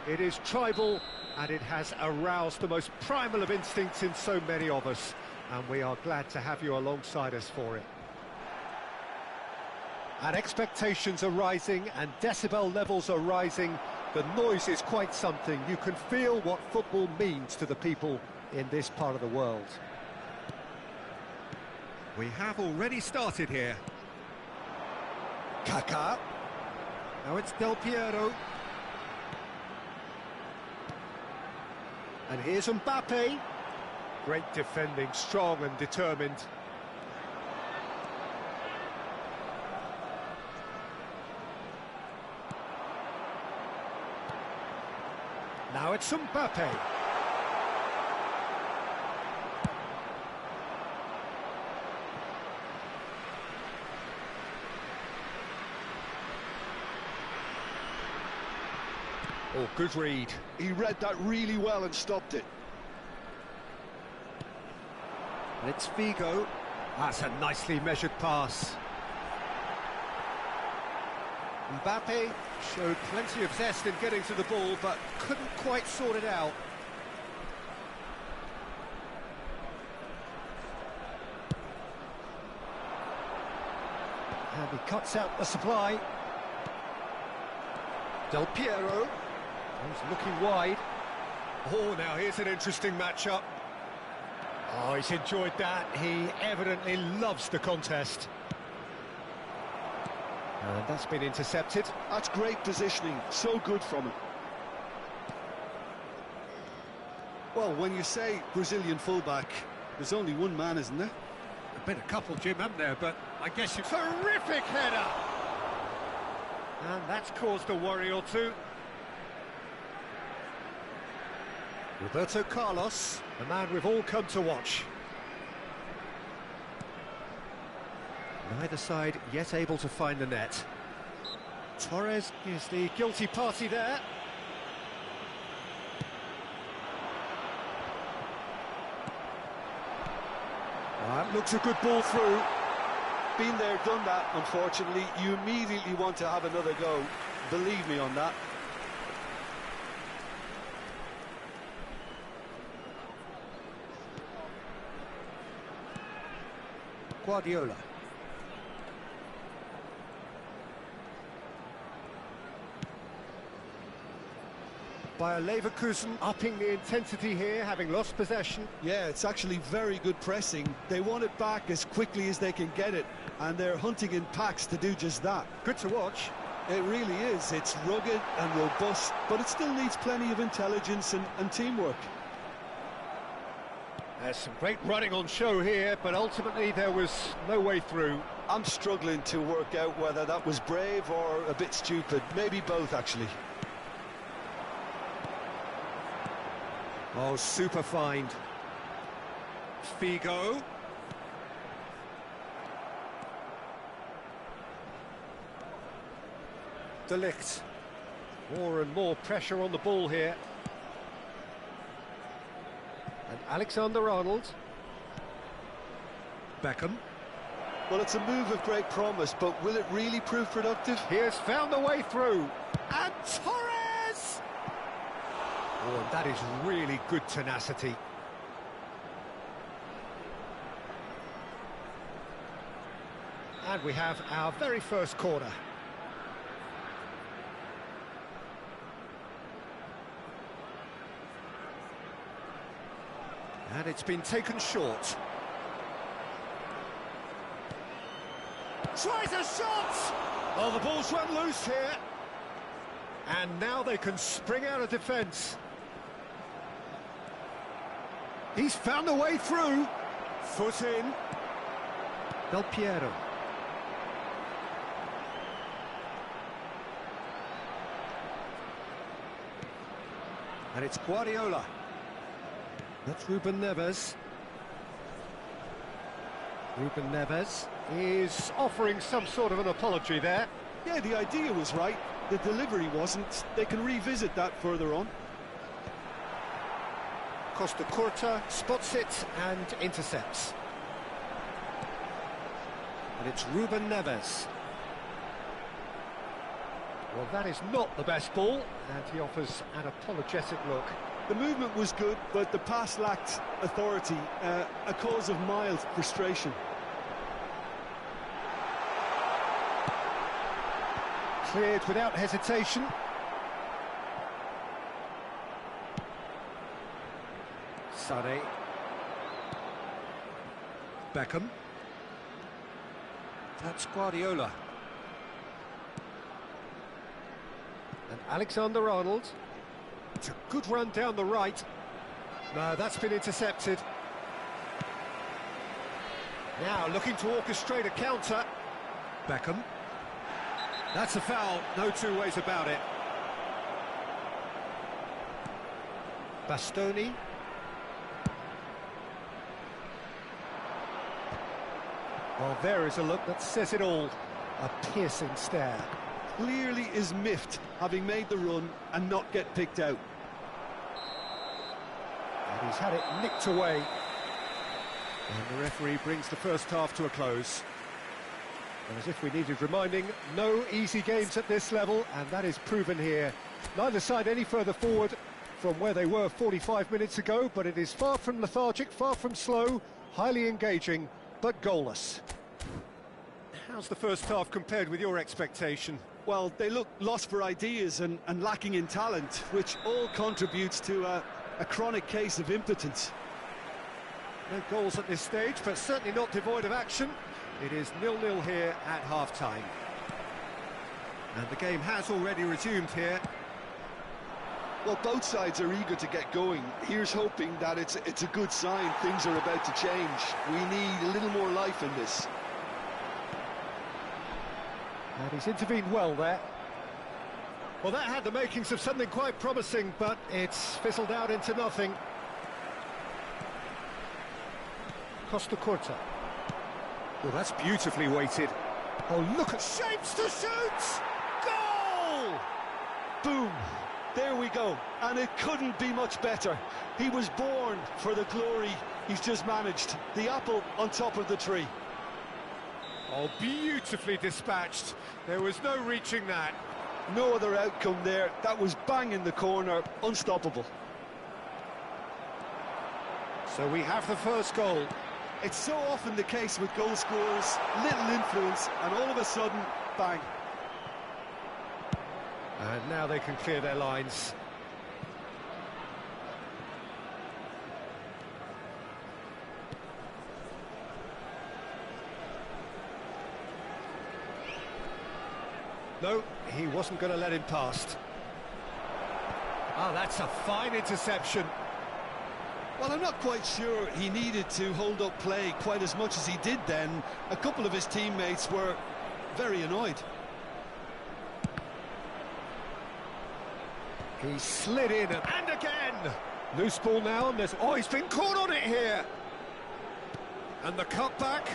It is tribal, and it has aroused the most primal of instincts in so many of us, and we are glad to have you alongside us for it. And expectations are rising, and decibel levels are rising. The noise is quite something. You can feel what football means to the people in this part of the world. We have already started here. Kaká. Now it's Del Piero. And here's Mbappe. Great defending, strong and determined. Now it's Mbappe. Oh, good read. He read that really well and stopped it. And it's Figo. That's a nicely measured pass. Mbappe showed plenty of zest in getting to the ball, but couldn't quite sort it out. And he cuts out the supply. Del Piero. He's looking wide. Oh, now here's an interesting matchup. Oh, he's enjoyed that. He evidently loves the contest. And that's been intercepted. That's great positioning, so good from him. Well, when you say Brazilian fullback, there's only one man, isn't there? There's been a couple, Jim, haven't there? But I guess it's a terrific header. And that's caused a worry or two. Roberto Carlos, the man we've all come to watch. Neither side yet able to find the net. Torres is the guilty party there. That looks a good ball through. Been there, done that, unfortunately. You immediately want to have another go. Believe me on that. Guardiola. Bayer Leverkusen upping the intensity here, having lost possession. Yeah, it's actually very good pressing. They want it back as quickly as they can get it, and they're hunting in packs to do just that. Good to watch. It really is. It's rugged and robust, but it still needs plenty of intelligence and teamwork. There's some great running on show here, but ultimately there was no way through. I'm struggling to work out whether that was brave or a bit stupid. Maybe both, actually. Oh, super find. Figo. De Ligt. More and more pressure on the ball here. And Alexander-Arnold. Beckham. Well, it's a move of great promise, but will it really prove productive? He has found a way through. And Torres! Oh, and that is really good tenacity. And we have our very first corner. And it's been taken short. Tries a shot! Oh, the ball's run loose here. And now they can spring out of defence. He's found a way through. Foot in. Del Piero. And it's Guardiola. That's Ruben Neves. Ruben Neves is offering some sort of an apology there. Yeah, the idea was right. The delivery wasn't. They can revisit that further on. Costa Curta spots it and intercepts. And it's Ruben Neves. Well, that is not the best ball, and he offers an apologetic look. The movement was good, but the pass lacked authority, a cause of mild frustration. Cleared without hesitation. Sané. Beckham. That's Guardiola. And Alexander-Arnold. It's a good run down the right. No, that's been intercepted. Now looking to orchestrate a counter. Beckham. That's a foul, no two ways about it. Bastoni. Well, there is a look that says it all. A piercing stare. Clearly is miffed, having made the run and not get picked out. And he's had it nicked away. And the referee brings the first half to a close. And as if we needed reminding, no easy games at this level, and that is proven here. Neither side any further forward from where they were 45 minutes ago, but it is far from lethargic, far from slow, highly engaging, but goalless. How's the first half compared with your expectation? Well, they look lost for ideas and lacking in talent, which all contributes to a chronic case of impotence. No goals at this stage, but certainly not devoid of action. It is 0-0 here at half-time. And the game has already resumed here. Well, both sides are eager to get going. Here's hoping that it's a good sign. Things are about to change. We need a little more life in this. And he's intervened well there. Well, that had the makings of something quite promising, but it's fizzled out into nothing. Costa Curta. Well, that's beautifully weighted. Oh, look at shapes to shoot! Goal! Boom! There we go. And it couldn't be much better. He was born for the glory he's just managed. The apple on top of the tree. Oh, beautifully dispatched. There was no reaching that. No other outcome there. That was bang in the corner. Unstoppable. So we have the first goal. It's so often the case with goal scorers, little influence, and all of a sudden, bang. And now they can clear their lines. No, he wasn't going to let him past. Oh, that's a fine interception. Well, I'm not quite sure he needed to hold up play quite as much as he did then. A couple of his teammates were very annoyed. He slid in and again. Loose ball now, and there's... Oh, he's been caught on it here. And the cutback.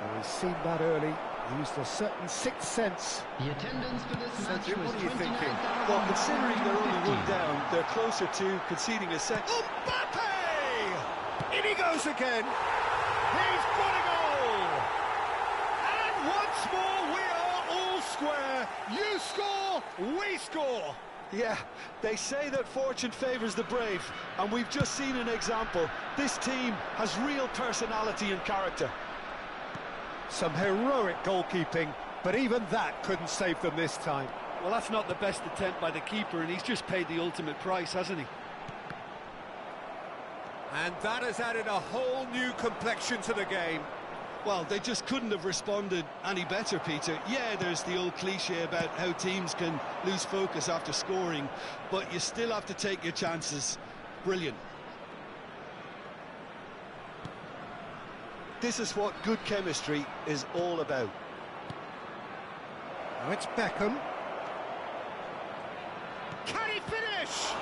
Oh, he's seen that early. He used a certain sixth sense. The attendance for this match Cedric, was what are you thinking? 29,000. Well, considering they're only one down, they're closer to conceding a set. Oh, Mbappe! In he goes again. He's got a goal. And once more, we are all square. You score, we score. Yeah, they say that fortune favours the brave, and we've just seen an example. This team has real personality and character. Some heroic goalkeeping, but even that couldn't save them this time. Well, that's not the best attempt by the keeper, and he's just paid the ultimate price, hasn't he? And that has added a whole new complexion to the game. Well, they just couldn't have responded any better, Peter. Yeah, there's the old cliche about how teams can lose focus after scoring, but you still have to take your chances. Brilliant. This is what good chemistry is all about. Now it's Beckham. Can he finish?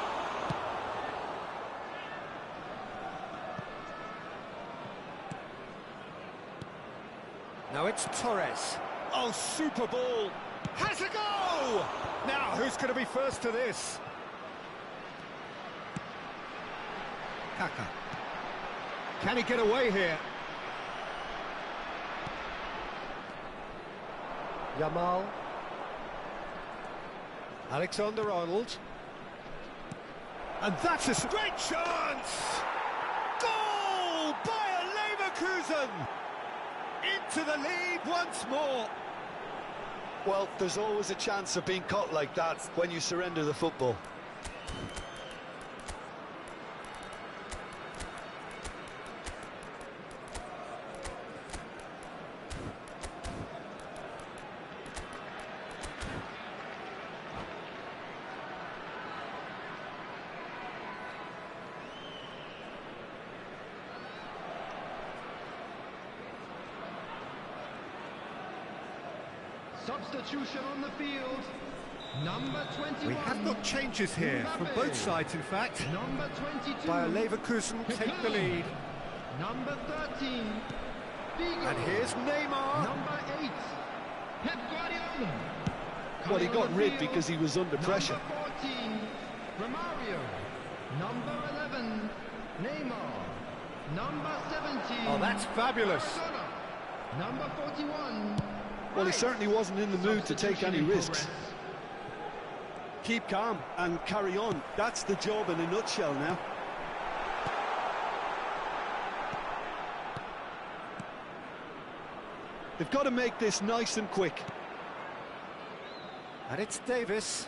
Now it's Torres. Oh, super ball. Has a go! Now, who's going to be first to this? Kaka. Can he get away here? Yamal. Alexander-Arnold. And that's a great chance! Goal! Bayer Leverkusen! Into the lead once more. Well, there's always a chance of being caught like that when you surrender the football. Substitution on the field. Number 21. We have got changes here from both sides, in fact. Number 22. Bayer Leverkusen take the lead. Number 13. Figo. And here's Neymar. Number 8. Pep Guardiola. Well, he Coming got on rid field, because he was under pressure. Number 14. Romario. Number 11. Neymar. Number 17. Oh, that's fabulous. Maradona. Number 41. Well, he certainly wasn't in the mood to take any Substitution in risks. progress. Keep calm and carry on. That's the job in a nutshell now. They've got to make this nice and quick. And it's Davis.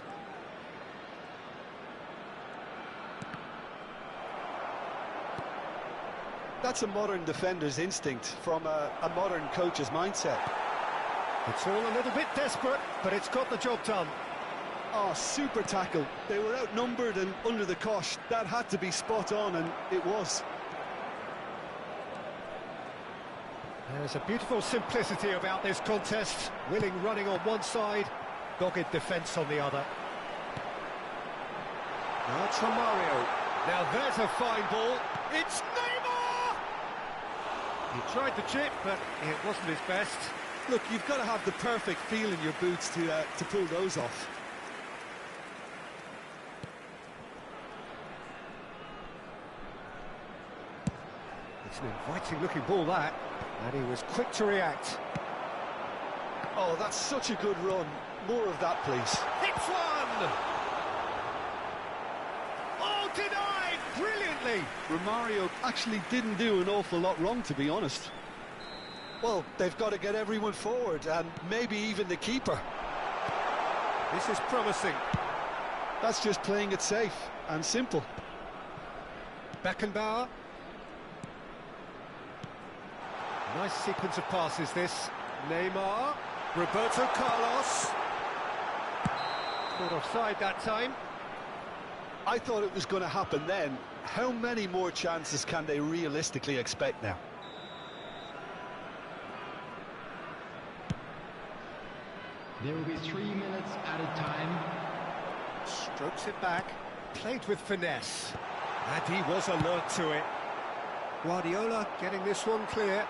That's a modern defender's instinct from a modern coach's mindset. It's all a little bit desperate, but it's got the job done. Oh, super tackle. They were outnumbered and under the cosh. That had to be spot on, and it was. There's a beautiful simplicity about this contest. Willing running on one side, dogged defence on the other. Now it's Romario. Now there's a fine ball. It's Neymar! He tried the chip, but it wasn't his best. Look, you've got to have the perfect feel in your boots to pull those off. It's an inviting-looking ball, that. And he was quick to react. Oh, that's such a good run. More of that, please. Hits one! Oh, denied! Brilliantly! Romario actually didn't do an awful lot wrong, to be honest. Well, they've got to get everyone forward, and maybe even the keeper. This is promising. That's just playing it safe and simple. Beckenbauer. Nice sequence of passes, this. Neymar. Roberto Carlos. Caught offside that time. I thought it was going to happen then. How many more chances can they realistically expect now? There will be 3 minutes added time. Strokes it back. Played with finesse. And he was alert to it. Guardiola getting this one clear.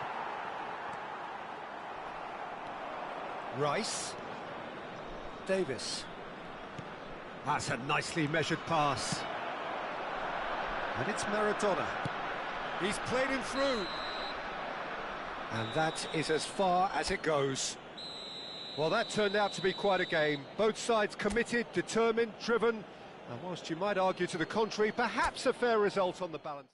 Rice. Davis. That's a nicely measured pass. And it's Maradona. He's played him through. And that is as far as it goes. Well, that turned out to be quite a game. Both sides committed, determined, driven. And whilst you might argue to the contrary, perhaps a fair result on the balance.